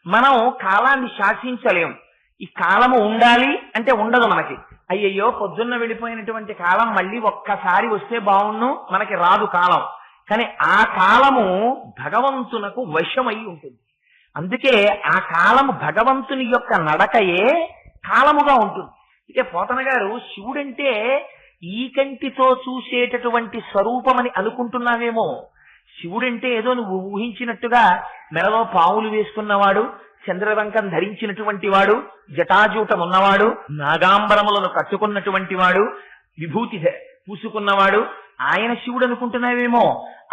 మనం కాలాన్ని శాసించలేం. ఈ కాలము ఉండాలి అంటే ఉండదు మనకి. అయ్యయ్యో పొద్దున్న వెళ్ళిపోయినటువంటి కాలం మళ్ళీ ఒక్కసారి వస్తే బాగుండు, మనకి రాదు కాలం. కానీ ఆ కాలము భగవంతునకు వశమై ఉంటుంది. అందుకే ఆ కాలము భగవంతుని యొక్క నడకయే కాలముగా ఉంటుంది. ఇక పోతన గారు శివుడంటే ఈ కంటితో చూసేటటువంటి స్వరూపమని అనుకుంటున్నావేమో. శివుడంటే ఏదో నువ్వు ఊహించినట్టుగా మెడలో పావులు వేసుకున్నవాడు, చంద్రవంకం ధరించినటువంటి వాడు, జటాజూటం ఉన్నవాడు, నాగాంబరములను కట్టుకున్నటువంటి వాడు, విభూతి పూసుకున్నవాడు ఆయన శివుడు అనుకుంటున్నావేమో.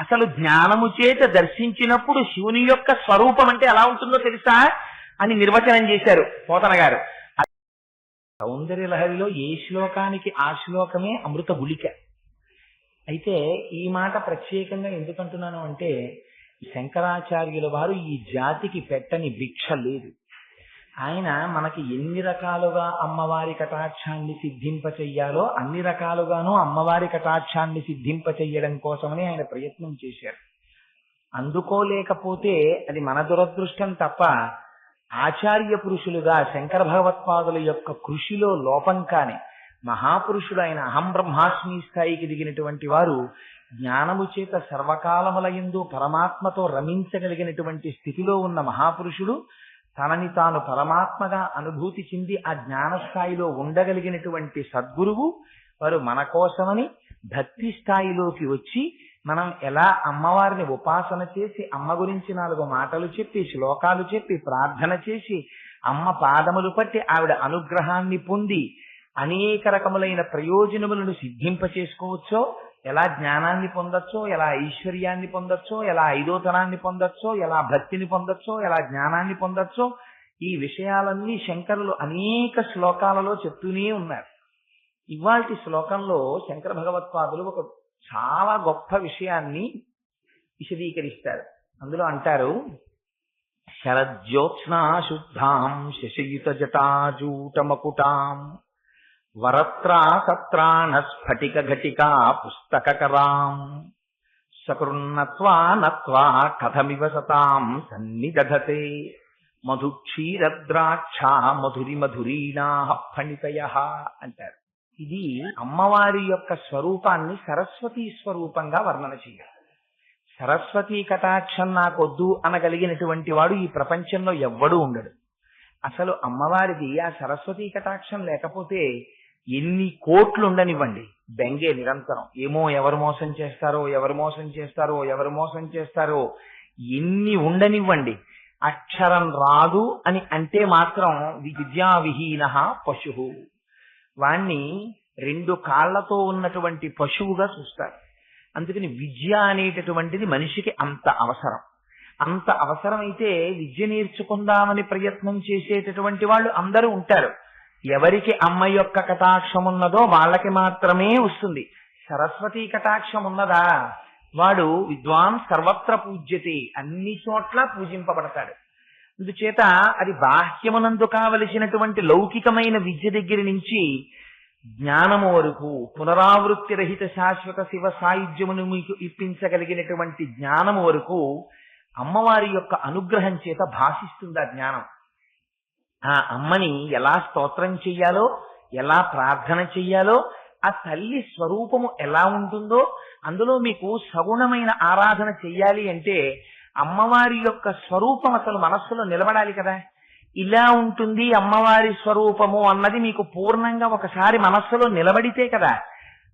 అసలు జ్ఞానము చేత దర్శించినప్పుడు శివుని యొక్క స్వరూపం అంటే ఎలా ఉంటుందో తెలుసా అని నిర్వచనం చేశారు పోతన గారు. సౌందర్య లహరిలో ఏ శ్లోకానికి ఆ శ్లోకమే అమృత గుళిక. అయితే ఈ మాట ప్రత్యేకంగా ఎందుకంటున్నాను అంటే, శంకరాచార్యుల వారు ఈ జాతికి పెట్టని భిక్ష లేదు. ఆయన మనకి ఎన్ని రకాలుగా అమ్మవారి కటాక్షాన్ని సిద్ధింపచెయ్యాలో అన్ని రకాలుగానూ అమ్మవారి కటాక్షాన్ని సిద్ధింపచెయ్యడం కోసమని ఆయన ప్రయత్నం చేశారు. అందుకోలేకపోతే అది మన దురదృష్టం తప్ప, ఆచార్య పురుషులుగా శంకర భగవత్పాదుల యొక్క కృషిలో లోపం కాని మహాపురుషుడైన అహం బ్రహ్మాస్మి స్థాయికి దిగినటువంటి వారు జ్ఞానము చేత సర్వకాలముల యందు పరమాత్మతో రమించగలిగినటువంటి స్థితిలో ఉన్న మహాపురుషుడు, తనని తాను పరమాత్మగా అనుభూతి చెంది ఆ జ్ఞాన స్థాయిలో ఉండగలిగినటువంటి సద్గురువు వారు మన కోసమని భక్తి స్థాయిలోకి వచ్చి మనం ఎలా అమ్మవారిని ఉపాసన చేసి అమ్మ గురించి 4 మాటలు చెప్పి శ్లోకాలు చెప్పి ప్రార్థన చేసి అమ్మ పాదములు పట్టి ఆవిడ అనుగ్రహాన్ని పొంది అనేక రకములైన ప్రయోజనములను సిద్ధింపచేసుకోవచ్చో, ఎలా జ్ఞానాన్ని పొందొచ్చో, ఎలా ఐశ్వర్యాన్ని పొందొచ్చో, ఎలా ఐదోతనాన్ని పొందొచ్చో, ఎలా భక్తిని పొందొచ్చో, ఎలా జ్ఞానాన్ని పొందొచ్చో, ఈ విషయాలన్నీ శంకరులు అనేక శ్లోకాలలో చెప్తూనే ఉన్నారు. ఇవాల్టి శ్లోకంలో శంకర భగవత్పాదులు ఒక చాలా గొప్ప విషయాన్ని విశదీకరిస్తారు. అందులో అంటారు, శరజ్యోత్స్నా శుద్ధాం శశయుత జటాజూటమకుటాం వరత్రా సత్రాణ స్ఫటిక ఘటికా పుస్తకరాం సకృన్నత్వా నత్వా కథమివ సతాం సన్నిదధతే మధుక్షీరద్రాక్షా మధురి మధురీణా ఫణితయః అంటారు. ఇది అమ్మవారి యొక్క స్వరూపాన్ని సరస్వతీ స్వరూపంగా వర్ణన చేయాలి. సరస్వతీ కటాక్షం నాకొద్దు అనగలిగినటువంటి వాడు ఈ ప్రపంచంలో ఎవ్వడూ ఉండడు. అసలు అమ్మవారిది ఆ సరస్వతీ కటాక్షం లేకపోతే ఎన్ని కోట్లు ఉండనివ్వండి, బెంగే నిరంతరం. ఏమో ఎవరు మోసం చేస్తారో, ఎవరు మోసం చేస్తారో, ఎవరు మోసం చేస్తారో, ఎన్ని ఉండనివ్వండి, అక్షరం రాదు అని అంటే మాత్రం విద్యా విహీన పశువు, వాణ్ణి 2 కాళ్లతో ఉన్నటువంటి పశువుగా చూస్తారు. అందుకని విద్య అనేటటువంటిది మనిషికి అంత అవసరం. అంత అవసరమైతే విద్య నేర్చుకుందామని ప్రయత్నం చేసేటటువంటి వాళ్ళు అందరూ ఉంటారు. ఎవరికి అమ్మ యొక్క కటాక్షం ఉన్నదో వాళ్ళకి మాత్రమే వస్తుంది. సరస్వతీ కటాక్షం ఉన్నదా వాడు విద్వాన్ సర్వత్ర పూజ్యతే, అన్ని చోట్ల పూజింపబడతాడు. అందుచేత అది బాహ్యమునందు కావలసినటువంటి లౌకికమైన విద్య దగ్గర నుంచి జ్ఞానము వరకు, పునరావృత్తి రహిత శాశ్వత శివ సాయుధ్యమును మీకు ఇప్పించగలిగినటువంటి జ్ఞానము వరకు అమ్మవారి యొక్క అనుగ్రహం చేత భాషిస్తుంది ఆ జ్ఞానం. ఆ అమ్మని ఎలా స్తోత్రం చెయ్యాలో, ఎలా ప్రార్థన చెయ్యాలో, ఆ తల్లి స్వరూపము ఎలా ఉంటుందో, అందులో మీకు సగుణమైన ఆరాధన చెయ్యాలి అంటే అమ్మవారి యొక్క స్వరూపం అసలు మనస్సులో నిలబడాలి కదా. ఇలా ఉంటుంది అమ్మవారి స్వరూపము అన్నది మీకు పూర్ణంగా ఒకసారి మనస్సులో నిలబడితే కదా.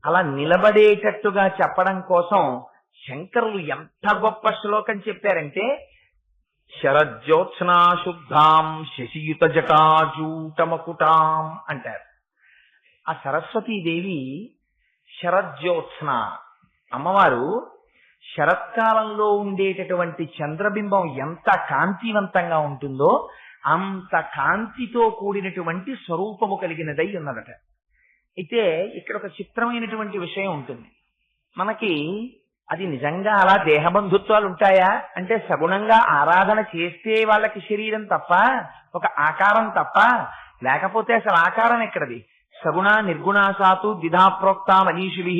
అలా నిలబడేటట్టుగా చెప్పడం కోసం శంకరులు ఎంత గొప్ప శ్లోకం చెప్పారంటే, శరజ్యోత్స్నా శుద్ధాం శశియుత జటాజూటమకుటాం అంటారు. ఆ సరస్వతీదేవి శరజ్యోత్స్న, అమ్మవారు శరత్కాలంలో ఉండేటటువంటి చంద్రబింబం ఎంత కాంతివంతంగా ఉంటుందో అంత కాంతితో కూడినటువంటి స్వరూపము కలిగినదై ఉన్నదట. అయితే ఇక్కడ ఒక చిత్రమైనటువంటి విషయం ఉంటుంది. మనకి అది నిజంగా అలా దేహబంధుత్వాలు ఉంటాయా అంటే, సగుణంగా ఆరాధన చేస్తే వాళ్ళకి శరీరం తప్ప, ఒక ఆకారం తప్ప, లేకపోతే అసలు ఆకారం ఎక్కడది? సగుణ నిర్గుణాసాతు ద్విధా ప్రోక్త మనీషిభి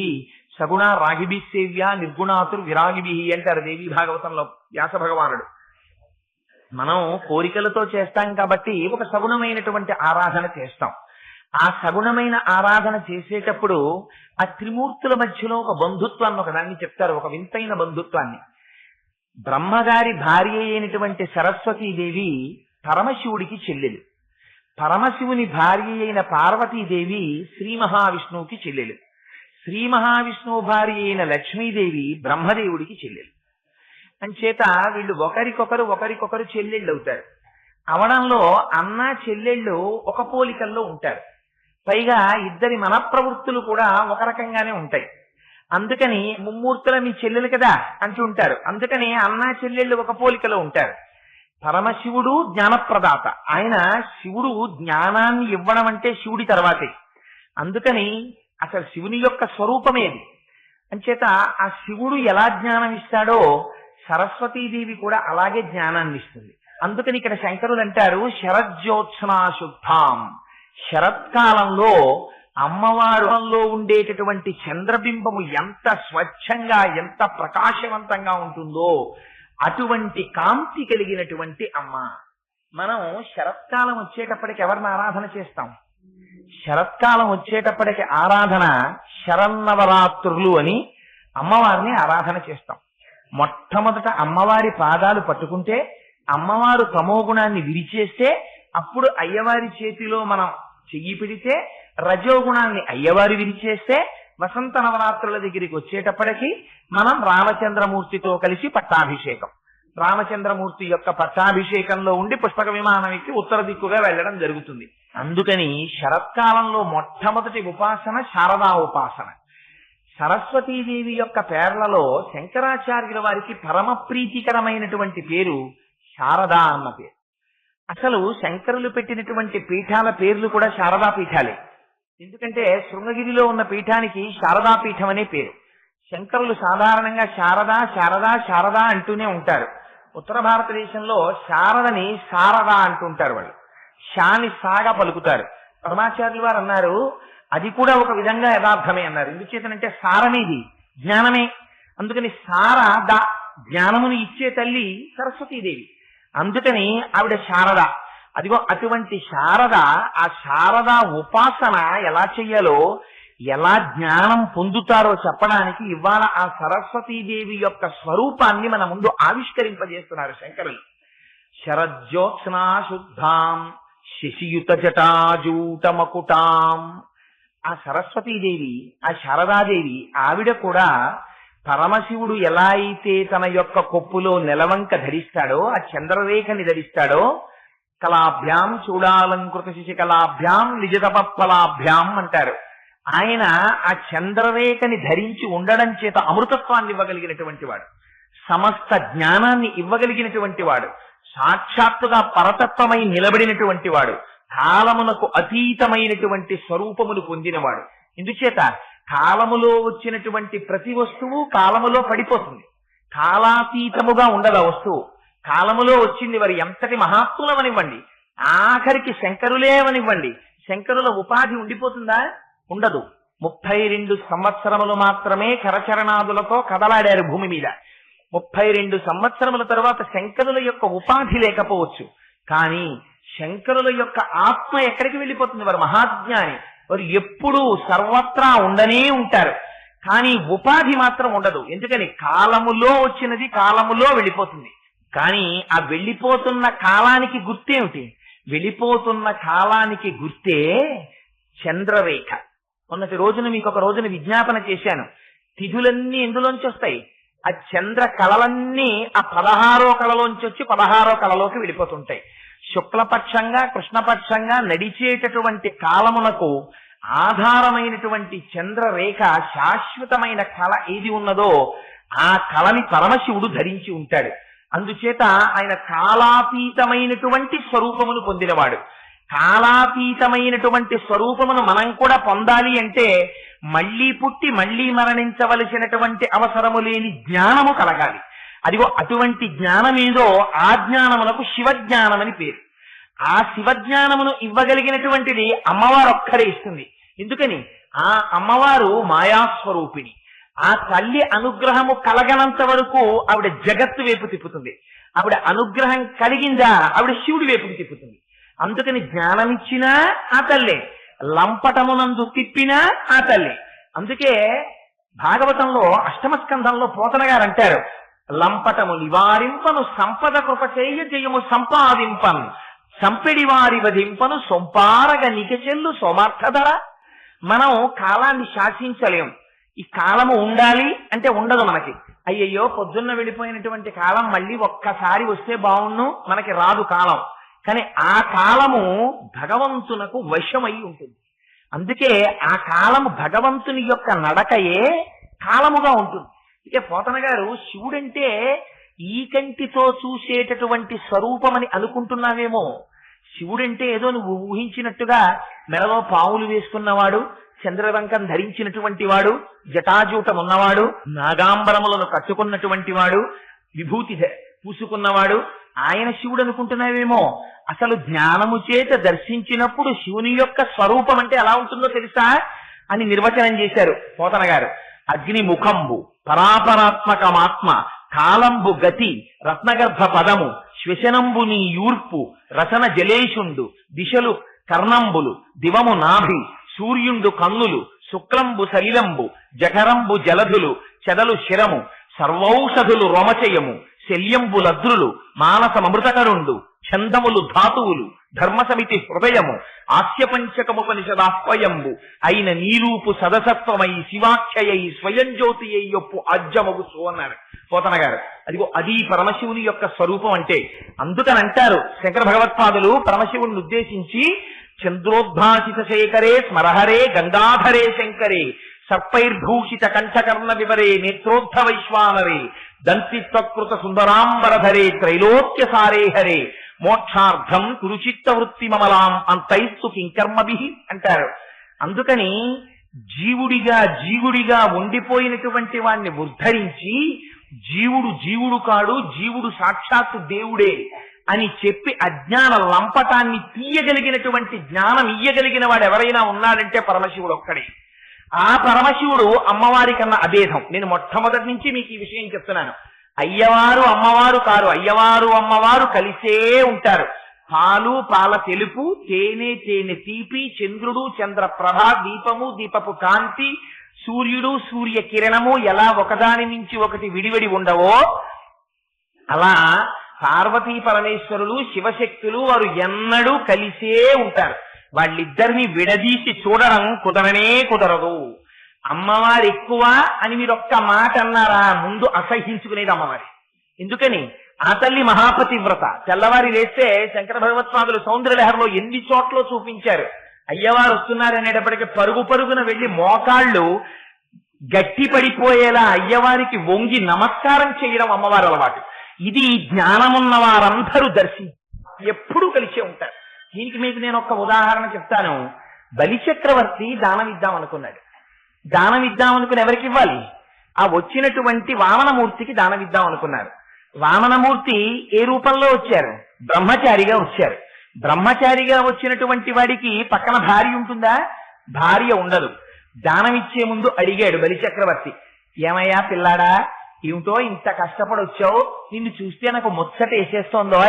సగుణ రాగిభి సేవ్య నిర్గుణాతుర్ విరాగిభి అంటారు దేవీ భాగవతంలో వ్యాస భగవానుడు. మనం కోరికలతో చేస్తాం కాబట్టి ఒక సగుణమైనటువంటి ఆరాధన చేస్తాం. ఆ సగుణమైన ఆరాధన చేసేటప్పుడు ఆ త్రిమూర్తుల మధ్యలో ఒక బంధుత్వాన్ని ఒకదాన్ని చెప్తారు, ఒక వింతైన బంధుత్వాన్ని. బ్రహ్మగారి భార్య అయినటువంటి సరస్వతీదేవి పరమశివుడికి చెల్లెలు, పరమశివుని భార్య అయిన పార్వతీదేవి శ్రీ మహావిష్ణువుకి చెల్లెలు, శ్రీ మహావిష్ణువు భార్య అయిన లక్ష్మీదేవి బ్రహ్మదేవుడికి చెల్లెలు. అంచేత వీళ్ళు ఒకరికొకరు చెల్లెళ్ళు అవుతారు. అవడంలో అన్న చెల్లెళ్ళు ఒక పోలికల్లో ఉంటారు. పైగా ఇద్దరి మనప్రవృత్తులు కూడా ఒక రకంగానే ఉంటాయి. అందుకని ముమ్మూర్తుల మీ చెల్లెలు కదా అంటుంటారు. అందుకని అన్న చెల్లెళ్ళు ఒక పోలికలో ఉంటారు. పరమశివుడు జ్ఞానప్రదాత, ఆయన శివుడు జ్ఞానాన్ని ఇవ్వడం అంటే శివుడి తర్వాతే. అందుకని అసలు శివుని యొక్క స్వరూపమేది. అంచేత ఆ శివుడు ఎలా జ్ఞానం ఇస్తాడో సరస్వతీదేవి కూడా అలాగే జ్ఞానాన్ని ఇస్తుంది. అందుకని ఇక్కడ శంకరులు అంటారు శరజ్యోత్సనాశుద్ధాం. శరత్కాలంలో అమ్మవారిలో ఉండేటటువంటి చంద్రబింబము ఎంత స్వచ్ఛంగా ఎంత ప్రకాశవంతంగా ఉంటుందో అటువంటి కాంతి కలిగినటువంటి అమ్మ. మనం శరత్కాలం వచ్చేటప్పటికి ఎవరిని ఆరాధన చేస్తాం? శరత్కాలం వచ్చేటప్పటికి ఆరాధన శరన్నవరాత్రులు అని అమ్మవారిని ఆరాధన చేస్తాం. మొట్టమొదట అమ్మవారి పాదాలు పట్టుకుంటే, అమ్మవారు తమోగుణాన్ని విరిచేస్తే అప్పుడు అయ్యవారి చేతిలో మనం చెయ్యి పెడితే, రజోగుణాన్ని అయ్యవారు విరిచేస్తే, వసంత నవరాత్రుల దగ్గరికి వచ్చేటప్పటికి మనం రామచంద్రమూర్తితో కలిసి పట్టాభిషేకం, రామచంద్రమూర్తి యొక్క పట్టాభిషేకంలో ఉండి పుష్పక విమానం ఎక్కి ఉత్తర దిక్కుగా వెళ్ళడం జరుగుతుంది. అందుకని శరత్కాలంలో మొట్టమొదటి ఉపాసన శారదా ఉపాసన. సరస్వతీదేవి యొక్క పేర్లలో శంకరాచార్యుల వారికి పరమ ప్రీతికరమైనటువంటి పేరు శారదా అన్న పేరు. అసలు శంకరులు పెట్టినటువంటి పీఠాల పేర్లు కూడా శారదా పీఠాలే. ఎందుకంటే శృంగగిరిలో ఉన్న పీఠానికి శారదా పీఠం అనే పేరు. శంకరులు సాధారణంగా శారదా శారదా శారదా అంటూనే ఉంటారు. ఉత్తర భారతదేశంలో శారదని శారదా అంటుంటారు, వాళ్ళు శాని సాగా పలుకుతారు. పరమాచార్యులు వారు అన్నారు అది కూడా ఒక విధంగా యథార్థమే అన్నారు. ఎందుచేతనంటే సారనేది జ్ఞానమే. అందుకని శారద జ్ఞానమును ఇచ్చే తల్లి సరస్వతీదేవి. అందుకని ఆవిడ శారద. అదిగో అటువంటి శారద, ఆ శారద ఉపాసన ఎలా చెయ్యాలో, ఎలా జ్ఞానం పొందుతారో చెప్పడానికి ఇవాళ ఆ సరస్వతీదేవి యొక్క స్వరూపాన్ని మన ముందు ఆవిష్కరింపజేస్తున్నారు శంకరులు. శరజ్యోత్స్నా శుద్ధాం శశియుత జటాజూట మకుటాం. ఆ సరస్వతీదేవి, ఆ శారదాదేవి, ఆవిడ కూడా పరమశివుడు ఎలా అయితే తన యొక్క కొప్పులో నెలవంక ధరిస్తాడో, ఆ చంద్రరేఖని ధరిస్తాడో, కళాభ్యాం చూడాలంకృత శశికళాభ్యాం నిజతపఫలాభ్యాం అంటారు. ఆయన ఆ చంద్రరేఖని ధరించి ఉండడం చేత అమృతత్వాన్ని ఇవ్వగలిగినటువంటి వాడు, సమస్త జ్ఞానాన్ని ఇవ్వగలిగినటువంటి వాడు, సాక్షాత్తుగా పరతత్వమై నిలబడినటువంటి వాడు, కాలమునకు అతీతమైనటువంటి స్వరూపమును పొందినవాడు. ఇందుచేత కాలములో వచ్చినటువంటి ప్రతి వస్తువు కాలములో పడిపోతుంది, కాలాతీతముగా ఉండదు వస్తువు. కాలములో వచ్చింది వారు ఎంతటి మహాత్ములవనివ్వండి, ఆఖరికి శంకరులేవనివ్వండి, శంకరుల ఉపాధి ఉండిపోతుందా? ఉండదు. 32 సంవత్సరములు మాత్రమే కరచరణాదులతో కదలాడారు భూమి మీద. 32 సంవత్సరముల తర్వాత శంకరుల యొక్క ఉపాధి లేకపోవచ్చు, కానీ శంకరుల యొక్క ఆత్మ ఎక్కడికి వెళ్ళిపోతుంది? వారు మహాజ్ఞాని, వారు ఎప్పుడూ సర్వత్రా ఉండనే ఉంటారు. కానీ ఉపాధి మాత్రం ఉండదు. ఎందుకని? కాలములో వచ్చినది కాలములో వెళ్ళిపోతుంది. కానీ ఆ వెళ్ళిపోతున్న కాలానికి గుర్తేమిటి? వెళ్ళిపోతున్న కాలానికి గుర్తే చంద్రరేఖ. మొన్నటి రోజున మీకు ఒక రోజున విజ్ఞాపన చేశాను, తిథులన్నీ ఎందులోంచి వస్తాయి? ఆ చంద్ర కళలన్నీ ఆ 16వ కళలోంచి వచ్చి 16వ కళలోకి వెళ్ళిపోతుంటాయి. శుక్లపక్షంగా కృష్ణపక్షంగా నడిచేటటువంటి కాలమునకు ఆధారమైనటువంటి చంద్రరేఖ, శాశ్వతమైన కళ ఏది ఉన్నదో ఆ కళని పరమశివుడు ధరించి ఉంటాడు. అందుచేత ఆయన కాలాతీతమైనటువంటి స్వరూపమును పొందినవాడు. కాలాతీతమైనటువంటి స్వరూపమును మనం కూడా పొందాలి అంటే మళ్లీ పుట్టి మళ్లీ మరణించవలసినటువంటి అవసరము లేని జ్ఞానము కలగాలి. అదిగో అటువంటి జ్ఞానమేదో ఆ జ్ఞానమునకు శివజ్ఞానమని పేరు. ఆ శివజ్ఞానమును ఇవ్వగలిగినటువంటిది అమ్మవారు ఒక్కరే ఇస్తుంది. ఎందుకని? ఆ అమ్మవారు మాయాస్వరూపిణి. ఆ తల్లి అనుగ్రహము కలగనంత వరకు ఆవిడ జగత్తు వైపు తిప్పుతుంది. ఆవిడ అనుగ్రహం కలిగిందా ఆవిడ శివుడి వైపుకి తిప్పుతుంది. అందుకని జ్ఞానమిచ్చినా ఆ తల్లే, లంపటమునందు తిప్పినా ఆ తల్లి. అందుకే భాగవతంలో అష్టమ స్కంధంలో పోతన గారు అంటారు, లంపటము నివారింపను సంపద కృప చేయ జయము సంపాదింపను సంపెడి వారి వధింపను సొంపారగ నికచెల్లు సోమార్థధర. మనం కాలాన్ని శాసించలేం. ఈ కాలము ఉండాలి అంటే ఉండదు మనకి. అయ్యయ్యో పొద్దున్న వెళ్ళిపోయినటువంటి కాలం మళ్ళీ ఒక్కసారి వస్తే బాగుండు, మనకి రాదు కాలం. కానీ ఆ కాలము భగవంతునకు వశమై ఉంటుంది. అందుకే ఆ కాలము భగవంతుని యొక్క నడకయే కాలముగా ఉంటుంది. ఇక పోతన గారు శివుడంటే ఈ కంటితో చూసేటటువంటి స్వరూపమని అనుకుంటున్నావేమో. శివుడంటే ఏదో నువ్వు ఊహించినట్టుగా మెడలో పావులు వేసుకున్నవాడు, చంద్రవంకం ధరించినటువంటి వాడు, జటాజూటం ఉన్నవాడు, నాగాంబరములను కట్టుకున్నటువంటి వాడు, విభూతి పూసుకున్నవాడు ఆయన శివుడు అనుకుంటున్నావేమో. అసలు జ్ఞానము చేత దర్శించినప్పుడు శివుని యొక్క స్వరూపం అంటే ఎలా ఉంటుందో తెలుసా అని నిర్వచనం చేశారు పోతన గారు. అగ్నిముఖంబు పరాపరాత్మకమాత్మ కాలంబు గతి రత్నగర్భ పదము శ్వశనంబు నీ యూర్పు రసన జలేషుండు దిశలు కర్ణంబులు దివము నాభి సూర్యుండు కన్నులు శుక్లంబు సలిలంబు జఠరంబు జలధులు చెదలు శిరము సర్వౌషధులు రోమచయము శల్యంబు లద్రులు మానసమృతకరుండు ఛందములు ధాతువులు ధర్మసమితి హృదయము ఆస్యపంచకముపనిషదాస్వయంబు అయిన నీరూపు సదసత్వమై శివాఖ్యయై స్వయం జ్యోతి అయ్యొప్పు ఆజ్యమగుసు అన్నారు పోతన గారు. అదిగో అది పరమశివుని యొక్క స్వరూపం అంటే. అందుకని అంటారు శంకర భగవత్పాదులు పరమశివుని ఉద్దేశించి, చంద్రోద్భాసిత శేఖరే స్మరహరే గంగాధరే శంకరే సర్పైర్భూషిత కంఠకర్ణ వివరే నేత్రోద్ధ వైశ్వానరే దంతిత్వకృత సుందరాంబరధరే త్రైలోక్య సారే హరే మోక్షార్థం కురుచిత్త వృత్తి మమలాం అంతైస్తు కింకర్మభి అంటారు. అందుకని జీవుడిగా ఉండిపోయినటువంటి వాణ్ణి ఉద్ధరించి జీవుడు కాడు, జీవుడు సాక్షాత్తు దేవుడే అని చెప్పి అజ్ఞాన లంపటాన్ని తీయగలిగినటువంటి జ్ఞానం ఇయ్యగలిగిన వాడు ఎవరైనా ఉన్నాడంటే పరమశివుడు ఒక్కడే. ఆ పరమశివుడు అమ్మవారి కన్నా అభేదం. నేను మొట్టమొదటి నుంచి మీకు ఈ విషయం చెప్తున్నాను. అయ్యవారు అమ్మవారు కారు, అయ్యవారు అమ్మవారు కలిసే ఉంటారు. పాలు పాల తెలుపు, తేనె తేనె తీపి, చంద్రుడు చంద్రప్రభ, దీపము దీపపు కాంతి, సూర్యుడు సూర్య కిరణము ఎలా ఒకదాని నుంచి ఒకటి విడివిడి ఉండవో అలా పార్వతీ పరమేశ్వరులు శివశక్తులు వారు ఎన్నడూ కలిసే ఉంటారు. వాళ్ళిద్దరిని విడదీసి చూడడం కుదరనే కుదరదు. అమ్మవారు ఎక్కువ అని మీరు ఒక్క మాట అన్నారా, ముందు అసహించుకునేది అమ్మవారి. ఎందుకని? ఆ తల్లి మహాపతివ్రత. తెల్లవారి లేస్తే శంకర భగవత్పాదులు సౌందర్యలహరిలో ఎన్ని చోట్ల చూపించారు. అయ్యవారు వస్తున్నారనేటప్పటికీ పరుగు పరుగున వెళ్లి మోకాళ్ళు గట్టి పడిపోయేలా అయ్యవారికి వంగి నమస్కారం చేయడం అమ్మవారి అలవాటు. ఇది జ్ఞానమున్న వారందరూ ఎప్పుడూ కలిసే ఉంటారు. దీనికి మీకు నేను ఒక ఉదాహరణ చెప్తాను. బలిచక్రవర్తి దానం ఇద్దాం అనుకున్నాడు. దానం ఇద్దాం అనుకుని ఎవరికి ఇవ్వాలి? ఆ వచ్చినటువంటి వామనమూర్తికి దానం ఇద్దాం అనుకున్నారు. వామనమూర్తి ఏ రూపంలో వచ్చారు? బ్రహ్మచారిగా వచ్చారు. బ్రహ్మచారిగా వచ్చినటువంటి వాడికి పక్కన భార్య ఉంటుందా? భార్య ఉండదు. దానం ఇచ్చే ముందు అడిగాడు బలిచక్రవర్తి, ఏమయ్యా పిల్లాడా, ఏమిటో ఇంత కష్టపడి వచ్చావు, నిన్ను చూస్తే నాకు ముచ్చట వేసేస్తోందో,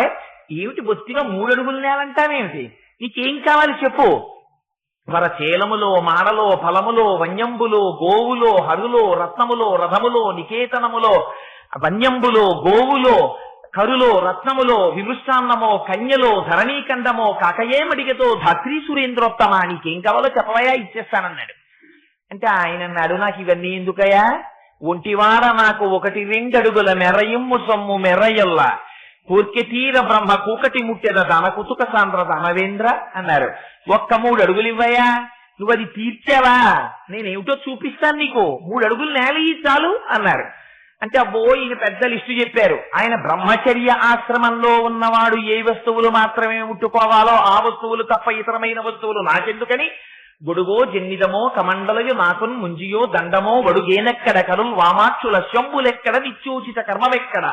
ఏమిటి బొత్తిగా 3 అడుగులు నేలంటావేమిటి, నీకేం కావాలి చెప్పు. వరచేలములో మాడలో ఫలములో వన్యంబులో గోవులో హరులో రత్నములో రథములో నికేతనములో వన్యంబులో గోవులో కరులో రత్నములో విమృష్టాన్నమో కన్యలో ధరణీకండమో కాకయేమడిగతో ధాత్రీ సురేంద్రోత్తమ, నీకేం కావాలో చెప్పవయా ఇచ్చేస్తానన్నాడు. అంటే ఆయన అన్నాడు, నాకు ఇవన్నీ ఎందుకయా, ఒంటివార నాకు 1-2 అడుగుల మెరయిమ్ము సొమ్ము మెర్రయల్లా కూర్కె తీర బ్రహ్మ కూకటి ముట్టెద దన కుతుక సాంద్ర దనవేంద్ర అన్నారు. 3 అడుగులు ఇవ్వయా, నువ్వు అది తీర్చావా, నేనేమిటో చూపిస్తాను నీకు, 3 అడుగులు నేల చాలు అన్నారు. అంటే అబ్బో ఈయన పెద్ద లిస్టు చెప్పారు. ఆయన బ్రహ్మచర్య ఆశ్రమంలో ఉన్నవాడు ఏ వస్తువులు మాత్రమే ముట్టుకోవాలో ఆ వస్తువులు తప్ప ఇతరమైన వస్తువులు నాకెందుకని, గొడుగో జన్నిదమో కమండలయు నాకున్ ముంజియో దండమో వడుగేనెక్కడ కరుల్ వామాక్షుల శంభులెక్కడ నిత్యోచిత కర్మవెక్కడ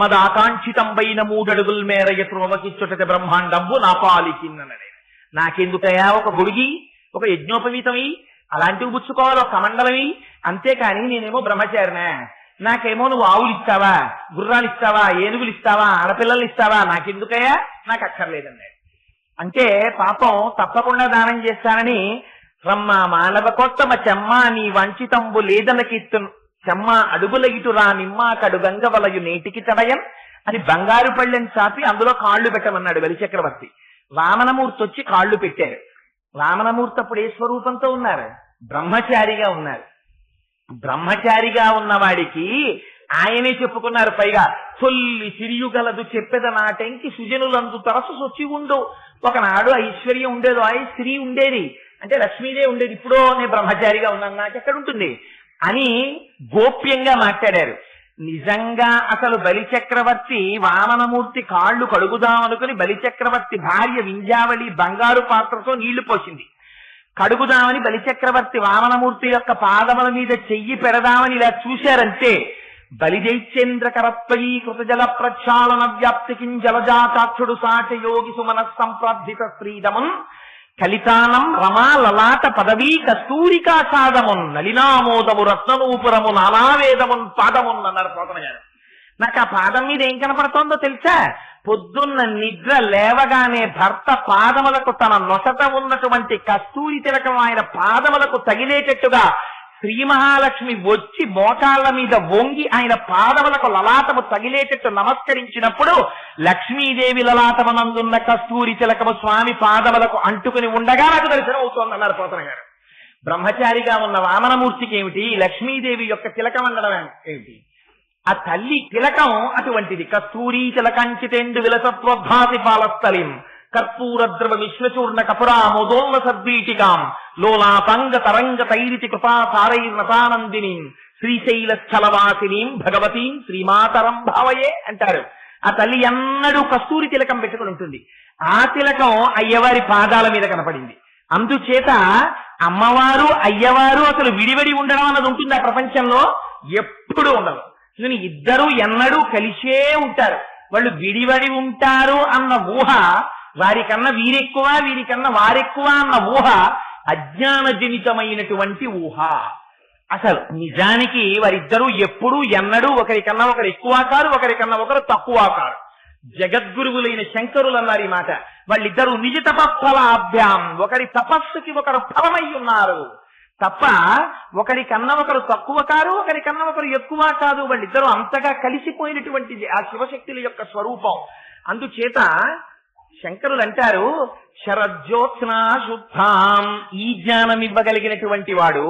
మదాకాంక్షితంబైన 3 అడుగుల మేర యత్రోవకిచ్చుట బ్రహ్మాండంబు నా పాలికిన్ననడే. నాకెందుకయా ఒక గొడుగి, ఒక యజ్ఞోపవీతమి, అలాంటివి పుచ్చుకోవాలి ఒక కమండలవి. అంతేకాని నేనేమో బ్రహ్మచారినా, నాకేమో నువ్వు ఆవులు ఇస్తావా, గుర్రాలు ఇస్తావా, ఏనుగులు ఇస్తావా, ఆడపిల్లలు ఇస్తావా, నాకెందుకయ్యా, నాకు అక్కర్లేదన్నాడు. అంటే పాపం తప్పకుండా దానం చేస్తానని రమ్మ మానవ కొత్తమ చెమ్మ నీ వంచితంబు లేదనకిత్తు చెమ్మ అడుగులగిటురా నిమ్మ కడు గంగవలయు నేటికి తడయం అని బంగారు పళ్ళెని చాపి అందులో కాళ్ళు పెట్టమన్నాడు బలిచక్రవర్తి. వామనమూర్తి వచ్చి కాళ్ళు పెట్టారు. వామనమూర్తి అప్పుడు ఏ స్వరూపంతో ఉన్నారు? బ్రహ్మచారిగా ఉన్నారు. బ్రహ్మచారిగా ఉన్నవాడికి ఆయనే చెప్పుకున్నారు. పైగా తొల్లి సిరియుగలదు చెప్పెద నాటెంకి సుజనులందు తరసు సొచ్చి ఉండు. ఒకనాడు ఐశ్వర్యం ఉండేదో, స్త్రీ ఉండేది, అంటే లక్ష్మీదేవి ఉండేది. ఇప్పుడు నేను బ్రహ్మచారిగా ఉన్నాను, నాకెక్కడ ఉంటుంది అని గోప్యంగా మాట్లాడారు. నిజంగా అసలు బలిచక్రవర్తి వామనమూర్తి కాళ్ళు కడుగుదామనుకుని బలిచక్రవర్తి భార్య వింధ్యావళి బంగారు పాత్రతో నీళ్లు పోసింది. కడుగుదామని బలిచక్రవర్తి వామనమూర్తి యొక్క పాదముల మీద చెయ్యి పెడదామని ఇలా చూశారంటే బలిజైచేంద్రకరత్వయీ కృతజల ప్రక్షాళన వ్యాప్తికి జలజాతాక్షుడు సాట యోగి సుమన సంప్రార్థిత శ్రీదమున్ కలితానం రమా లలాట పదవీ కస్తూరికా సాదమున్ నలినామోదము రత్ననూపురము నానావేదమున్ పాదమున్ అన్నారు పోతన గారు. నాకు ఆ పాదం మీద ఏం కనపడుతోందో తెలుసా? పొద్దున్న నిద్ర లేవగానే భర్త పాదములకు తన నొసట ఉన్నటువంటి కస్తూరి తిలకం ఆయన పాదములకు తగిలేటట్టుగా శ్రీ మహాలక్ష్మి వచ్చి మోకాళ్ల మీద వంగి ఆయన పాదములకు లలాటము తగిలేటట్టు నమస్కరించినప్పుడు లక్ష్మీదేవి లలాటమనందున్న కస్తూరి తిలకము స్వామి పాదములకు అంటుకుని ఉండగా నాకు దర్శనం అవుతోంది అన్నారు పోతన గారు. బ్రహ్మచారిగా ఉన్న వామనమూర్తికి ఏమిటి, లక్ష్మీదేవి యొక్క తిలకం అనడం ఏమిటి? ఆ తల్లి తిలకం అటువంటిది. కస్తూరీ తిలకంచితేందు విలసత్వభాసి పాలస్థలిం కర్పూర ద్రవ విశ్వచూర్ణ కపురామోదోన్న సద్వీటికాం లోలాతంగ తరంగ తైరితి కృపా సారైర్నతానందిని శ్రీశైల స్థలవాసినీం భగవతీం శ్రీమాతరం భావయే అంటారు. ఆ తల్లి ఎన్నడూ కస్తూరి తిలకం పెట్టుకుని ఉంటుంది. ఆ తిలకం అయ్యవారి పాదాల మీద కనపడింది. అందుచేత అమ్మవారు అయ్యవారు అసలు విడివడి ఉండడం అన్నది ఉంటుంది ఆ ప్రపంచంలో, ఎప్పుడు ఉండదు. ఇద్దరు ఎన్నడూ కలిసే ఉంటారు. వాళ్ళు విడివడి ఉంటారు అన్న ఊహ, వారికన్నా వీరెక్కువ వీరికన్నా వారెక్కువ అన్న ఊహ అజ్ఞాన జనితమైనటువంటి ఊహ. అసలు నిజానికి వారిద్దరూ ఎప్పుడూ ఎన్నడూ ఒకరికన్నా ఒకరు ఎక్కువ కారు, ఒకరికన్నా ఒకరు తక్కువ కారు. జగద్గురువులైన శంకరులు అన్నారు ఈ మాట. వాళ్ళిద్దరూ నిజ తపఫలాభ్యాం, ఒకరి తపస్సుకి ఒకరు ఫలమై ఉన్నారు తప్ప ఒకరికన్నా ఒకరు తక్కువ కారు, ఒకరికన్నా ఒకరు ఎక్కువ కాదు. వాళ్ళిద్దరూ అంతగా కలిసిపోయినటువంటిది ఆ శివశక్తుల యొక్క స్వరూపం. అందుచేత శంకరులు అంటారు, శరజ్యోత్స్నా శుద్ధాం, ఈ జ్ఞానం ఇవ్వగలిగినటువంటి వాడు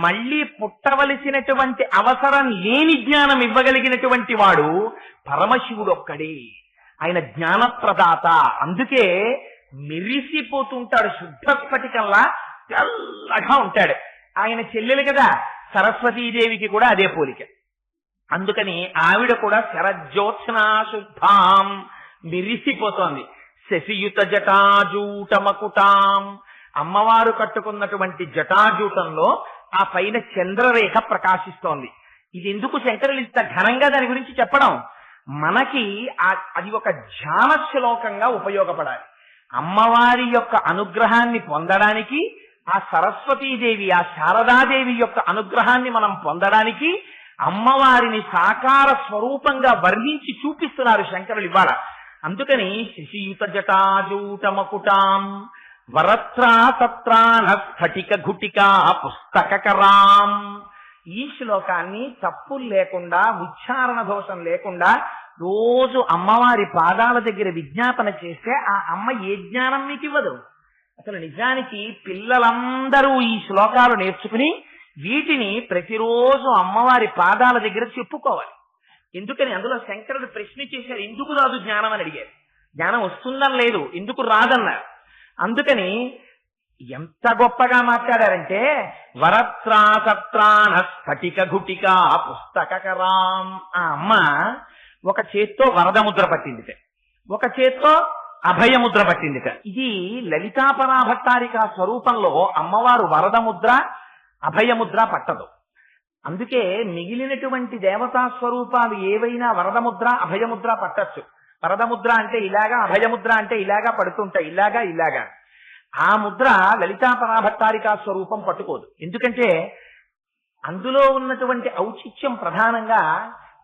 మళ్ళీ పుట్టవలసినటువంటి అవసరం లేని జ్ఞానం ఇవ్వగలిగినటువంటి వాడు పరమశివుడు ఒక్కడే. ఆయన జ్ఞానప్రదాత. అందుకే మెరిసిపోతుంటాడు, శుద్ధ స్ఫటికంలా తెల్లగా ఉంటాడు. ఆయన చెల్లెలు కదా సరస్వతీదేవికి కూడా అదే పోలిక. అందుకని ఆవిడ కూడా శరజ్యోత్స్నా శుద్ధాం మెరిసిపోతోంది. శశియుత జటాజూటమకుటాం, అమ్మవారు కట్టుకున్నటువంటి జటాజూటంలో ఆ పైన చంద్రరేఖ ప్రకాశిస్తోంది. ఇది ఎందుకు శంకరులు ఇంత ఘనంగా దాని గురించి చెప్పడం? మనకి అది ఒక ధ్యాన శ్లోకంగా ఉపయోగపడాలి. అమ్మవారి యొక్క అనుగ్రహాన్ని పొందడానికి, ఆ సరస్వతీదేవి ఆ శారదాదేవి యొక్క అనుగ్రహాన్ని మనం పొందడానికి అమ్మవారిని సాకార స్వరూపంగా వర్ణించి చూపిస్తున్నారు శంకరులు ఇవాళ. అందుకని శశియుత జటాజూటమకుటాం వరత్రా తత్రాన స్ఫటిక ఘుటికా పుస్తకరాం. ఈ శ్లోకాన్ని తప్పులు లేకుండా, ఉచ్చారణ దోషం లేకుండా రోజు అమ్మవారి పాదాల దగ్గర విజ్ఞాపన చేస్తే ఆ అమ్మ ఏ జ్ఞానం మీకు ఇవ్వదు. అసలు నిజానికి పిల్లలందరూ ఈ శ్లోకాలు నేర్చుకుని వీటిని ప్రతిరోజు అమ్మవారి పాదాల దగ్గర చెప్పుకోవాలి. ఎందుకని అందులో శంకరుడు ప్రశ్న చేశారు, ఎందుకు రాదు జ్ఞానం అని అడిగారు. జ్ఞానం వస్తుందని లేదు, ఎందుకు రాదన్నారు. అందుకని ఎంత గొప్పగా మాట్లాడారంటే వరత్రా తత్రాన స్ఫటిక ఘుటికా పుస్తకరాం. ఆ అమ్మ ఒక చేత్తో వరదముద్ర పట్టిందిట, ఒక చేత్తో అభయముద్ర పట్టిందిట. ఇది లలితాపరాభట్టారిక స్వరూపంలో అమ్మవారు వరదముద్ర అభయముద్ర పట్టదు. అందుకే మిగిలినటువంటి దేవతా స్వరూపాలు ఏవైనా వరదముద్ర అభయముద్ర పట్టచ్చు. వరదముద్ర అంటే ఇలాగా, అభయముద్ర అంటే ఇలాగా పడుతుంటాయి, ఇలాగా ఇలాగా. ఆ ముద్ర లలితా పరాభట్టారికా స్వరూపం పట్టుకోదు. ఎందుకంటే అందులో ఉన్నటువంటి ఔచిత్యం ప్రధానంగా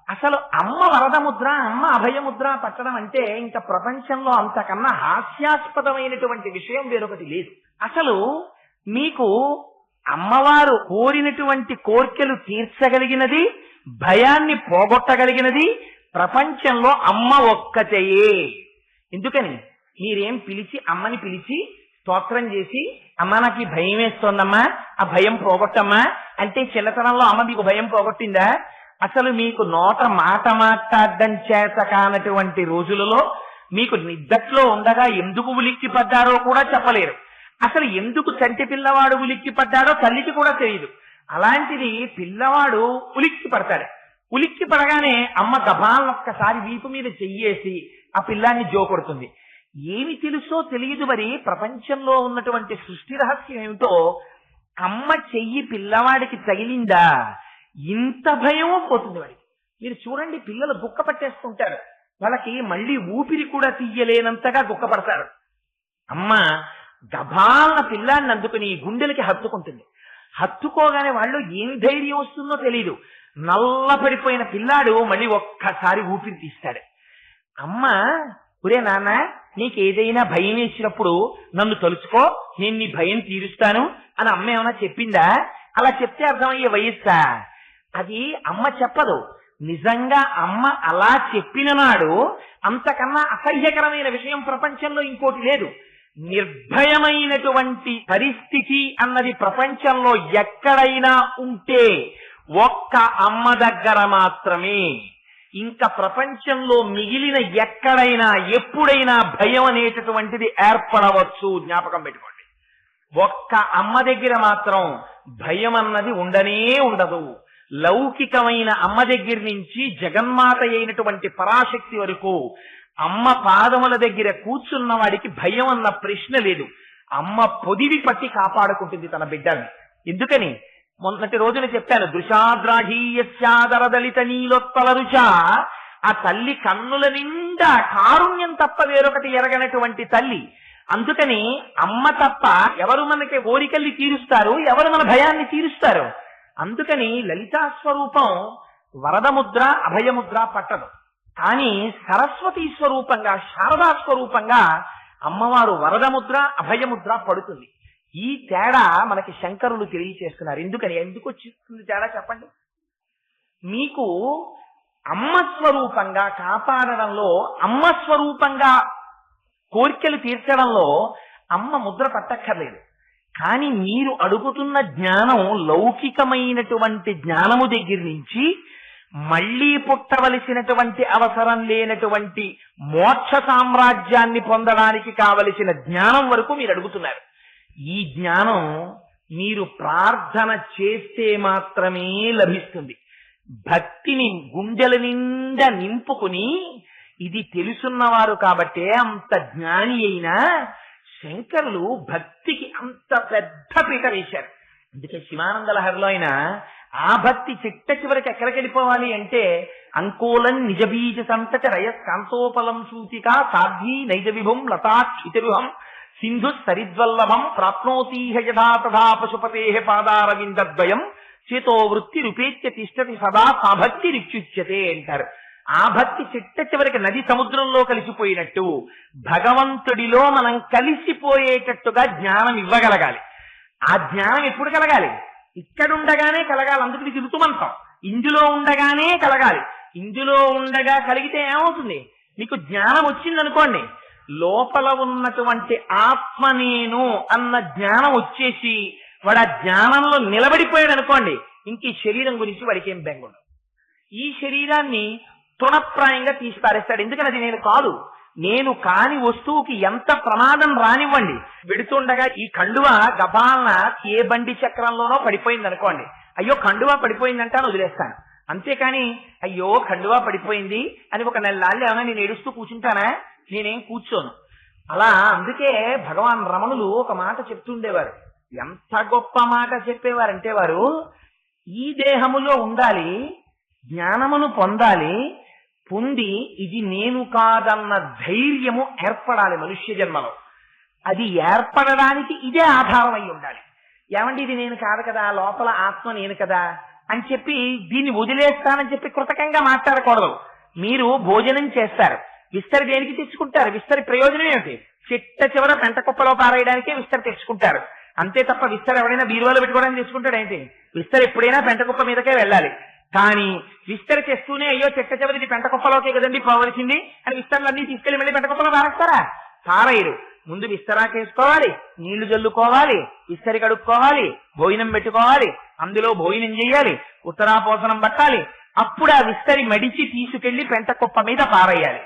అసలు అమ్మ వరద ముద్ర, అమ్మ అభయముద్ర పట్టడం అంటే ఇంకా ప్రపంచంలో అంతకన్నా హాస్యాస్పదమైనటువంటి విషయం వేరొకటి లేదు. అసలు మీకు అమ్మవారు కోరినటువంటి కోర్కెలు తీర్చగలిగినది, భయాన్ని పోగొట్టగలిగినది ప్రపంచంలో అమ్మ ఒక్కతేయే. ఎందుకని మీరేం పిలిచి అమ్మని పిలిచి స్తోత్రం చేసి అమ్మ నాకు ఈ భయం వేస్తోందమ్మా, ఆ భయం పోగొట్టమ్మా అంటే చిన్నతనంలో అమ్మ మీకు భయం పోగొట్టిందా? అసలు మీకు నోట మాట మాట్లాడడం చేత కానటువంటి రోజులలో మీకు నిద్దట్లో ఉండగా ఎందుకు ఉలిక్కి పడ్డారో కూడా చెప్పలేరు. అసలు ఎందుకు చంటి పిల్లవాడు ఉలిక్కి పడ్డాడో తల్లికి కూడా తెలియదు. అలాంటిది పిల్లవాడు ఉలిక్కి పడతాడు. ఉలిక్కి పడగానే అమ్మ గబాలను ఒక్కసారి వీపు మీద చెయ్యేసి ఆ పిల్లాన్ని జోకొడుతుంది. ఏమి తెలుసో తెలియదు, మరి ప్రపంచంలో ఉన్నటువంటి సృష్టి రహస్యం ఏమిటో అమ్మ చెయ్యి పిల్లవాడికి తగిలిందా ఇంత భయమో పోతుంది వాడికి. మీరు చూడండి, పిల్లలు గుక్క పట్టేస్తుంటారు, వాళ్ళకి మళ్ళీ ఊపిరి కూడా తీయలేనంతగా గుక్కపడతారు. అమ్మ గబాలన పిల్లాన్ని అందుకుని గుండెలకి హత్తుకుంటుంది. హత్తుకోగానే వాళ్ళు ఏమి ధైర్యం వస్తుందో తెలియదు. నల్లపడిపోయిన పిల్లాడు మళ్ళీ ఒక్కసారి ఊపిరి తీస్తాడు. అమ్మ, ఒరే నాన్న, నీకేదైనా భయం వేసినప్పుడు నన్ను తలుచుకో, నేను నీ భయం తీరుస్తాను అని అమ్మ ఏమైనా చెప్పిందా? అలా చెప్తే అర్థమయ్యే వయస్సా? అది అమ్మ చెప్పదు. నిజంగా అమ్మ అలా చెప్పిన నాడు అంతకన్నా అసహ్యకరమైన విషయం ప్రపంచంలో ఇంకోటి లేదు. నిర్భయమైనటువంటి పరిస్థితి అన్నది ప్రపంచంలో ఎక్కడైనా ఉంటే ఒక్క అమ్మ దగ్గర మాత్రమే. ఇంకా ప్రపంచంలో మిగిలిన ఎక్కడైనా ఎప్పుడైనా భయం అనేటటువంటిది ఏర్పడవచ్చు. జ్ఞాపకం పెట్టుకోండి, ఒక్క అమ్మ దగ్గర మాత్రం భయం అన్నది ఉండనే ఉండదు. లౌకికమైన అమ్మ దగ్గర నుంచి జగన్మాత అయినటువంటి పరాశక్తి వరకు అమ్మ పాదముల దగ్గర కూర్చున్న వాడికి భయం అన్న ప్రశ్న లేదు. అమ్మ పొదివి పట్టి కాపాడుకుంటుంది తన బిడ్డని. ఎందుకని మొన్నటి రోజున చెప్పాను, దృశాద్రాఢీయస్యాదరదలిత నీలోత్పల రుచ. ఆ తల్లి కన్నుల నిండా కారుణ్యం తప్ప వేరొకటి ఎరగనటువంటి తల్లి. అందుకని అమ్మ తప్ప ఎవరు మనకి కోరికల్ని తీరుస్తారు, ఎవరు మన భయాన్ని తీరుస్తారు? అందుకని లలితా స్వరూపం వరదముద్ర అభయముద్ర పట్టదు. కానీ సరస్వతీ స్వరూపంగా, శారదా స్వరూపంగా అమ్మవారు వరదముద్ర అభయముద్ర పడుతుంది. ఈ తేడా మనకి శంకరులు తెలియచేస్తున్నారు. ఎందుకు వచ్చింది తేడా చెప్పండి. మీకు అమ్మ స్వరూపంగా కాపాడడంలో, అమ్మ స్వరూపంగా కోరికలు తీర్చడంలో అమ్మ ముద్ర పట్టక్కర్లేదు. కానీ మీరు అడుగుతున్న జ్ఞానం లౌకికమైనటువంటి జ్ఞానము దగ్గర నుంచి మళ్లీ పుట్టవలసినటువంటి అవసరం లేనటువంటి మోక్ష సామ్రాజ్యాన్ని పొందడానికి కావలసిన జ్ఞానం వరకు మీరు అడుగుతున్నారు. ఈ జ్ఞానం మీరు ప్రార్థన చేస్తే మాత్రమే లభిస్తుంది. భక్తిని గుండెల నిండా నింపుకుని, ఇది తెలుసున్నవారు కాబట్టే అంత జ్ఞాని అయినా శంకరులు భక్తికి అంత పెద్ద పీట వేశారు. అందుకే శివానంద లహరిలో ఆయన ఆ భక్తి చిట్ట చివరికి ఎక్కడికి వెళ్ళిపోవాలి అంటే, అంకోలం నిజబీజ సంతతి రయస్కాంతోపలం సూతిక సాధ్వీ నైజ విభుం లతాక్షితిరుహం సింధు సరిద్వల్లభం ప్రాప్నోతీహ యథా తథా పశుపతే పాదారవిందద్వయం చేతో వృత్తి రూపేత్య తిష్టతి సదా సాభక్తి రిచ్యుచ్యతే అంటారు. ఆ భక్తి చిట్ట చివరికి నది సముద్రంలో కలిసిపోయినట్టు భగవంతుడిలో మనం కలిసిపోయేటట్టుగా జ్ఞానం ఇవ్వగలగాలి. ఆ జ్ఞానం ఎప్పుడు కలగాలి? ఇక్కడుండగానే కలగాలి. అందుకు ఇది ఋతుమంతం. ఇందులో ఉండగానే కలగాలి. ఇందులో ఉండగా కలిగితే ఏమవుతుంది? మీకు జ్ఞానం వచ్చిందనుకోండి, లోపల ఉన్నటువంటి ఆత్మ నేను అన్న జ్ఞానం వచ్చేసి వాడు ఆ జ్ఞానంలో నిలబడిపోయాడు అనుకోండి, ఇంక ఈ శరీరం గురించి వాడికి ఏం బెంగుండదు. ఈ శరీరాన్ని తృణప్రాయంగా తీసి పారేస్తాడు. ఎందుకని అది నేను కాదు. నేను కాని వస్తువుకి ఎంత ప్రమాదం రానివ్వండి, వెడుతుండగా ఈ కండువ గబాలన ఏ బండి చక్రంలోనో పడిపోయింది అనుకోండి, అయ్యో కండువా పడిపోయిందంటే అని వదిలేస్తాను. అంతేకాని అయ్యో కండువా పడిపోయింది అని ఒక నెలలాళ్ళు ఏమైనా నేను ఏడుస్తూ కూర్చుంటానా? నేనేం కూర్చోను. అలా అందుకే భగవాన్ రమణులు ఒక మాట చెప్తుండేవారు. ఎంత గొప్ప మాట చెప్పేవారంటే, వారు ఈ దేహములో ఉండాలి, జ్ఞానమును పొందాలి, పొంది ఇది నేను కాదన్న ధైర్యము ఏర్పడాలి మనుష్య జన్మలో. అది ఏర్పడడానికి ఇదే ఆధారం అయి ఉండాలి. ఏమండి ఇది నేను కాదు కదా, లోపల ఆత్మ నేను కదా అని చెప్పి దీన్ని వదిలేస్తానని చెప్పి కృతకంగా మాట్లాడకూడదు. మీరు భోజనం చేస్తారు, విస్తరి దేనికి తెచ్చుకుంటారు? విస్తరి ప్రయోజనం ఏమిటి? చిట్ట చివర పెంట కుప్పలో పారేయడానికే విస్తరి తెచ్చుకుంటారు. అంతే తప్ప విస్తరి ఎవరైనా బీరువాలో పెట్టుకోవడానికి తెచ్చుకుంటాడు ఏంటి? విస్తరి ఎప్పుడైనా పెంట కుప్ప మీదకే వెళ్ళాలి. కానీ విస్తరి చేస్తూనే అయ్యో చిట్ట చివరిది పెంట కుప్పలోకే కదండి పోవలసింది అని విస్తరులన్నీ తీసుకెళ్లి మళ్ళీ పెంట కుప్పలో పారేస్తారా? పారేయరు. ముందు విస్తరాకేసుకోవాలి, నీళ్లు జల్లుకోవాలి, విస్తరి కడుక్కోవాలి, భోజనం పెట్టుకోవాలి, అందులో భోజనం చేయాలి, ఉత్తరాపోసనం పట్టాలి, అప్పుడు ఆ విస్తరి మడిచి తీసుకెళ్లి పెంట కుప్ప మీద పారేయాలి.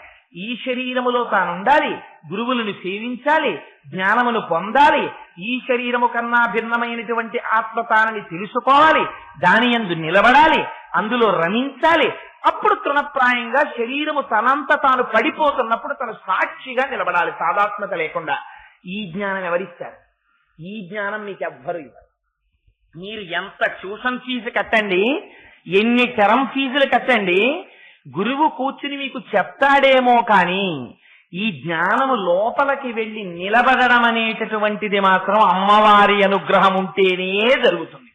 ఈ శరీరములో తానుండాలి, గురువులను సేవించాలి, జ్ఞానమును పొందాలి, ఈ శరీరము కన్నా భిన్నమైనటువంటి ఆత్మ తానని తెలుసుకోవాలి, దాని యందు నిలబడాలి, అందులో రమించాలి. అప్పుడు తృణప్రాయంగా శరీరము తనంత తాను పడిపోతున్నప్పుడు తను సాక్షిగా నిలబడాలి, సాదాత్మత లేకుండా. ఈ జ్ఞానం ఎవరిస్తారు? ఈ జ్ఞానం మీకు ఎవ్వరు ఇవ్వరు. మీరు ఎంత ట్యూషన్ ఫీజు కట్టండి, ఎన్ని టర్మ్ ఫీజులు కట్టండి, గురువు కూర్చుని మీకు చెప్తాడేమో కానీ ఈ జ్ఞానము లోపలికి వెళ్లి నిలబడడం అనేటటువంటిది మాత్రం అమ్మవారి అనుగ్రహం ఉంటేనే జరుగుతుంది.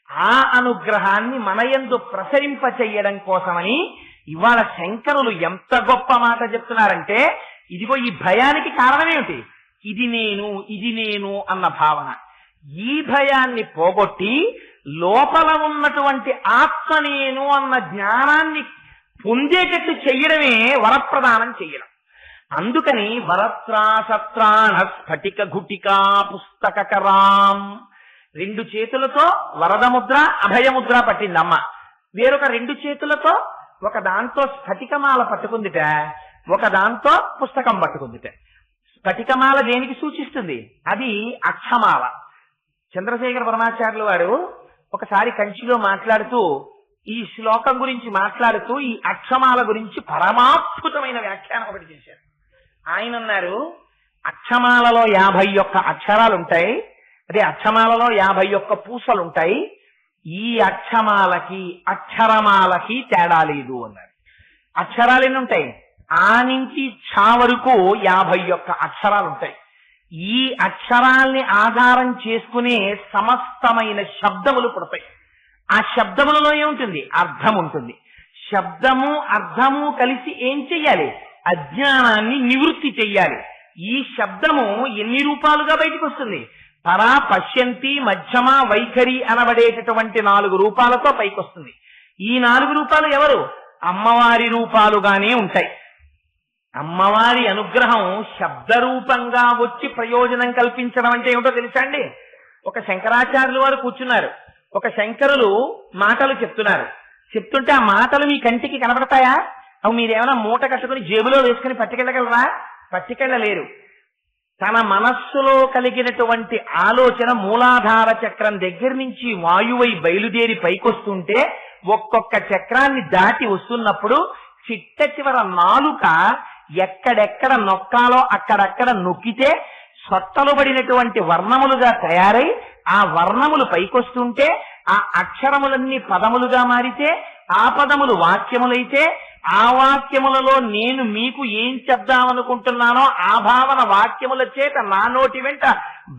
ఆ అనుగ్రహాన్ని మనయందు ప్రసరింప చెయ్యడం కోసమని ఇవాళ శంకరులు ఎంత గొప్ప మాట చెప్తున్నారంటే, ఇదిగో ఈ భయానికి కారణమేమిటి? ఇది నేను అన్న భావన. ఈ భయాన్ని పోగొట్టి లోపల ఉన్నటువంటి ఆత్మ నేను అన్న జ్ఞానాన్ని పొందేటట్టు చెయ్యడమే వరప్రదానం చెయ్యడం. అందుకని వరత్రాసత్రాణ స్ఫటిక ఘుటికా పుస్తకరాం, 2 చేతులతో వరదముద్ర అభయముద్ర పట్టిందమ్మ, వేరొక 2 చేతులతో ఒక దాంతో స్ఫటికమాల పట్టుకుందిట, ఒక దాంతో పుస్తకం పట్టుకుందిట. స్ఫటికమాల దేనికి సూచిస్తుంది? అది అక్షమాల. చంద్రశేఖర పరమాచార్యులు వారు ఒకసారి కంచిలో మాట్లాడుతూ ఈ శ్లోకం గురించి మాట్లాడుతూ ఈ అక్షమాల గురించి పరమాద్భుతమైన వ్యాఖ్యానం ఒకటి చేశారు. ఆయన అన్నారు, అక్షమాలలో 51 అక్షరాలుంటాయి, అదే అక్షమాలలో 51 పూసలుంటాయి. ఈ అక్షమాలకి అక్షరమాలకి తేడా లేదు అన్నారు. అక్షరాలు ఎన్ని ఉంటాయి? ఆ నుంచి ఛ వరకు 51 అక్షరాలుంటాయి. ఈ అక్షరాల్ని ఆధారం చేసుకునే సమస్తమైన శబ్దములు పుడతాయి. ఆ శబ్దములలో ఏముంటుంది? అర్థం ఉంటుంది. శబ్దము అర్థము కలిసి ఏం చెయ్యాలి? అజ్ఞానాన్ని నివృత్తి చెయ్యాలి. ఈ శబ్దము ఎన్ని రూపాలుగా బయటకు వస్తుంది? పరా, పశ్యంతి, మధ్యమ, వైఖరి అనబడేటటువంటి 4 రూపాలతో పైకొస్తుంది. ఈ 4 రూపాలు ఎవరు? అమ్మవారి రూపాలుగానే ఉంటాయి. అమ్మవారి అనుగ్రహం శబ్దరూపంగా వచ్చి ప్రయోజనం కల్పించడం అంటే ఏమిటో తెలుసా అండి? ఒక శంకరాచార్యులు వారు కూర్చున్నారు, ఒక శంకరులు మాటలు చెప్తుంటే ఆ మాటలు మీ కంటికి కనబడతాయా? అవి మీరేమైనా మూట కట్టుకుని జేబులో వేసుకుని పట్టుకెళ్ళగలరా? పట్టుకెళ్ళలేరు. తన మనస్సులో కలిగినటువంటి ఆలోచన మూలాధార చక్రం దగ్గర నుంచి వాయువై బయలుదేరి పైకొస్తుంటే ఒక్కొక్క చక్రాన్ని దాటి వస్తున్నప్పుడు చిట్ట చివర నాలుక ఎక్కడెక్కడ నొక్కాలో అక్కడక్కడ నొక్కితే సొట్టలు పడినటువంటి వర్ణములుగా తయారై ఆ వర్ణములు పైకొస్తుంటే ఆ అక్షరములన్నీ పదములుగా మారితే ఆ పదములు వాక్యములైతే ఆ వాక్యములలో నేను మీకు ఏం చెప్దామనుకుంటున్నానో ఆ భావన వాక్యముల చేత నా నోటి వెంట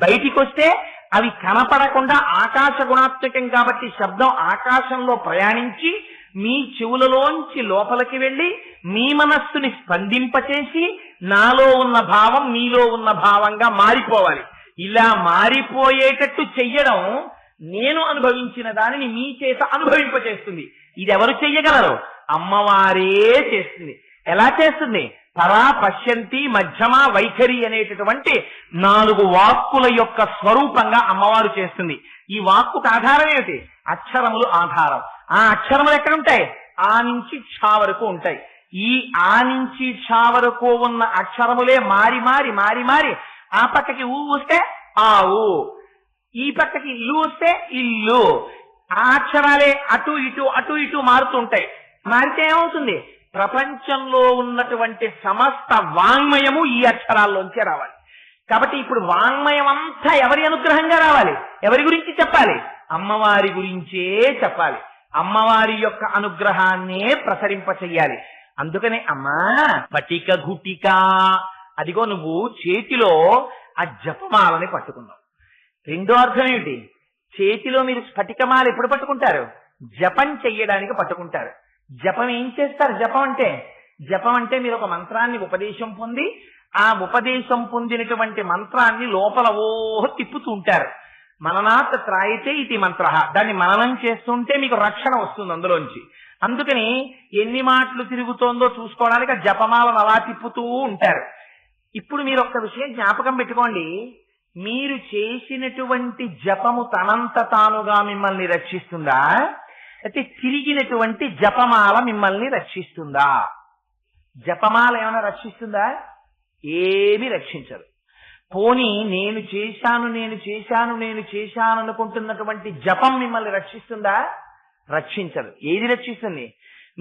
బయటికొస్తే అవి కనపడకుండా ఆకాశ గుణాత్మకం కాబట్టి శబ్దం ఆకాశంలో ప్రయాణించి మీ చెవులలోంచి లోపలికి వెళ్లి మీ మనస్సుని స్పందింపచేసి నాలో ఉన్న భావం మీలో ఉన్న భావంగా మారిపోవాలి. ఇలా మారిపోయేటట్టు చెయ్యడం నేను అనుభవించిన దానిని మీ చేత అనుభవింపచేస్తుంది. ఇది ఎవరు చెయ్యగలరు? అమ్మవారే చేస్తుంది. ఎలా చేస్తుంది? పరా, పశ్యంతి, మధ్యమ, వైఖరి అనేటటువంటి 4 వాక్కుల యొక్క స్వరూపంగా అమ్మవారు చేస్తుంది. ఈ వాక్కుకు ఆధారం ఏమిటి? అక్షరములు ఆధారం. ఆ అక్షరములు ఎక్కడుంటాయి? ఆ నుంచి ఛ వరకు ఉంటాయి. ఈ ఆ నుంచి ఛ వరకు ఉన్న అక్షరములే మారి మారి మారి మారి ఆ పక్కకి ఊ వస్తే ఆవు, ఈ పక్కకి ఇల్లు వస్తే ఇల్లు. ఆ అక్షరాలే అటు ఇటు మారుతుంటాయి. మారితే ఏమవుతుంది? ప్రపంచంలో ఉన్నటువంటి సమస్త వాంగ్మయము ఈ అక్షరాల్లోంచే రావాలి. కాబట్టి ఇప్పుడు వాంగ్మయం అంతా ఎవరి అనుగ్రహంగా రావాలి? ఎవరి గురించి చెప్పాలి? అమ్మవారి గురించే చెప్పాలి. అమ్మవారి యొక్క అనుగ్రహాన్నే ప్రసరింప చెయ్యాలి. అందుకనే అమ్మా పటిక గుటిక, అదిగో నువ్వు చేతిలో ఆ జపమాలని పట్టుకున్నాం. రెండో అర్థం ఏమిటి? చేతిలో మీరు స్ఫటికమాల ఎప్పుడు పట్టుకుంటారు? జపం చెయ్యడానికి పట్టుకుంటారు. జపం ఏం చేస్తారు? జపం అంటే మీరు ఒక మంత్రాన్ని ఉపదేశం పొంది ఆ ఉపదేశం పొందినటువంటి మంత్రాన్ని లోపల తిప్పుతూ ఉంటారు. మననాత్ త్రాయితే ఇది మంత్ర, దాన్ని మననం చేస్తుంటే మీకు రక్షణ వస్తుంది అందులోంచి. అందుకని ఎన్ని మాటలు తిరుగుతోందో చూసుకోవడానికి ఆ జపమాలను అలా తిప్పుతూ ఉంటారు. ఇప్పుడు మీరు ఒక్క విషయం జ్ఞాపకం పెట్టుకోండి, మీరు చేసినటువంటి జపము తనంత తానుగా మిమ్మల్ని రక్షిస్తుందా, అయితే తిరిగినటువంటి జపమాల మిమ్మల్ని రక్షిస్తుందా? జపమాల ఏమైనా రక్షిస్తుందా? ఏమీ రక్షించదు. పోనీ నేను చేశాను అనుకుంటున్నటువంటి జపం మిమ్మల్ని రక్షిస్తుందా? రక్షించదు. ఏది రక్షిస్తుంది?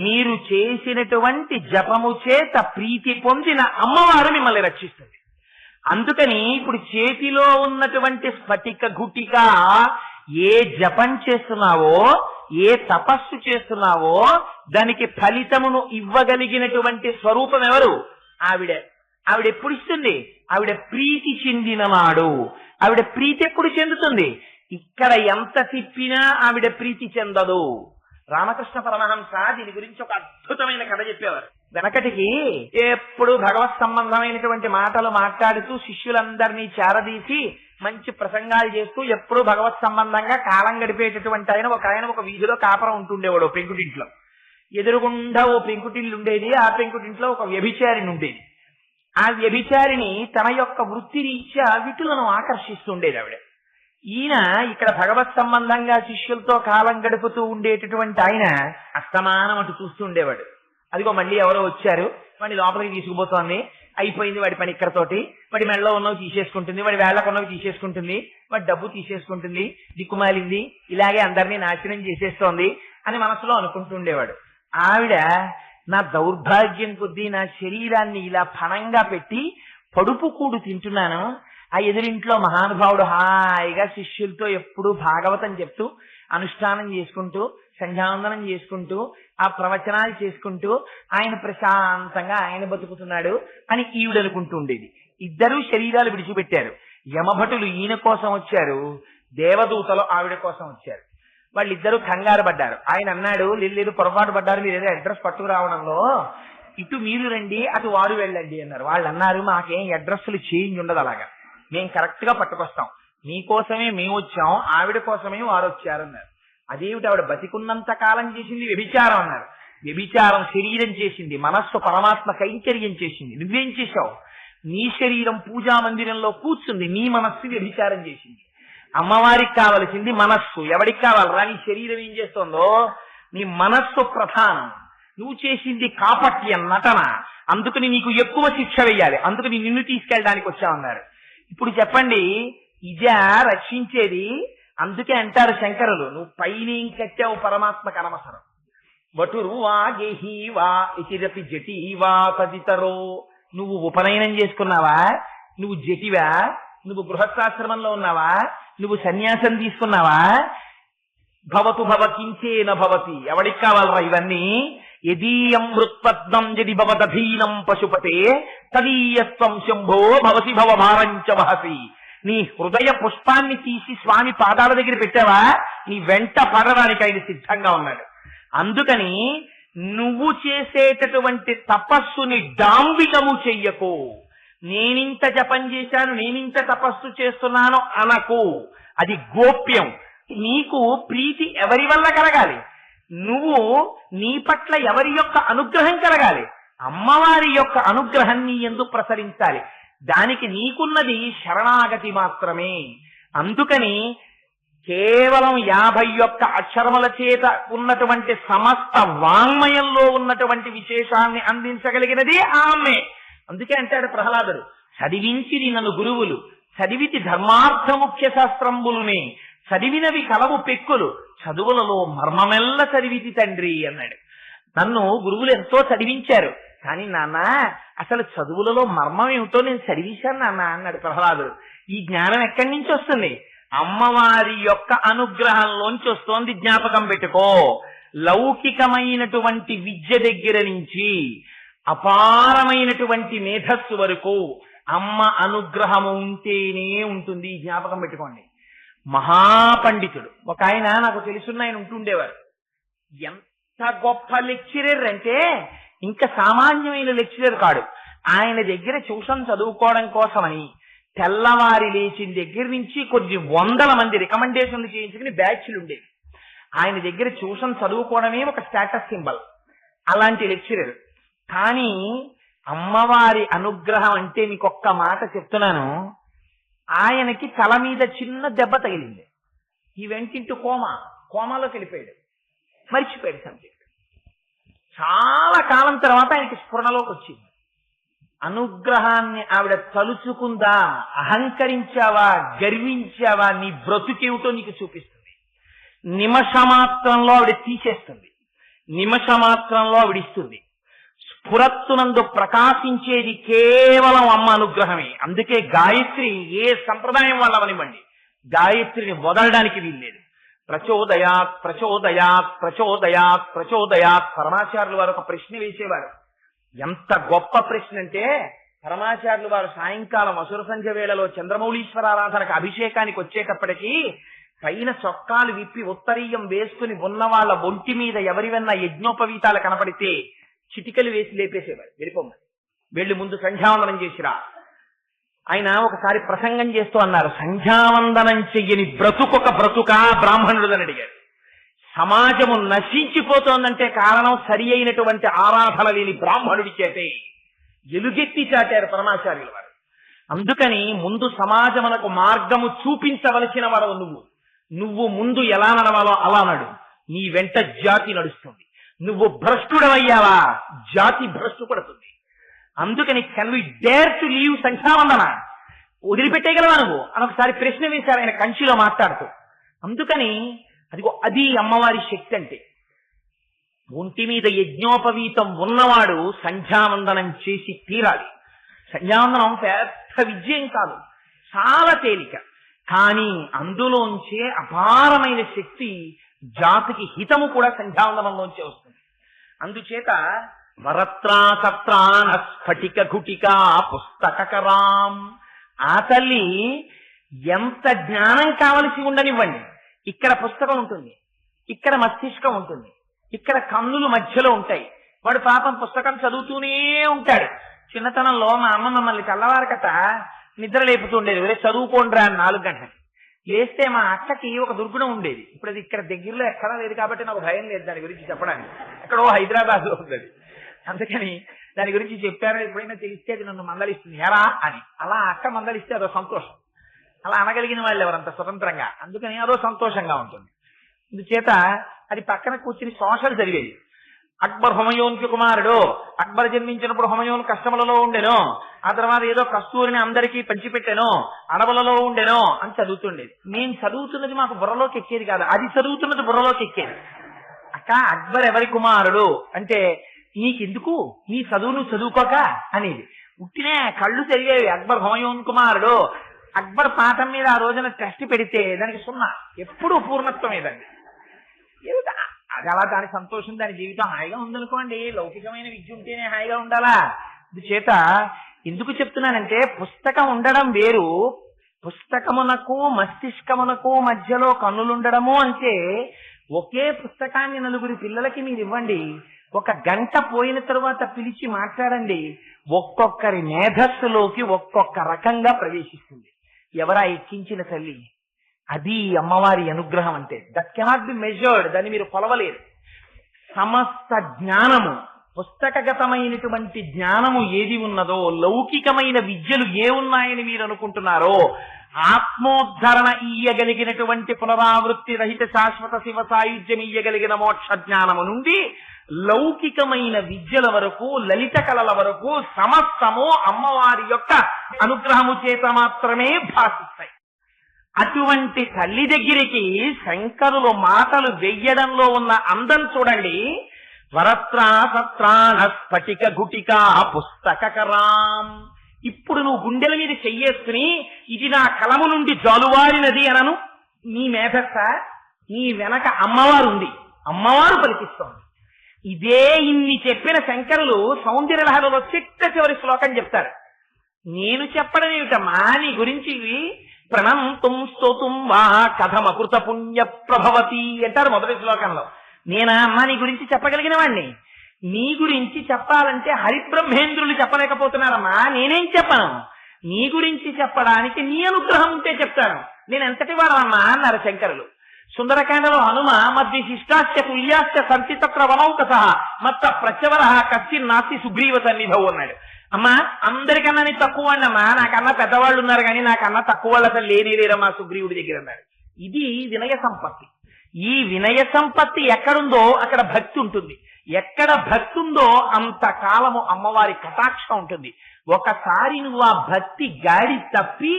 మీరు చేసినటువంటి జపము చేత ప్రీతి పొందిన అమ్మవారు మిమ్మల్ని రక్షిస్తుంది. అందుకని ఇప్పుడు చేతిలో ఉన్నటువంటి స్ఫటిక గుటిక ఏ జపం చేస్తున్నావో, ఏ తపస్సు చేస్తున్నావో దానికి ఫలితమును ఇవ్వగలిగినటువంటి స్వరూపం ఎవరు? ఆవిడ ఎప్పుడు ఇస్తుంది? ఆవిడ ప్రీతి చెందిన నాడు. ఆవిడ ప్రీతి ఎప్పుడు చెందుతుంది? ఇక్కడ ఎంత తిప్పినా ఆవిడ ప్రీతి చెందదు. రామకృష్ణ పరమహంస దీని గురించి ఒక అద్భుతమైన కథ చెప్పేవారు. వెనకటికి ఎప్పుడు భగవత్ సంబంధమైనటువంటి మాటలు మాట్లాడుతూ శిష్యులందరినీ చేరదీసి మంచి ప్రసంగాలు చేస్తూ ఎప్పుడూ భగవత్ సంబంధంగా కాలం గడిపేటటువంటి ఆయన ఒక వీధిలో కాపురం ఉంటుండేవాడు పెంకుటింట్లో. ఎదురుగుండా ఓ పెంకుటిల్లు ఉండేది. ఆ పెంకుటింట్లో ఒక వ్యభిచారిని ఉండేది. ఆ వ్యభిచారిని తన యొక్క వృత్తి రీత్యా విటులను ఆకర్షిస్తుండేది ఆవిడ. ఈయన ఇక్కడ భగవత్ సంబంధంగా శిష్యులతో కాలం గడుపుతూ ఉండేటటువంటి ఆయన అస్తమానం అటు చూస్తుండేవాడు. అదిగో మళ్ళీ ఎవరో వచ్చారు, వాడిని లోపలికి తీసుకుపోతోంది, అయిపోయింది వాడి పని ఇక్కడతోటి, వాడి మెడలో ఉన్నవి తీసేసుకుంటుంది, వాడి వేళ్లకు ఉన్నవి తీసేసుకుంటుంది, వాడి డబ్బు తీసేసుకుంటుంది, దిక్కుమాలింది, ఇలాగే అందరినీ నాశనం చేసేస్తోంది అని మనసులో అనుకుంటుండేవాడు. ఆవిడ నా దౌర్భాగ్యం కొద్దీ నా శరీరాన్ని ఇలా ఫణంగా పెట్టి పడుపు కూడు తింటున్నాను, ఆ ఎదురింట్లో మహానుభావుడు హాయిగా శిష్యులతో ఎప్పుడూ భాగవతం చెప్తూ అనుష్ఠానం చేసుకుంటూ సంధ్యావందనం చేసుకుంటూ ఆ ప్రవచనాలు చేసుకుంటూ ఆయన ప్రశాంతంగా ఆయన బతుకుతున్నాడు అని ఈవిడ అనుకుంటూ ఉండేది. ఇద్దరూ శరీరాలు విడిచిపెట్టారు. యమభటులు ఈయన కోసం వచ్చారు, దేవదూతలు ఆవిడ కోసం వచ్చారు. వాళ్ళిద్దరూ కంగారు పడ్డారు. ఆయన అన్నాడు, లేదు పొరపాటు పడ్డారు, మీరు ఏదో అడ్రస్ పట్టుకురావడంలో, ఇటు మీరు రండి అటు వారు వెళ్ళండి అన్నారు. వాళ్ళు అన్నారు, మాకేం అడ్రస్లు చేంజ్ ఉండదు, అలాగా మేము కరెక్ట్ గా పట్టుకొస్తాం, మీకోసమే మేము వచ్చాం, ఆవిడ కోసమే వారు వచ్చారన్నారు. అదేమిటి? ఆవిడ బతికున్నంత కాలం చేసింది వ్యభిచారం అన్నారు. వ్యభిచారం శరీరం చేసింది, మనస్సు పరమాత్మ కైంకర్యం చేసింది. నువ్వేం చేశావు? నీ శరీరం పూజా మందిరంలో కూర్చుంది, నీ మనస్సు వ్యభిచారం చేసింది. అమ్మవారికి కావలసింది మనస్సు. ఎవరికి కావాలరా? నీ శరీరం ఏం చేస్తోందో నీ మనస్సు ప్రధానం. నువ్వు చేసింది కాపట్యం, నటన. అందుకని నీకు ఎక్కువ శిక్ష వేయాలి, అందుకని నిన్ను తీసుకెళ్ళడానికి వచ్చామన్నారు. ఇప్పుడు చెప్పండి, ఇదే రక్షించేది? అందుకే అంటారు శంకరులు, నువ్వు పైనేం కట్టావు పరమాత్మకు అనవసరం. వటురువా గేహీవా ఇతిరపి జటీవా తదితరో. నువ్వు ఉపనయనం చేసుకున్నావా? నువ్వు జటివా? నువ్వు గృహస్థాశ్రమంలో ఉన్నావా? నువ్వు సన్యాసం తీసుకున్నావా? భవతు భవకించేన భవతి. ఎవడికి కావాలరా ఇవన్నీ? యదీయం మృత్పద్మం జడి భవదధీనం పశుపతే తదీయత్వం శంభో భవసి భవభారంచ వహసి. నీ హృదయ పుష్పాన్ని తీసి స్వామి పాదాల దగ్గర పెట్టావా? నీ వెంట పడడానికి ఆయన సిద్ధంగా ఉన్నాడు. అందుకని నువ్వు చేసేటటువంటి తపస్సుని డాంబికము చెయ్యకు. నేనింత జపం చేశాను, నేనింత తపస్సు చేస్తున్నాను అనకు. అది గోప్యం. నీకు ప్రీతి ఎవరి వల్ల కలగాలి? నువ్వు నీ పట్ల ఎవరి యొక్క అనుగ్రహం కలగాలి? అమ్మవారి యొక్క అనుగ్రహం నీ యందు ప్రసరించాలి. దానికి నీకున్నది శరణాగతి మాత్రమే. అందుకని కేవలం 51 అక్షరముల చేత ఉన్నటువంటి సమస్త వాంగ్మయంలో ఉన్నటువంటి విశేషాన్ని అందించగలిగినది ఆమె. అందుకే అంటాడు ప్రహ్లాదుడు, చదివించిది నన్ను గురువులు, చదివితి ధర్మార్థ ముఖ్య శాస్త్రంబులునే, చదివినవి కలవు పెక్కులు, చదువులలో మర్మమెల్ల చదివితి తండ్రి అన్నాడు. నన్ను గురువులు ఎంతో చదివించారు, కానీ నాన్న అసలు చదువులలో మర్మం ఏమిటో నేను చదివించాను నాన్న అన్నాడు ప్రహ్లాదుడు. ఈ జ్ఞానం ఎక్కడి నుంచి వస్తుంది? అమ్మవారి యొక్క అనుగ్రహంలోంచి వస్తోంది. జ్ఞాపకం పెట్టుకో. లౌకికమైనటువంటి విద్య దగ్గర నుంచి అపారమైనటువంటి మేధస్సు వరకు అమ్మ అనుగ్రహము ఉంటేనే ఉంటుంది. జ్ఞాపకం పెట్టుకోండి. మహాపండితుడు ఒక ఆయన, నాకు తెలుసున్న ఆయన ఉంటుండేవారు. ఎంత గొప్ప లెక్చరర్ అంటే ఇంకా సామాన్యమైన లెక్చరర్ కాడు. ఆయన దగ్గర ట్యూషన్ చదువుకోవడం కోసమని తెల్లవారి లేచిన దగ్గర నుంచి కొన్ని వందల మంది రికమెండేషన్లు చేయించుకుని బ్యాచ్లు ఉండేవి. ఆయన దగ్గర ట్యూషన్ చదువుకోవడమే ఒక స్టేటస్ సింబల్. అలాంటి లెక్చరర్. కానీ అమ్మవారి అనుగ్రహం అంటే మీకు ఒక్క మాట చెప్తున్నాను. ఆయనకి తల మీద చిన్న దెబ్బ తగిలింది. ఈ వెంటింటూ కోమాలోకి వెళ్ళిపోయాడు, మర్చిపోయాడు సబ్జెక్ట్. చాలా కాలం తర్వాత ఆయనకి స్ఫురణలోకి వచ్చింది. అనుగ్రహాన్ని ఆవిడ తలుచుకుందా, అహంకరించావా, గర్వించావా, నీ బ్రతుకేమిటో నీకు చూపిస్తుంది. నిమిషమాత్రంలో ఆవిడ తీసేస్తుంది, నిమిషమాత్రంలో ఆవిడ ఇస్తుంది. స్ఫురత్తునందు ప్రకాశించేది కేవలం అమ్మ అనుగ్రహమే. అందుకే గాయత్రి ఏ సంప్రదాయం వాళ్ళవనివ్వండి, గాయత్రిని వదలడానికి వీల్లేదు. ప్రచోదయాత్ ప్రచోదయాత్ ప్రచోదయాత్ ప్రచోదయాత్. పరమాచార్యులు వారు ఒక ప్రశ్న వేసేవారు. ఎంత గొప్ప ప్రశ్న అంటే, పరమాచార్యులు వారు సాయంకాలం అసుర సంధ్య వేళలో చంద్రమౌళీశ్వరారాధనకు అభిషేకానికి వచ్చేటప్పటికీ పైన చొక్కాలు విప్పి ఉత్తరీయం వేసుకుని ఉన్న వాళ్ళ ఒంటి మీద ఎవరివన్నా యజ్ఞోపవీతాలు కనపడితే చిటికలు వేసి లేపేసేవారు. వెళ్ళిపోమ్మని, వెళ్ళి ముందు సంధ్యావందనం చేసిరా. ఆయన ఒకసారి ప్రసంగం చేస్తూ అన్నారు, సంధ్యావందనం చెయ్యని బ్రతుకొక బ్రతుకా బ్రాహ్మణుడు అని అడిగారు. సమాజము నశించిపోతోందంటే కారణం సరి అయినటువంటి ఆరాధన లేని బ్రాహ్మణుడి చేతే. ఎలుగెత్తి చాటారు పరమాచార్యుల వారు. అందుకని ముందు సమాజమునకు మార్గము చూపించవలసిన వాడు నువ్వు ముందు ఎలా నడవాలో అలా నడు. నీ వెంట జాతి నడుస్తుంది. నువ్వు భ్రష్టుడవయ్యావా, జాతి భ్రష్టు పడుతుంది. అందుకని can we dare to leave సంధ్యావందన, వదిలిపెట్టేయగలవా నువ్వు అని ఒకసారి ప్రశ్న వేశారు ఆయన కంచిలో మాట్లాడుతూ. అందుకని అది అమ్మవారి శక్తి అంటే. ఒంటి మీద యజ్ఞోపవీతం ఉన్నవాడు సంధ్యావందనం చేసి తీరాలి. సంధ్యావందనం పెద్ద విజయం కాదు, చాలా తేలిక. కానీ అందులోంచే అపారమైన శక్తి, జాతికి హితము కూడా సంధ్యావందనంలోంచే వస్తుంది. అందుచేత వరత్రా సత్రాన స్ఫటిక ఘుటికా పుస్తకరాం. ఆ తల్లి ఎంత జ్ఞానం కావలసి ఉండనివ్వండి, ఇక్కడ పుస్తకం ఉంటుంది, ఇక్కడ మస్తిష్కం ఉంటుంది, ఇక్కడ కన్నులు మధ్యలో ఉంటాయి. వాడు పాపం పుస్తకం చదువుతూనే ఉంటాడు. చిన్నతనంలో మా అమ్మ మమ్మల్ని తెల్లవారకట నిద్ర లేపుతుండేది. వేరే చదువుకోండిరా 4 గంటలకి. లేస్తే మా అక్కకి ఒక దుర్గుణం ఉండేది. ఇప్పుడు అది ఇక్కడ దగ్గరలో ఎక్కడా లేదు కాబట్టి నాకు భయం లేదు దాని గురించి చెప్పడానికి. ఎక్కడో హైదరాబాద్ లో ఉంది. అందుకని దాని గురించి చెప్పారు. ఎప్పుడైనా తెలిస్తే అది నన్ను మందలిస్తుంది, ఎరా అని. అలా అక్క మందలిస్తే అదో సంతోషం. అలా అనగలిగిన వాళ్ళు ఎవరంత స్వతంత్రంగా, అందుకని అదో సంతోషంగా ఉంటుంది. అందుచేత అది పక్కన కూర్చుని సోషల్ చదివేది. అక్బర్ హుమయూన్కి కుమారుడు, అక్బర్ జన్మించినప్పుడు హుమయూన్ కష్టములలో ఉండెను, ఆ తర్వాత ఏదో కస్తూరిని అందరికీ పంచిపెట్టెను, అడవులలో ఉండెను అని చదువుతుండేది. నేను చదువుతున్నది మాకు బుర్రలోకి ఎక్కేది కాదు, అది చదువుతున్నది బుర్రలోకి ఎక్కేది. అక్క అక్బర్ ఎవరి కుమారుడు అంటే, నీకెందుకు, నీ చదువు నువ్వు చదువుకోక అనేది. ఉట్టినే కళ్ళు చదివేవి. అక్బర్ హుమయూన్ కుమారుడు. అక్బర్ పాఠం మీద ఆ రోజున టెస్ట్ పెడితే దానికి 0, ఎప్పుడూ పూర్ణత్వం ఏదండి. అది అలా దాని సంతోషం, దాని జీవితం హాయిగా ఉందనుకోండి. లౌకికమైన విద్య ఉంటేనే హాయిగా ఉండాలా. చేత ఎందుకు చెప్తున్నానంటే, పుస్తకం ఉండడం వేరు, పుస్తకమునకు మస్తిష్కమునకు మధ్యలో కన్నులుండడము అంటే, ఒకే పుస్తకాన్ని 9 పిల్లలకి మీరు ఇవ్వండి, 1 గంట పోయిన తరువాత పిలిచి మాట్లాడండి, ఒక్కొక్కరి మేధస్సులోకి ఒక్కొక్క రకంగా ప్రవేశిస్తుంది. ఎవరా ఎక్కించిన తల్లి? అది అమ్మవారి అనుగ్రహం అంటే. దట్ కెనాట్ బి మెజర్డ్, దాన్ని మీరు కొలవలేరు. సమస్త జ్ఞానము, పుస్తకగతమైనటువంటి జ్ఞానము ఏది ఉన్నదో, లౌకికమైన విద్యలు ఏ ఉన్నాయని మీరు అనుకుంటున్నారో, ఆత్మోద్ధరణ ఇయ్యగలిగినటువంటి పునరావృత్తి రహిత శాశ్వత శివ సాయుధ్యం ఇయ్యగలిగిన మోక్ష జ్ఞానము నుండి లౌకికమైన విద్యల వరకు, లలిత కళల వరకు సమస్తము అమ్మవారి యొక్క అనుగ్రహము చేత మాత్రమే భాషిస్తాయి. అటువంటి తల్లి దగ్గరికి శంకరులు మాటలు వెయ్యడంలో ఉన్న అందం చూడండి. వరత్రా సత్రాన స్ఫటిక గుటికా పుస్తకరాం. ఇప్పుడు నువ్వు గుండెల మీద చెయ్యేసుకుని ఇది నా కలము నుండి జాలువారినది అనను. నీ మేధస్స, నీ వెనక అమ్మవారు ఉంది, అమ్మవారు పలికిస్తోంది. ఇదే ఇన్ని చెప్పిన శంకరులు సౌందర్యలహరిలో చిట్ట చివరి శ్లోకం చెప్తారు. నేను చెప్పడం ఏమిటమ్మా నీ గురించి? ప్రణంతుం స్తోతుం వా కథమకృత పుణ్య ప్రభవతి అంటారు మొదటి శ్లోకంలో. నేనా అమ్మా నీ గురించి చెప్పగలిగిన వాణ్ణి? నీ గురించి చెప్పాలంటే హరిబ్రహ్మేంద్రులు చెప్పలేకపోతున్నారమ్మా, నేనేం చెప్పను? నీ గురించి చెప్పడానికి నీ అనుగ్రహం ఉంటే చెప్తాను. నేను ఎంతటి వాడమ్మా అన్నారు శంకరులు. సుందరకాండలో హనుమ మద్విశిష్టాశ్చ తుల్యాశ్చ సంతి తత్ర వనౌకస మత్త ప్రచవర కశ్చిన్ నాస్తి సుగ్రీవ సన్నిధవు అన్నాడు. అమ్మా అందరికన్నా నేను తక్కువ వాడినమ్మా, నాకన్నా పెద్దవాళ్ళు ఉన్నారు కానీ నాకన్నా తక్కువ వాళ్ళు అసలు లేరమ్మా సుగ్రీవుడి దగ్గర అన్నాడు. ఇది వినయ సంపత్తి. ఈ వినయ సంపత్తి ఎక్కడుందో అక్కడ భక్తి ఉంటుంది. ఎక్కడ భక్తి ఉందో అంతకాలము అమ్మవారి కటాక్షం ఉంటుంది. ఒకసారి నువ్వు ఆ భక్తి గాడి తప్పి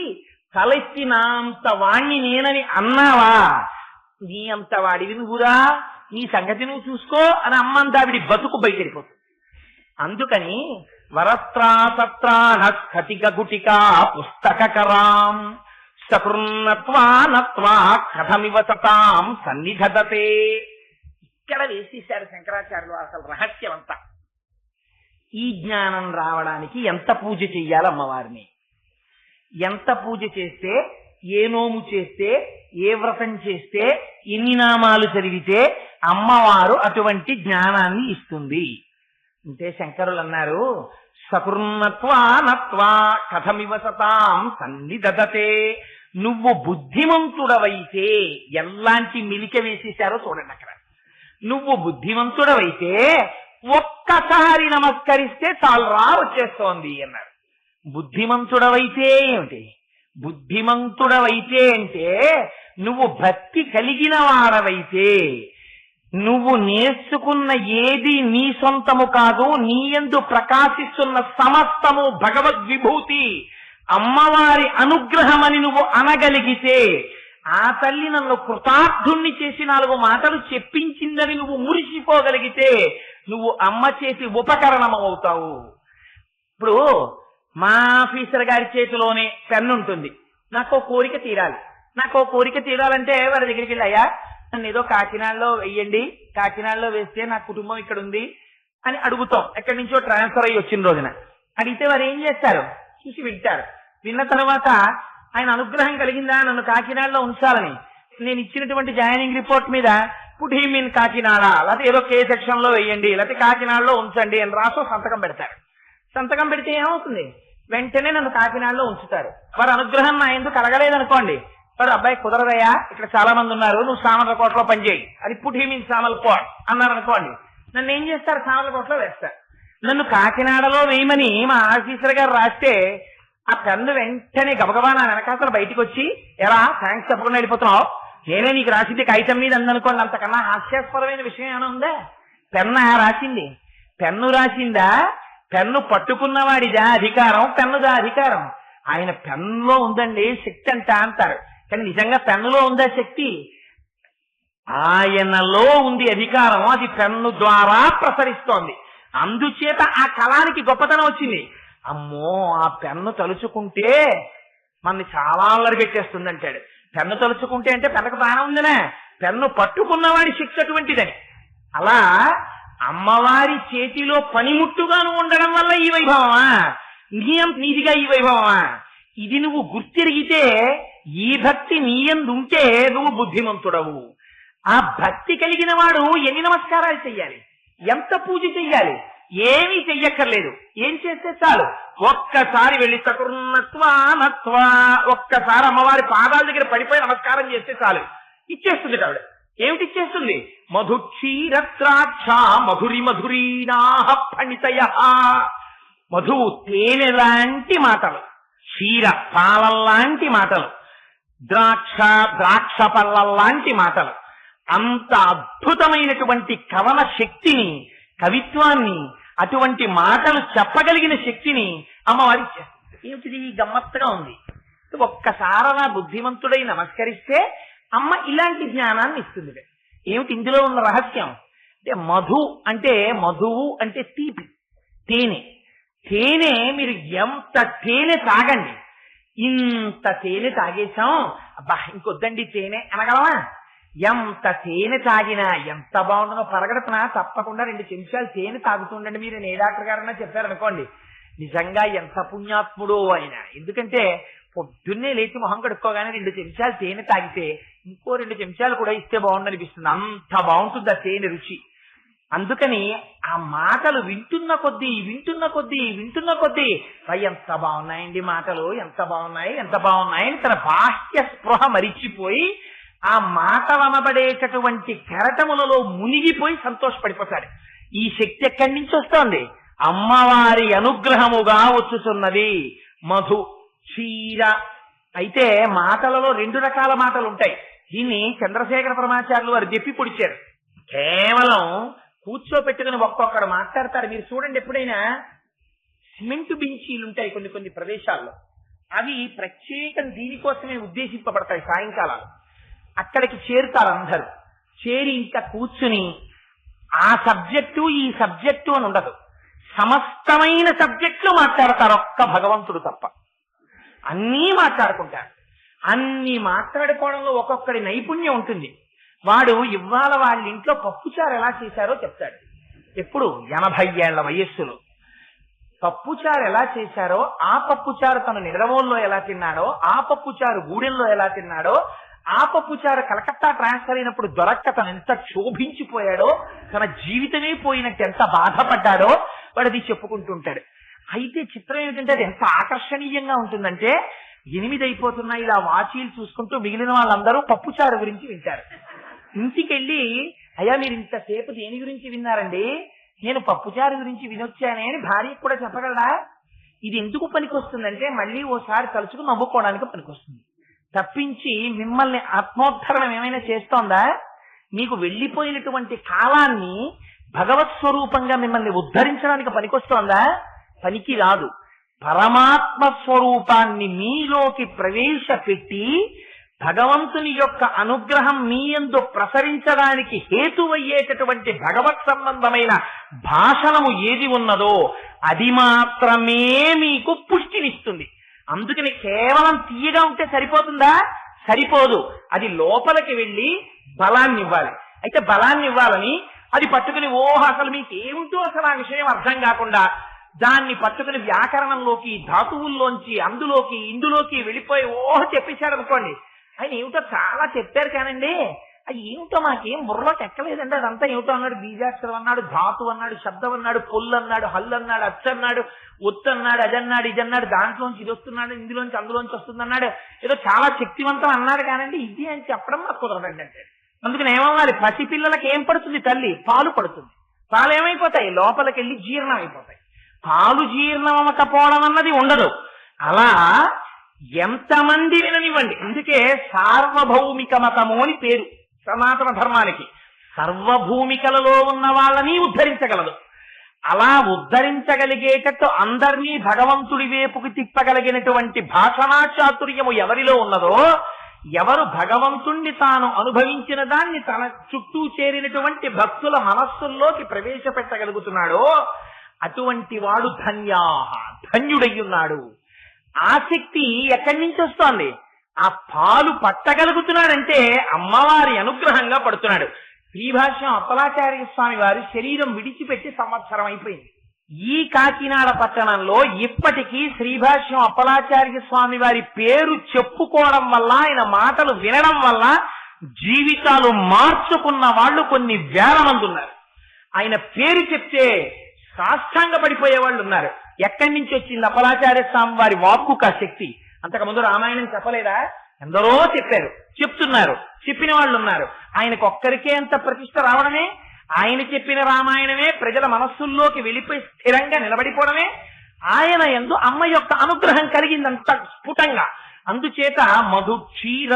తలెత్తినంత వాణ్ణి నేనని అన్నావా, నీ అంత వాడివి నువ్వురా, నీ సంగతి నువ్వు చూసుకో అని అమ్మందావిడి బతుకు బయటడిపోతుంది. అందుకని వరత్రాసత్రాన స్ఫటిక గుటికా పుస్తకరాం సకృన్నత్వా నత్వా కథమివ సతాం సన్నిధతే. ఇక్కడ వేసేశారు శంకరాచార్యులు అసలు రహస్యం అంతా. ఈ జ్ఞానం రావడానికి ఎంత పూజ చెయ్యాలి అమ్మవారిని, ఎంత పూజ చేస్తే, ఏ నోము చేస్తే, ఏ వ్రతం చేస్తే, ఎన్ని నామాలు చదివితే అమ్మవారు అటువంటి జ్ఞానాన్ని ఇస్తుంది అంటే శంకరులు అన్నారు సకృన్నత్వా నత్వా కథమివ సతాం సన్నిధతే. నువ్వు బుద్ధిమంతుడవైతే, ఎలాంటి మిలిక వేసేశారో చూడండి అక్కడ. నువ్వు బుద్ధిమంతుడవైతే ఒక్కసారి నమస్కరిస్తే చాలురా వచ్చేస్తోంది అన్నారు. బుద్ధిమంతుడవైతే ఏమిటి? బుద్ధిమంతుడవైతే అంటే నువ్వు భక్తి కలిగిన వాడవైతే, నువ్వు నేర్చుకున్న ఏది నీ సొంతము కాదు, నీ యందు ప్రకాశిస్తున్న సమస్తము భగవద్విభూతి అమ్మవారి అనుగ్రహమని నువ్వు అనగలిగితే, ఆ తల్లి నన్ను కృతార్థుణ్ణి చేసి 4 మాటలు చెప్పించిందని నువ్వు మురిసిపోగలిగితే నువ్వు అమ్మ చేసి ఉపకరణం అవుతావు. ఇప్పుడు మా ఆఫీసర్ గారి చేతిలోనే పెన్ను ఉంటుంది. నాకు కోరిక తీరాలి. నాకు కోరిక తీరాలంటే వారి దగ్గరికి వెళ్ళి, అయ్యా నన్ను ఏదో కాకినాడలో వెయ్యండి, కాకినాడలో వేస్తే నా కుటుంబం ఇక్కడ ఉంది అని అడుగుతాం. ఎక్కడి నుంచో ట్రాన్స్ఫర్ అయ్యి వచ్చిన రోజున అడిగితే వారు ఏం చేస్తారు? చూసి వింటారు. విన్న తర్వాత ఆయన అనుగ్రహం కలిగిందా నన్ను కాకినాడలో ఉంచాలని, నేను ఇచ్చినటువంటి జాయినింగ్ రిపోర్ట్ మీద పుట్ హిమ్ ఇన్ కాకినాడ, లేకపోతే ఏదో కే సెక్షన్ లో వెయ్యండి, లేకపోతే కాకినాడలో ఉంచండి అని రాసో సంతకం పెడతారు. సంతకం పెడితే ఏమవుతుంది? వెంటనే నన్ను కాకినాడలో ఉంచుతారు. వారి అనుగ్రహం నా ఎందుకు కలగలేదనుకోండి, వారు అబ్బాయి కుదరదయ్యా, ఇక్కడ చాలా మంది ఉన్నారు, నువ్వు సామర్లకోటలో పనిచేయి, అది పుట్ హిమ్ ఇన్ సామర్లకోట్ అన్నారు అనుకోండి, నన్ను ఏం చేస్తారు? సామర్లకోటలో వేస్తారు. నన్ను కాకినాడలో వేయమని మా ఆఫీసర్ గారు రాస్తే ఆ పెన్ను వెంటనే గబగబా నా వెనకాతలు బయటకు వచ్చి, ఎలా థ్యాంక్స్ చెప్పకుండా వెళ్ళిపోతున్నావు, నేనే నీకు రాసింది కాగితం మీద అందనుకోండి. అంతకన్నా హాస్యాస్పదమైన విషయం ఏమైనా ఉందా? పెన్ను రాసింది, పెన్ను రాసిందా? పెన్ను పట్టుకున్నవాడిదా అధికారం, పెన్నుదా అధికారం? ఆయన పెన్నులో ఉందండి శక్తి అంటారు, కానీ నిజంగా పెన్నులో ఉందా శక్తి? ఆయనలో ఉంది అధికారం, అది పెన్ను ద్వారా ప్రసరిస్తోంది. అందుచేత ఆ కళానికి గొప్పతనం వచ్చింది. అమ్మో ఆ పెన్ను తలుచుకుంటే మనని చాలా అల్లరి పెట్టేస్తుంది అంటాడు. పెన్ను తలుచుకుంటే అంటే పెన్నకు ప్రాణం ఉందనే, పెన్ను పట్టుకున్నవాడి శక్తి అటువంటిదని. అలా అమ్మవారి చేతిలో పనిముట్టుగాను ఉండడం వల్ల ఈ వైభవమా, నీదిగా ఈ వైభవమా? ఇది నువ్వు గుర్తిరిగితే, ఈ భక్తి నీయందుంటే నువ్వు బుద్ధిమంతుడవు. ఆ భక్తి కలిగిన వాడు ఎన్ని నమస్కారాలు చెయ్యాలి, ఎంత పూజ చెయ్యాలి? ఏమీ చెయ్యక్కర్లేదు. ఏం చేస్తే చాలు, ఒక్కసారి వెళ్ళి సకృన్నత్వా ఒక్కసారి అమ్మవారి పాదాల దగ్గర పడిపోయి నమస్కారం చేస్తే చాలు, ఇచ్చేస్తుంది ఆవిడ. ఏమిటి ఇచ్చేస్తుంది? మధుక్షీరద్రాక్ష మధురి మధురీనాః ఫణితయః. మధువు తేనె లాంటి మాటలు, క్షీర పాలల్లాంటి మాటలు, ద్రాక్ష పళ్ళల్లాంటి మాటలు, అంత అద్భుతమైనటువంటి కవన శక్తిని, కవిత్వాన్ని, అటువంటి మాటలు చెప్పగలిగిన శక్తిని అమ్మవారి చేస్తుంది. ఏమిటిది గమ్మత్తుగా ఉంది. ఒక్కసారి నా బుద్ధిమంతుడై నమస్కరిస్తే అమ్మ ఇలాంటి జ్ఞానాన్ని ఇస్తుంది. ఏమిటి ఇందులో ఉన్న రహస్యం అంటే, మధువు అంటే తీపి, తేనె. తేనె మీరు ఎంత తేనె తాగండి, ఇంత తేనె తాగేశాం అబ్బా ఇంకొద్దండి తేనె అనగలమా? ఎంత తేనె తాగినా ఎంత బాగుంటుందో. పరగడుపున తప్పకుండా 2 చెంచాలు తేనె తాగుతుండండి మీరు, ఏ డాక్టర్ గారన్నా చెప్పారనుకోండి, నిజంగా ఎంత పుణ్యాత్ముడో ఆయన. ఎందుకంటే పొద్దున్నే లేచి మొహం కడుక్కోగానే 2 చెంచాలు తేనె తాగితే ఇంకో 2 చెంచాలు కూడా ఇస్తే బాగుందనిపిస్తుంది. అంత బాగుంటుంది ఆ తేనె రుచి. అందుకని ఆ మాటలు వింటున్న కొద్దీ ఎంత బాగున్నాయండి మాటలు, ఎంత బాగున్నాయి అని తన బాహ్య స్పృహ మరిచిపోయి ఆ మాటలనబడేటటువంటి కెరటములలో మునిగిపోయి సంతోషపడిపోతాడు. ఈ శక్తి ఎక్కడి నుంచి వస్తోంది? అమ్మవారి అనుగ్రహముగా వచ్చుతున్నది. మధు క్షీర. అయితే మాటలలో 2 రకాల మాటలు ఉంటాయి. దీన్ని చంద్రశేఖర పరమాచార్యులు వారు చెప్పి పొడిచారు. కేవలం కూర్చోపెట్టుకుని ఒక్కొక్కడు మాట్లాడతారు. మీరు చూడండి, ఎప్పుడైనా సిమెంటు బెంచీలు ఉంటాయి కొన్ని ప్రదేశాల్లో, అవి ప్రత్యేకం దీనికోసమే ఉద్దేశింపబడతాయి. సాయంకాలాలు అక్కడికి చేరుతారు అందరూ. చేరి ఇంకా కూర్చుని ఆ సబ్జెక్టు ఈ సబ్జెక్టు అని ఉండదు, సమస్తమైన సబ్జెక్టులు మాట్లాడతారు ఒక్క భగవంతుడు తప్ప. అన్నీ మాట్లాడుకుంటారు. అన్ని మాట్లాడుకోవడంలో ఒక్కొక్కడి నైపుణ్యం ఉంటుంది. వాడు ఇవాళ వాళ్ళ ఇంట్లో పప్పుచారు ఎలా చేశారో చెప్తాడు. ఎప్పుడు 80 ఏళ్ల వయస్సులో పప్పుచారు ఎలా చేశారో, ఆ పప్పుచారు తను నిడమోల్లో ఎలా తిన్నాడో, ఆ పప్పుచారు గూడెంలో ఎలా తిన్నాడో, ఆ పప్పుచారు కలకత్తా ట్రాన్స్ఫర్ అయినప్పుడు దొరక్క తను ఎంత క్షోభించిపోయాడో, తన జీవితమే పోయినట్టు ఎంత బాధపడ్డాడో వాడు అది చెప్పుకుంటుంటాడు. అయితే చిత్రం ఏమిటంటే అది ఎంత ఆకర్షణీయంగా ఉంటుందంటే 8 అయిపోతున్నాయి, ఇలా వాచీలు చూసుకుంటూ మిగిలిన వాళ్ళందరూ పప్పుచారు గురించి వింటారు. ఇంటికెళ్ళి, అయ్యా మీరు ఇంతసేపు దేని గురించి విన్నారండి? నేను పప్పుచారు గురించి వినొచ్చానే అని భార్యకు కూడా చెప్పగలరా? ఇది ఎందుకు పనికొస్తుందంటే మళ్ళీ ఓసారి తలుచుకుని నవ్వుకోవడానికి పనికొస్తుంది తప్పించి మిమ్మల్ని ఆత్మోద్ధరణం ఏమైనా చేస్తోందా? మీకు వెళ్లిపోయినటువంటి కాలాన్ని భగవత్ స్వరూపంగా మిమ్మల్ని ఉద్ధరించడానికి పనికొస్తోందా? పనికి రాదు. పరమాత్మ స్వరూపాన్ని మీలోకి ప్రవేశపెట్టి భగవంతుని యొక్క అనుగ్రహం మీ యందు ప్రసరించడానికి హేతువయ్యేటటువంటి భగవత్ సంబంధమైన భాషణము ఏది ఉన్నదో అది మాత్రమే మీకు పుష్టినిస్తుంది. అందుకని కేవలం తీయగా ఉంటే సరిపోతుందా? సరిపోదు. అది లోపలికి వెళ్ళి బలాన్ని ఇవ్వాలి. అయితే బలాన్ని ఇవ్వాలని అది పట్టుకుని అసలు మీకు ఏమిటో అసలు ఆ విషయం అర్థం కాకుండా దాన్ని పట్టుకుని వ్యాకరణంలోకి, ధాతువుల్లోంచి, అందులోకి ఇందులోకి వెళ్ళిపోయి చెప్పేశాడు అనుకోండి. ఆయన ఏమిటో చాలా చెప్పారు కానండి, అది ఏమిటో మాకేం బుర్రలోకి ఎక్కలేదండి, అదంతా ఏమిటో అన్నాడు. బీజాక్షరం అన్నాడు, ధాతు అన్నాడు, శబ్దం అన్నాడు, పొల్లు అన్నాడు, హల్లు అన్నాడు, అచ్చు అన్నాడు, ఒత్తు అన్నాడు, అదన్నాడు, ఇదన్నాడు, దాంట్లోంచి ఇది వస్తున్నాడు, ఇందులోంచి అందులోంచి వస్తుందన్నాడు, ఏదో చాలా శక్తివంతం అన్నాడు కానండి, ఇది అని చెప్పడం మాకు కుదరదండి అంటే. అందుకని ఏమవ్వాలి? పసిపిల్లలకి ఏం పడుతుంది? తల్లి పాలు పడుతుంది. పాలు ఏమైపోతాయి? లోపలికి వెళ్ళి జీర్ణం అయిపోతాయి. పాలు జీర్ణం అవ్వకపోవడం అన్నది ఉండదు. అలా ఎంతమంది విననివ్వండి. అందుకే సార్వభౌమిక మతము అని పేరు సనాతన ధర్మానికి. సర్వభూమికలలో ఉన్న వాళ్ళని ఉద్ధరించగలదు. అలా ఉద్ధరించగలిగేటట్టు అందరినీ భగవంతుడి వైపుకి తిప్పగలిగినటువంటి భాషణా చాతుర్యము ఎవరిలో ఉన్నదో, ఎవరు భగవంతుణ్ణి తాను అనుభవించిన దాన్ని తన చుట్టూ చేరినటువంటి భక్తుల మనస్సుల్లోకి ప్రవేశపెట్టగలుగుతున్నాడో అటువంటి వాడు ధన్యుడయ్యున్నాడు. ఆసక్తి ఎక్కడి నుంచి వస్తోంది? ఆ పాలు పట్టగలుగుతున్నాడంటే అమ్మవారి అనుగ్రహంగా పడుతున్నాడు. శ్రీభాష్యం అప్పలాచార్య స్వామి వారి శరీరం విడిచిపెట్టి సంవత్సరం అయిపోయింది. ఈ కాకినాడ పట్టణంలో ఇప్పటికీ శ్రీభాష్యం అప్పలాచార్య స్వామి వారి పేరు చెప్పుకోవడం వల్ల, ఆయన మాటలు వినడం వల్ల జీవితాలు మార్చుకున్న వాళ్ళు కొన్ని వేల మంది ఉన్నారు. ఆయన పేరు చెప్తే సాష్టాంగ పడిపోయే వాళ్ళు ఉన్నారు. ఎక్కడి నుంచి వచ్చింది అప్పలాచార్య స్వామి వారి వాక్కుక శక్తి? అంతకుముందు రామాయణం చెప్పలేదా? ఎందరో చెప్పారు, చెప్తున్నారు, చెప్పిన వాళ్ళు ఉన్నారు. ఆయనకు ఒక్కరికే అంత ప్రతిష్ట రావడమే, ఆయన చెప్పిన రామాయణమే ప్రజల మనస్సుల్లోకి వెళ్ళిపోయి స్థిరంగా నిలబడిపోవడమే ఆయన యందు అమ్మ యొక్క అనుగ్రహం కలిగిందంత స్ఫుటంగా. అందుచేత మధు క్షీర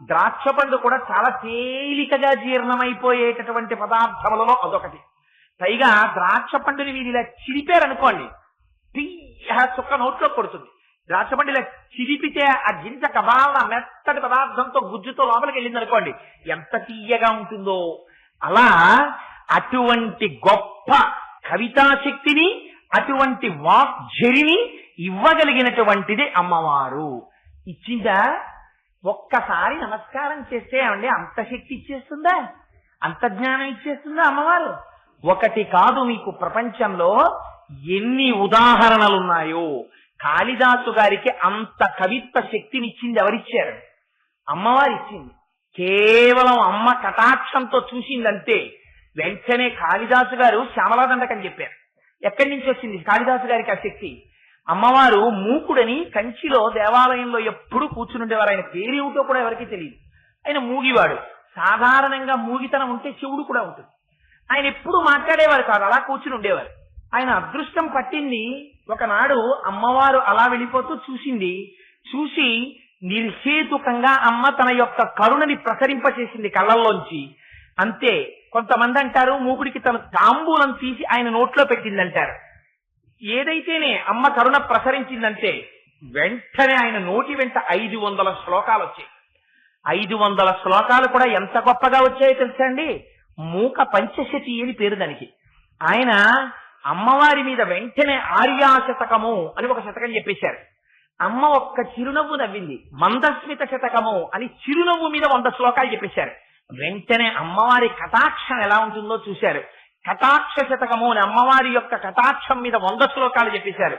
ద్రాక్ష పండు కూడా చాలా తేలికగా జీర్ణమైపోయేటటువంటి పదార్థములలో అదొకటి. పైగా ద్రాక్ష పండుని వీరు ఇలా చిరిపారనుకోండి, తీయ చుక్క నోట్లో కొడుతుంది. ద్రాక్ష పండు ఇలా చిరిపితే ఆ గింజ కబాల మెత్తటి పదార్థంతో గుజ్జుతో లోపలికి వెళ్ళింది అనుకోండి, ఎంత తీయగా ఉంటుందో. అలా అటువంటి గొప్ప కవితాశక్తిని, అటువంటి వాక్జరిని ఇవ్వగలిగినటువంటిది అమ్మవారు. ఇచ్చిందా? ఒక్కసారి నమస్కారం చేస్తే ఏమండి అంత శక్తి ఇచ్చేస్తుందా? అంత జ్ఞానం ఇచ్చేస్తుందా అమ్మవారు? ఒకటి కాదు, మీకు ప్రపంచంలో ఎన్ని ఉదాహరణలున్నాయో. కాళిదాసు గారికి అంత కవిత్వ శక్తినిచ్చింది ఎవరిచ్చారు? అమ్మవారు ఇచ్చింది. కేవలం అమ్మ కటాక్షంతో చూసిందంతే. వెంటనే కాళిదాసు గారు శ్యామలాదండకం చెప్పారు. ఎక్కడి నుంచి వచ్చింది కాళిదాసు గారికి ఆ శక్తి? అమ్మవారు మూకుడని కంచిలో దేవాలయంలో ఎప్పుడు కూర్చునుండేవారు. ఆయన పేరేమిటో కూడా ఎవరికి తెలియదు. ఆయన మూగివాడు. సాధారణంగా మూగితనం ఉంటే చెవుడు కూడా ఉంటుంది. ఆయన ఎప్పుడు మాట్లాడేవారు కాదు, అలా కూర్చుని ఉండేవారు. ఆయన అదృష్టం పట్టింది. ఒకనాడు అమ్మవారు అలా వెళ్ళిపోతూ చూసింది. చూసి నిర్హేతుకంగా అమ్మ తన యొక్క కరుణని ప్రసరింపచేసింది కళ్ళల్లోంచి. అంతే. కొంతమంది అంటారు మూకుడికి తన తాంబూలం తీసి ఆయన నోట్లో పెట్టిందంటారు. ఏదైతేనే అమ్మ కరుణ ప్రసరించిందంటే వెంటనే ఆయన నోటి వెంట 500 శ్లోకాలు వచ్చాయి. 500 శ్లోకాలు కూడా ఎంత గొప్పగా వచ్చాయో తెలుసా అండి? మూక పంచశతి అని పేరు దానికి. ఆయన అమ్మవారి మీద వెంటనే ఆర్యాశతకము అని ఒక శతకం చెప్పేశారు. అమ్మ ఒక్క చిరునవ్వు నవ్వింది. మందస్మిత శతకము అని చిరునవ్వు మీద 100 శ్లోకాలు చెప్పేశారు. వెంటనే అమ్మవారి కటాక్షం ఎలా ఉంటుందో చూశారు. కటాక్ష శతకము అని అమ్మవారి యొక్క కటాక్షం మీద 100 శ్లోకాలు చెప్పేశారు.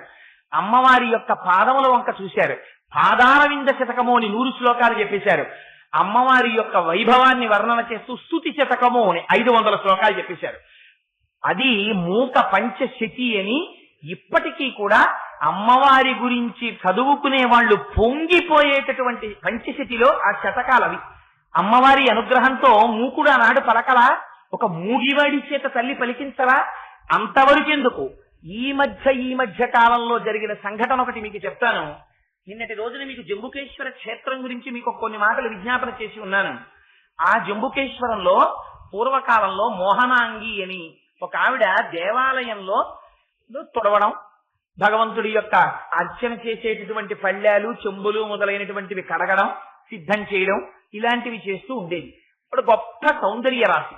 అమ్మవారి యొక్క పాదముల వంక చూశారు. పాదారవింద శతకము అని 100 శ్లోకాలు చెప్పేశారు. అమ్మవారి యొక్క వైభవాన్ని వర్ణన చేస్తూ స్తుతి శతకము అని 500 శ్లోకాలు చెప్పేశారు. అది మూక పంచశతి అని ఇప్పటికీ కూడా అమ్మవారి గురించి చదువుకునే వాళ్ళు పొంగిపోయేటటువంటి పంచశతిలో ఆ శతకాలు అవి. అమ్మవారి అనుగ్రహంతో మూకుడు ఆనాడు పలకలా, ఒక మూగివాడి చేత తల్లి పలికించరా? అంతవరకెందుకు, ఈ మధ్య కాలంలో జరిగిన సంఘటన ఒకటి మీకు చెప్తాను. నిన్నటి రోజున మీకు జంబుకేశ్వర క్షేత్రం గురించి మీకు కొన్ని మాటలు విజ్ఞాపన చేసి ఉన్నాను. ఆ జంబుకేశ్వరంలో పూర్వకాలంలో మోహనాంగి అని ఒక ఆవిడ దేవాలయంలో తొడవడం, భగవంతుడి యొక్క అర్చన చేసేటటువంటి పళ్ళాలు చెంబులు మొదలైనటువంటివి కడగడం, సిద్ధం చేయడం, ఇలాంటివి చేస్తూ ఉండేది. ఇప్పుడు గొప్ప సౌందర్య రాశి,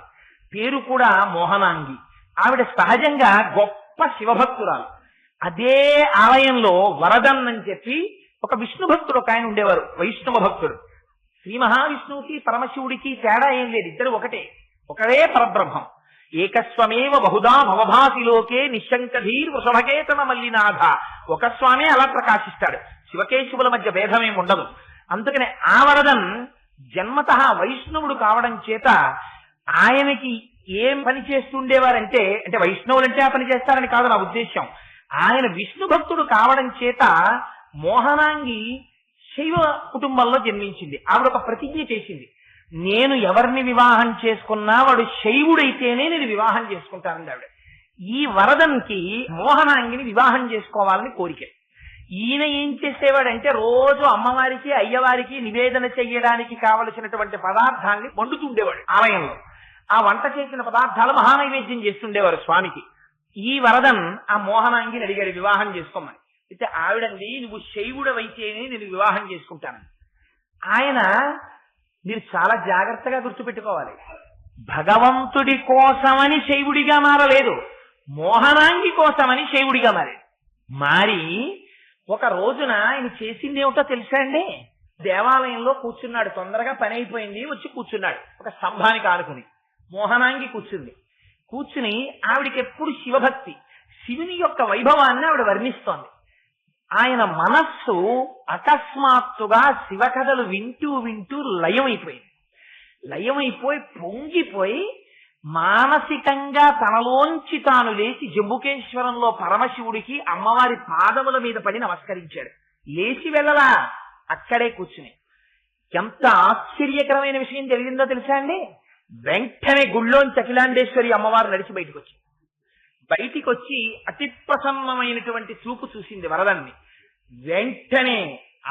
పేరు కూడా మోహనాంగి. ఆవిడ సహజంగా గొప్ప శివభక్తురాలు. అదే ఆలయంలో వరదన్ అని చెప్పి ఒక విష్ణు భక్తుడు ఒక ఆయన ఉండేవారు, వైష్ణవ భక్తుడు. శ్రీ మహావిష్ణువుకి పరమశివుడికి తేడా ఏం లేదు, ఇద్దరు ఒకటే పరబ్రహ్మం. ఏకస్వమేవ బహుదా భవభాసిలోకే నిశంకధీర్ వృషభకేతన మల్లినాథ. ఒక స్వామి అలా ప్రకాశిస్తాడు, శివకేశవుల మధ్య భేదమేమి ఉండదు. అందుకనే ఆ వరదన్ జన్మతః వైష్ణవుడు కావడం చేత ఆయనకి ఏం పని చేస్తుండేవారంటే, అంటే వైష్ణవులంటే ఆ పని చేస్తారని కాదు నా ఉద్దేశం, ఆయన విష్ణు భక్తుడు కావడం చేత మోహనాంగి శైవ కుటుంబంలో జన్మించింది. ఆవిడ ఒక ప్రతిజ్ఞ చేసింది, నేను ఎవరిని వివాహం చేసుకున్నా వాడు శైవుడైతేనే నేను వివాహం చేసుకుంటానండి ఆవిడ. ఈ వరదన్కి మోహనాంగిని వివాహం చేసుకోవాలని కోరిక. ఈయన ఏం చేసేవాడంటే రోజు అమ్మవారికి అయ్యవారికి నివేదన చెయ్యడానికి కావలసినటువంటి పదార్థాన్ని వండుతుండేవాడు ఆలయంలో. ఆ వంట చేసిన పదార్థాలు మహానైవేద్యం చేస్తుండేవారు స్వామికి. ఈ వరదన్ ఆ మోహనాంగిని అడిగాడు వివాహం చేసుకోమని. అయితే ఆవిడండి, నువ్వు శైవుడవైతేనే నేను వివాహం చేసుకుంటానని. ఆయన, మీరు చాలా జాగ్రత్తగా గుర్తుపెట్టుకోవాలి, భగవంతుడి కోసమని శైవుడిగా మారలేదు, మోహనాంగి కోసమని శైవుడిగా మారి ఒక రోజున ఆయన చేసింది ఏమిటో తెలుసా అండి? దేవాలయంలో కూర్చున్నాడు, తొందరగా పని అయిపోయింది, వచ్చి కూర్చున్నాడు ఒక స్తంభానికి ఆనుకుని. మోహనాంగి కూర్చుని ఆవిడికి ఎప్పుడు శివభక్తి, శివుని యొక్క వైభవాన్ని ఆవిడ వర్ణిస్తోంది. ఆయన మనస్సు అకస్మాత్తుగా శివకథలు వింటూ లయమైపోయి పొంగిపోయి మానసికంగా తనలోంచి తాను లేచి జంబుకేశ్వరంలో పరమశివుడికి అమ్మవారి పాదముల మీద పడి నమస్కరించాడు. లేచి వెళ్ళలా, అక్కడే కూర్చుని. ఎంత ఆశ్చర్యకరమైన విషయం జరిగిందో తెలుసా అండి? వెంటనే గుళ్ళోంచి అఖిలాండేశ్వరి అమ్మవారు నడిచి బయటికి వచ్చి అతి ప్రసన్నమైనటువంటి చూపు చూసింది వరదన్ని. వెంటనే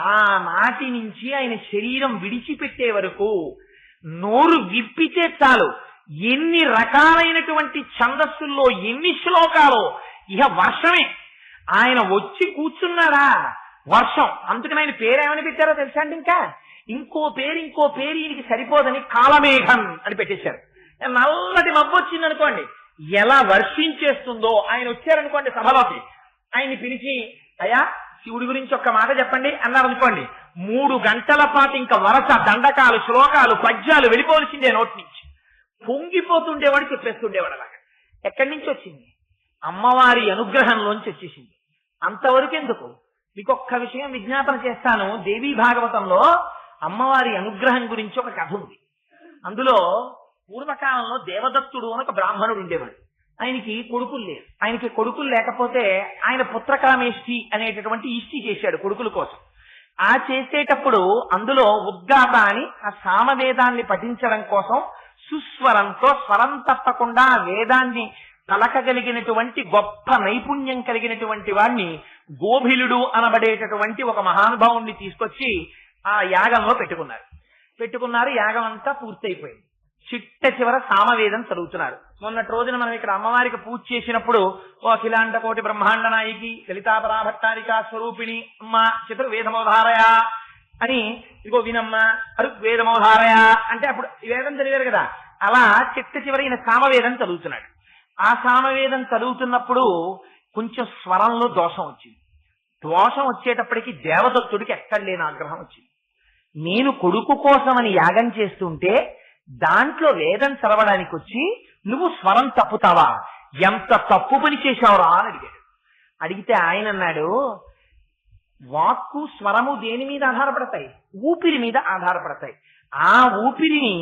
ఆ నాటి నుంచి ఆయన శరీరం విడిచిపెట్టే వరకు నోరు విప్పితే చాలు ఎన్ని రకాలైనటువంటి ఛందస్సుల్లో ఎన్ని శ్లోకాలు, ఇహ వర్షమే. ఆయన వచ్చి కూర్చున్నాడా వర్షం. అందుకని ఆయన పేరేమని పెట్టారో తెలుసా అండి? ఇంకో పేరు ఈయనకి సరిపోదని కాలమేఘం అని పెట్టేశారు. నల్లటి మబ్బు వచ్చింది అనుకోండి, ఎలా వర్షించేస్తుందో. ఆయన వచ్చారనుకోండి సభలోకి, ఆయన్ని పిలిచి అయ్యా శివుడి గురించి ఒక్క మాట చెప్పండి అన్నారు అనుకోండి, 3 గంటల పాటు ఇంకా వరస దండకాలు, శ్లోకాలు, పద్యాలు వెళ్ళిపోవలసిందే నోటి నుంచి. పొంగిపోతుండేవాడు, చెప్పేస్తుండేవాడు అలాగా. ఎక్కడి నుంచి వచ్చింది? అమ్మవారి అనుగ్రహంలోంచి వచ్చేసింది. అంతవరకు ఎందుకు, మీకు ఒక్క విషయం విజ్ఞాపన చేస్తాను. దేవీ భాగవతంలో అమ్మవారి అనుగ్రహం గురించి ఒక కథ ఉంది. అందులో పూర్వకాలంలో దేవదత్తుడు అని ఒక బ్రాహ్మణుడు ఉండేవాడు. ఆయనకి కొడుకులు లేరు. ఆయనకి కొడుకులు లేకపోతే ఆయన పుత్రకామేష్టి అనేటటువంటి ఇష్టి చేశాడు కొడుకుల కోసం. ఆ చేసేటప్పుడు అందులో ఉద్గాత అని ఆ సామవేదాన్ని పఠించడం కోసం సుస్వరంతో స్వరం తప్పకుండా వేదాన్ని పలకగలిగినటువంటి గొప్ప నైపుణ్యం కలిగినటువంటి వాడిని గోభిలుడు అనబడేటటువంటి ఒక మహానుభావుణ్ణి తీసుకొచ్చి ఆ యాగంలో పెట్టుకున్నారు. యాగం అంతా పూర్తయిపోయింది. చిట్ట చివర సామవేదం చదువుతున్నారు. మొన్నటి రోజున మనం ఇక్కడ అమ్మవారికి పూజ చేసినప్పుడు ఓ అఖిలాండ కోటి బ్రహ్మాండ నాయకి లలితాపరాభట్టారికా స్వరూపిణి అమ్మ చతుర్వేదమోధారయ అని, ఇదిగో వినమ్మ ఋగ్వేదమోధారయ అంటే అప్పుడు వేదం చదివారు కదా. అలా చిట్ట చివర ఈయన సామవేదం చదువుతున్నాడు. ఆ సామవేదం చదువుతున్నప్పుడు కొంచెం స్వరంలో దోషం వచ్చింది. దోషం వచ్చేటప్పటికి దేవదత్తుడికి ఎక్కడ లేని ఆగ్రహం వచ్చింది. నేను కొడుకు కోసమని యాగం చేస్తుంటే దాంట్లో వేదం చదవడానికి వచ్చి నువ్వు స్వరం తప్పుతావా, ఎంత తప్పు పని చేశావురా అని అడిగాడు. అడిగితే ఆయన అన్నాడు, వాక్కు స్వరము దేని మీద ఆధారపడతాయి? ఊపిరి మీద ఆధారపడతాయి. ఆ ఊపిరిని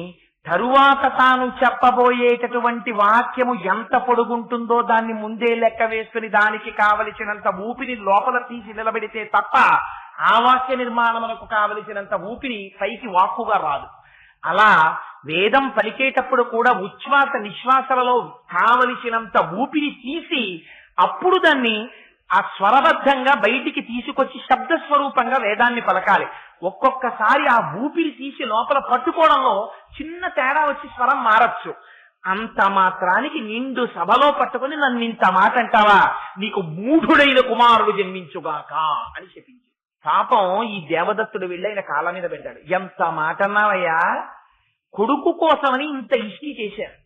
తరువాత తాను చెప్పబోయేటటువంటి వాక్యము ఎంత పొడుగుంటుందో దాన్ని ముందే లెక్క వేసుకుని దానికి కావలసినంత ఊపిరి లోపల తీసి నిలబెడితే తప్ప ఆ వాక్య నిర్మాణమునకు కావలసినంత ఊపిరి పైకి వాక్కుగా రాదు. అలా వేదం పలికేటప్పుడు కూడా ఉచ్ఛ్వాస నిశ్వాసలలో కావలసినంత ఊపిరి తీసి అప్పుడు దాన్ని ఆ స్వరబద్ధంగా బయటికి తీసుకొచ్చి శబ్ద స్వరూపంగా వేదాన్ని పలకాలి. ఒక్కొక్కసారి ఆ ఊపిరి తీసి లోపల పట్టుకోవడంలో చిన్న తేడా వచ్చి స్వరం మారచ్చు. అంత మాత్రానికి నిండు సభలో పట్టుకుని నన్ను ఇంత మాట అంటావా, నీకు మూఢుడైన కుమారుడు జన్మించుగాక అని చెప్పింది. పాపం ఈ దేవదత్తుడు వెళ్ళైన కాళ్ళ మీద పెట్టాడు. ఎంత మాట అన్నావయ్యా, కొడుకు కోసమని ఇంత ఇష్టి చేశారు.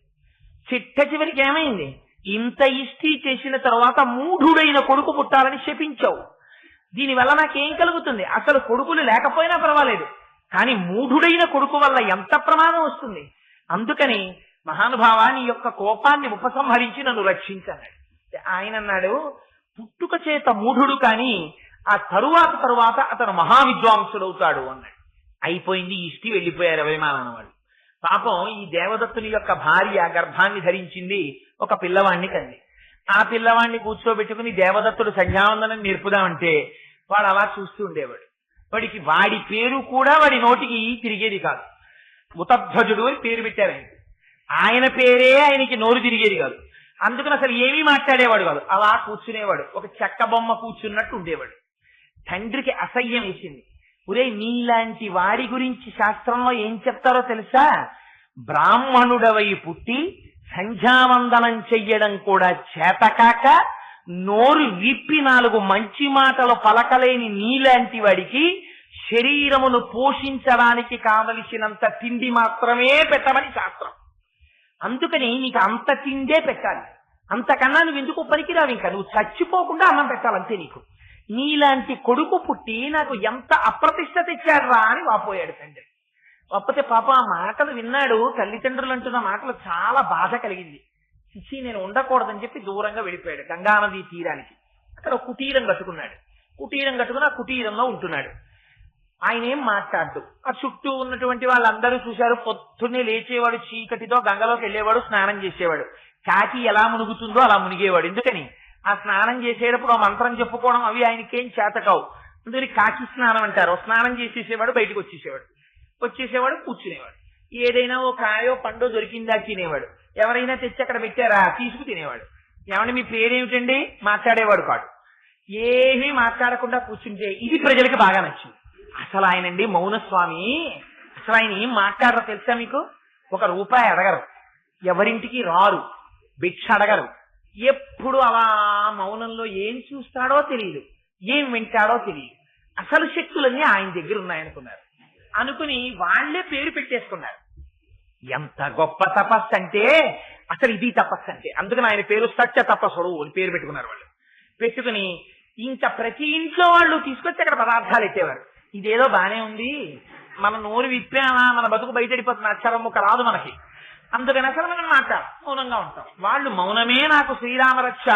చిట్ట చివరికి ఏమైంది, ఇంత ఇష్టి చేసిన తర్వాత మూఢుడైన కొడుకు పుట్టాలని శపించావు. దీనివల్ల నాకేం కలుగుతుంది? అసలు కొడుకులు లేకపోయినా పర్వాలేదు, కానీ మూఢుడైన కొడుకు వల్ల ఎంత ప్రమాదం వస్తుంది. అందుకని మహానుభావ నీ యొక్క కోపాన్ని ఉపసంహరించి నన్ను రక్షించన్నాడు. ఆయన అన్నాడు, పుట్టుక చేత మూఢుడు కానీ ఆ తరువాత అతను మహావిద్వాంసుడవుతాడు అన్నాడు. అయిపోయింది, ఇష్టి వెళ్ళిపోయారు అభిమానం వాళ్ళు. పాపం ఈ దేవదత్తుని యొక్క భార్య గర్భాన్ని ధరించింది, ఒక పిల్లవాణ్ణి కంది. ఆ పిల్లవాణ్ణి కూర్చోబెట్టుకుని దేవదత్తుడు సంధ్యావందనం నేర్పుదామంటే వాడు అలా చూస్తూ ఉండేవాడు. వాడి పేరు కూడా వాడి నోటికి తిరిగేది కాదు. ఉతధ్వజుడు అని పేరు పెట్టారు. ఆయన పేరే ఆయనకి నోరు తిరిగేది కాదు. అందుకని అసలు ఏమీ మాట్లాడేవాడు కాదు. అలా కూర్చునేవాడు, ఒక చెక్క బొమ్మ కూర్చున్నట్టు ఉండేవాడు. తండ్రికి అసహ్యం వేసింది. ఒరే, నీలాంటి వాడి గురించి శాస్త్రంలో ఏం చెప్తారో తెలుసా? బ్రాహ్మణుడవై పుట్టి సంధ్యావందనం చెయ్యడం కూడా చేతకాక నోరు విప్పి 4 మంచి మాటలు పలకలేని నీలాంటి వాడికి శరీరమును పోషించడానికి కావలసినంత తిండి మాత్రమే పెట్టమని శాస్త్రం. అందుకని నీకు అంత తిండే పెట్టాలి, అంతకన్నా నువ్వు ఎందుకు పనికిరావు. ఇంకా నువ్వు చచ్చిపోకుండా అన్నం పెట్టాలంతే నీకు. నీలాంటి కొడుకు పుట్టి నాకు ఎంత అప్రతిష్ట తెచ్చాడ్రా అని వాపోయాడు తండ్రి. కాకపోతే పాప ఆ మాటలు విన్నాడు. తల్లిదండ్రులు అంటున్న మాటలు చాలా బాధ కలిగింది. చిచ్చి, నేను ఉండకూడదని చెప్పి దూరంగా వెళ్ళిపోయాడు గంగానదీ తీరానికి. అక్కడ ఒక కుటీరం కట్టుకున్నాడు. కుటీరం కట్టుకుని ఆ కుటీరంలో ఉంటున్నాడు. ఆయన ఏం మాట్లాడు. ఆ చుట్టూ ఉన్నటువంటి వాళ్ళందరూ చూశారు. పొద్దున్నే లేచేవాడు, చీకటితో గంగలోకి వెళ్ళేవాడు, స్నానం చేసేవాడు. కాకి ఎలా మునుగుతుందో అలా మునిగేవాడు. ఎందుకని? ఆ స్నానం చేసేటప్పుడు ఆ మంత్రం చెప్పుకోవడం అవి ఆయనకేం చేతకావు. అందుకని కాకి స్నానం అంటారు. స్నానం చేసేసేవాడు, బయటకు వచ్చేసేవాడు, కూర్చునేవాడు. ఏదైనా ఓ కాయో పండో దొరికిందా తినేవాడు. ఎవరైనా తెచ్చి అక్కడ పెట్టారా తీసుకు తినేవాడు. ఏమంటే మీ పేరేమిటండి మాట్లాడేవాడు కాడు. ఏమీ మాట్లాడకుండా కూర్చుంటే ఇది ప్రజలకు బాగా నచ్చింది. అసలు ఆయనండి మౌనస్వామి. అసలు ఆయన ఏం మాట్లాడరో తెలుసా మీకు? 1 రూపాయి అడగరు, ఎవరింటికి రారు, భిక్ష అడగరు. ఎప్పుడు అలా మౌనంలో ఏం చూస్తాడో తెలియదు, ఏం వింటాడో తెలియదు. అసలు శక్తులన్నీ ఆయన దగ్గర ఉన్నాయనుకున్నారు. అనుకుని వాళ్లే పేరు పెట్టేసుకున్నారు. ఎంత గొప్ప తపస్సు అంటే అసలు ఇది తపస్సు అంటే. అందుకని ఆయన పేరు సత్య తపస్సుడు అని పేరు పెట్టుకున్నారు. వాళ్ళు పెట్టుకుని ఇంకా ప్రతి ఇంట్లో వాళ్ళు తీసుకొచ్చి అక్కడ పదార్థాలు ఎట్టేవారు. ఇదేదో బానే ఉంది, మన నోరు విప్పామా మన బతుకు బయటడిపోతుంది, అక్షరం ముక్క రాదు మనకి. అందుకని అసలు మనం మౌనంగా ఉంటాం. వాళ్ళు మౌనమే నాకు శ్రీరామ రక్ష,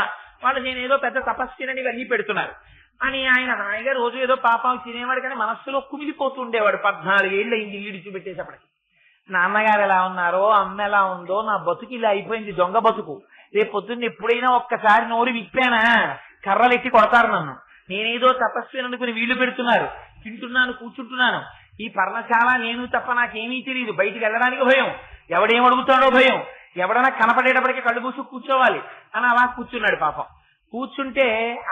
వాళ్ళు నేనేదో పెద్ద తపస్సునని ఇవన్నీ పెడుతున్నారు అని ఆయన హాయిగా రోజు ఏదో పాపం తినేవాడు, కానీ మనస్సులో కుమిలిపోతూ ఉండేవాడు. 14 ఏళ్ళు అయింది ఇల్లు విడిచిపెట్టేసప్పటికి. నాన్నగారు ఎలా ఉన్నారో, అమ్మ ఎలా ఉందో, నా బతుకు ఇలా అయిపోయింది, దొంగ బతుకు. రేపు పొద్దున్న ఎప్పుడైనా ఒక్కసారి నోరు విప్పానా కర్రలు ఎట్టి కొడతారు నన్ను. నేనేదో తపస్సు అనుకుని వీళ్ళు పెడుతున్నారు, తింటున్నాను, కూర్చుంటున్నాను. ఈ పర్ణశాల నేను తప్ప నాకేమీ తెలియదు. బయటికి వెళ్ళడానికి భయం, ఎవడేం అడుగుతాడో భయం, ఎవడన్నా కనపడేటప్పటికీ కళ్ళు మూసు కూర్చోవాలి అని అలా కూర్చున్నాడు. పాపం కూర్చుంటే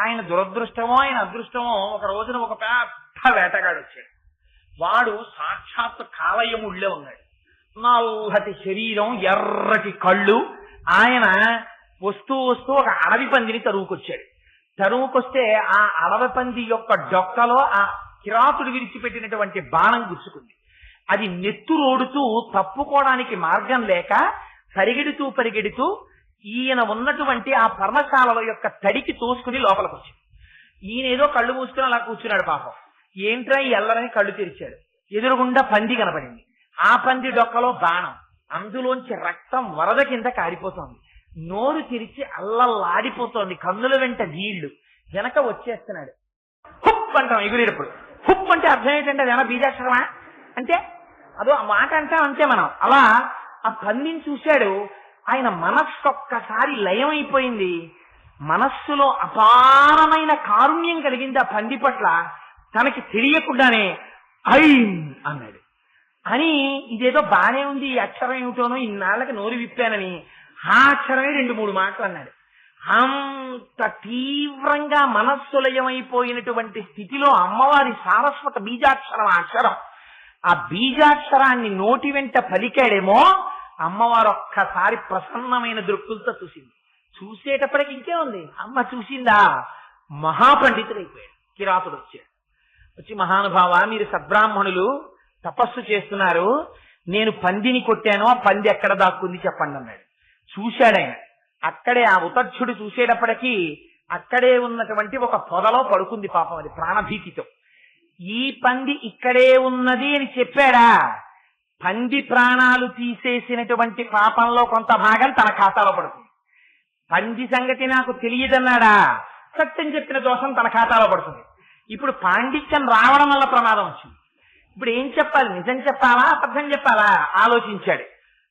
ఆయన దురదృష్టమో ఆయన అదృష్టమో ఒక రోజున ఒక పెద్ద వేటగాడు వచ్చాడు. వాడు సాక్షాత్ కాలయముళ్ళే ఉన్నాడు. నల్లటి శరీరం, ఎర్రటి కళ్ళు. ఆయన వస్తూ వస్తూ ఒక అడవి పందిని తరువుకొచ్చాడు. తరువుకొస్తే ఆ అడవి పంది యొక్క డొక్కలో ఆ కిరాతుడు విడిచిపెట్టినటువంటి బాణం గుచ్చుకుంది. అది నెత్తురోడుతూ తప్పుకోవడానికి మార్గం లేక పరిగెడుతూ ఈయన ఉన్నటువంటి ఆ పర్ణశాలలో యొక్క తడికి తోసుకుని లోపలికి వచ్చింది. ఈయన ఏదో కళ్ళు మూసుకుని అలా కూర్చున్నాడు. పాపం ఏంట్రా ఈ ఎల్లరని కళ్ళు తెరిచాడు. ఎదురుగుండా పంది కనపడింది. ఆ పంది డొక్కలో బాణం, అందులోంచి రక్తం వరద కింద కారిపోతోంది. నోరు తెరిచి అల్లల్లాడిపోతోంది, కన్నుల వెంట నీళ్లు. వెనక వచ్చేస్తున్నాడు. హుప్ అంటాం ఎగురేటప్పుడు. హుప్ అంటే అర్థం ఏంటంటే అదేనా బీజాక్షరమా అంటే అదో ఆ మాట అంటాం అంతే మనం. అలా ఆ పందిని చూశాడు. ఆయన మనస్సు ఒక్కసారి లయం అయిపోయింది. మనస్సులో అపారమైన కారుణ్యం కలిగింది ఆ పంది పట్ల. తనకి తెలియకుండానే ఐ అన్నాడు. అని ఇదేదో బానే ఉంది, ఈ అక్షరం ఏమిటోనో ఇన్నాళ్ళకి నోరు విప్పానని ఆ అక్షరమే 2-3 మాటలు అన్నాడు. అంత తీవ్రంగా మనస్సులయమైపోయినటువంటి స్థితిలో అమ్మవారి సారస్వత బీజాక్షరం, ఆ అక్షరం, ఆ బీజాక్షరాన్ని నోటి వెంట పలికాడేమో. అమ్మవారు ఒక్కసారి ప్రసన్నమైన దృక్కులతో చూసింది. చూసేటప్పటికి ఇంకే ఉంది, అమ్మ చూసిందా, మహాపండితుడైపోయాడు. కిరాతుడు వచ్చాడు. వచ్చి, మహానుభావ, మీరు సద్బ్రాహ్మణులు తపస్సు చేస్తున్నారు, నేను పందిని కొట్టాను, ఆ పంది ఎక్కడ దాక్కుంది చెప్పండి అన్నాడు. చూశాడాయన. అక్కడే ఆ ఉతక్షుడు చూసేటప్పటికీ అక్కడే ఉన్నటువంటి ఒక పొదలో పడుకుంది. పాపం అది ప్రాణభీతితో. ఈ పంది ఇక్కడే ఉన్నది అని చెప్పాడా? పంది ప్రాణాలు తీసేసినటువంటి పాపంలో కొంత భాగం తన ఖాతాలో పడుతుంది. పంది సంగతి నాకు తెలియదన్నాడా? సత్యం చెప్పిన దోషం తన ఖాతాలో పడుతుంది. ఇప్పుడు పాండిత్యం రావడం వల్ల ప్రమాదం వచ్చింది. ఇప్పుడు ఏం చెప్పాలి? నిజం చెప్పాలా, అబద్ధం చెప్పాలా? ఆలోచించాడు.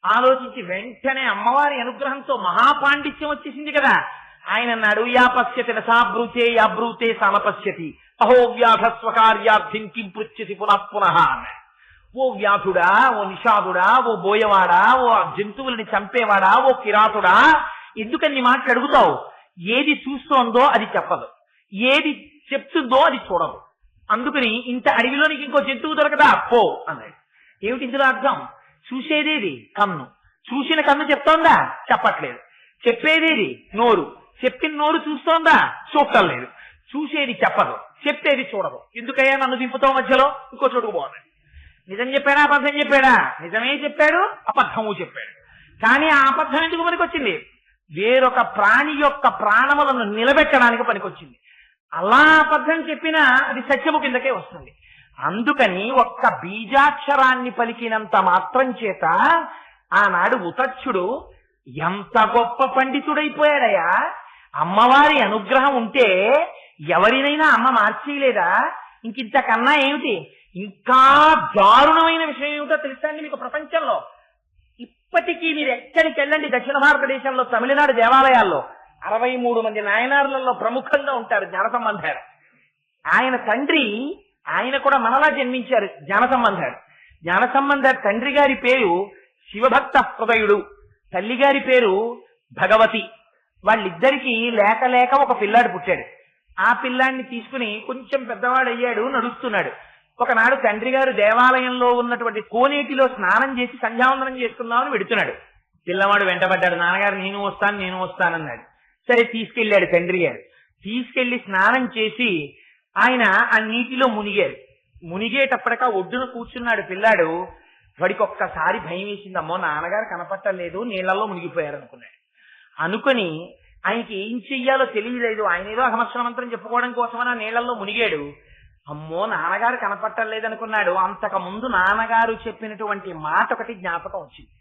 ఆలోచించి వెంటనే అమ్మవారి అనుగ్రహంతో మహాపాండిత్యం వచ్చేసింది కదా. ఆయన అన్నాడు, యా పశ్యతి రసాబ్రూతే యాబ్రూతే సమపశ్యతి అహో వ్యాధ స్వకార్యార్థిం కిం పృచ్యతి పునః పునః అన్నాడు. ఓ వ్యాధుడా, ఓ నిషాదుడా, ఓ బోయవాడా, ఓ జంతువులని చంపేవాడా, ఓ కిరాతుడా, ఎందుకని మాటలు అడుగుతావు? ఏది చూస్తోందో అది చెప్పదు, ఏది చెప్తుందో అది చూడదు. అందుకని ఇంత అడవిలోనికి ఇంకో జంతువు దొరకదా పో అన్నాడు. ఏమిటి ఇందులో అర్థం? చూసేదేది కన్ను, చూసిన కన్ను చెప్తోందా? చెప్పట్లేదు. చెప్పేదేది నోరు, చెప్పిన నోరు చూస్తోందా? చూడటం లేదు. చూసేది చెప్పదు, చెప్పేది చూడదు. ఎందుకయ్యా నన్ను దింపుతావు మధ్యలో? ఇంకో చోటుకు పోవాలి. నిజం చెప్పాడా, అబద్ధం చెప్పాడా? నిజమే చెప్పాడు, అబద్ధము చెప్పాడు. కానీ ఆ అబద్ధం ఎందుకు పనికొచ్చింది? వేరొక ప్రాణి యొక్క ప్రాణములను నిలబెట్టడానికి పనికొచ్చింది. అలా అబద్ధం చెప్పినా అది సత్యము కిందకే వస్తుంది. అందుకని ఒక్క బీజాక్షరాన్ని పలికినంత మాత్రం చేత ఆనాడు ఉతక్షుడు ఎంత గొప్ప పండితుడైపోయాడయా. అమ్మవారి అనుగ్రహం ఉంటే ఎవరినైనా అమ్మ మార్చేయలేదా? ఇంకింతకన్నా ఏమిటి? ఇంకా దారుణమైన విషయం ఏమిటో తెలుసా అండి మీకు? ప్రపంచంలో ఇప్పటికీ మీరు ఎక్కడికి వెళ్ళండి, దక్షిణ భారతదేశంలో తమిళనాడు దేవాలయాల్లో 63 మంది నాయనార్లలో ప్రముఖంగా ఉంటారు జ్ఞానసంబంధారు. ఆయన తండ్రి, ఆయన కూడా మనలా జన్మించారు జ్ఞానసంబంధారు. జ్ఞానసంబంధారు తండ్రి గారి పేరు శివభక్త హృదయుడు, తల్లి గారి పేరు భగవతి. వాళ్ళిద్దరికీ లేక లేక ఒక పిల్లాడు పుట్టాడు. ఆ పిల్లాడిని తీసుకుని కొంచెం పెద్దవాడు అయ్యాడు, నడుస్తున్నాడు. ఒకనాడు తండ్రి గారు దేవాలయంలో ఉన్నటువంటి కోనేటిలో స్నానం చేసి సంధ్యావందనం చేసుకుందామని వెడుతున్నాడు. పిల్లవాడు వెంటబడ్డాడు. నాన్నగారు నేను వస్తానన్నాడు. సరే తీసుకెళ్లాడు తండ్రి గారు. తీసుకెళ్లి స్నానం చేసి ఆయన ఆ నీటిలో మునిగారు. మునిగేటప్పటికా ఒడ్డున కూర్చున్నాడు పిల్లాడు. వాడికి ఒక్కసారి భయం వేసింది. అమ్మో నాన్నగారు కనపట్టలేదు, నీళ్లలో మునిగిపోయారు అనుకున్నాడు. అనుకుని ఆయనకి ఏం చెయ్యాలో తెలియలేదు. ఆయన ఏదో అహమక్షర మంత్రం చెప్పుకోవడం కోసమని ఆ నీళ్లలో మునిగాడు. అమ్మో నాన్నగారు కనపట్టలేదనుకున్నాడు. అంతకు ముందు నాన్నగారు చెప్పినటువంటి మాట ఒకటి జ్ఞాపకం వచ్చింది.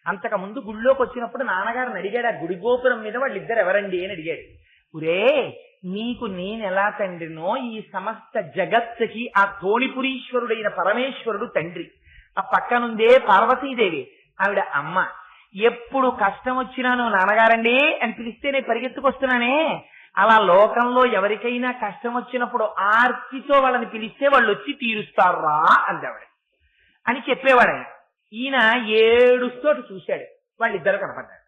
అంతకు ముందు గుళ్ళోకి వచ్చినప్పుడు నాన్నగారిని అడిగాడు, ఆ గుడి గోపురం మీద వాళ్ళిద్దరు ఎవరండి అని అడిగాడు. ఒరే నీకు నేనెలా తండ్రినో ఈ సమస్త జగత్తుకి ఆ తోణిపురీశ్వరుడైన పరమేశ్వరుడు తండ్రి. ఆ పక్కనుందే పార్వతీదేవి, ఆవిడ అమ్మ. ఎప్పుడు కష్టం వచ్చినా నువ్వు నాన్నగారండి అని పిలిస్తే నేను పరిగెత్తుకొస్తున్నానే, అలా లోకంలో ఎవరికైనా కష్టం వచ్చినప్పుడు ఆర్తితో వాళ్ళని పిలిస్తే వాళ్ళు వచ్చి తీరుస్తారా అందావిడ అని చెప్పేవాడు ఆయన. ఈయన ఏడుస్తోటి చూశాడు, వాళ్ళిద్దరు కనపడ్డారు.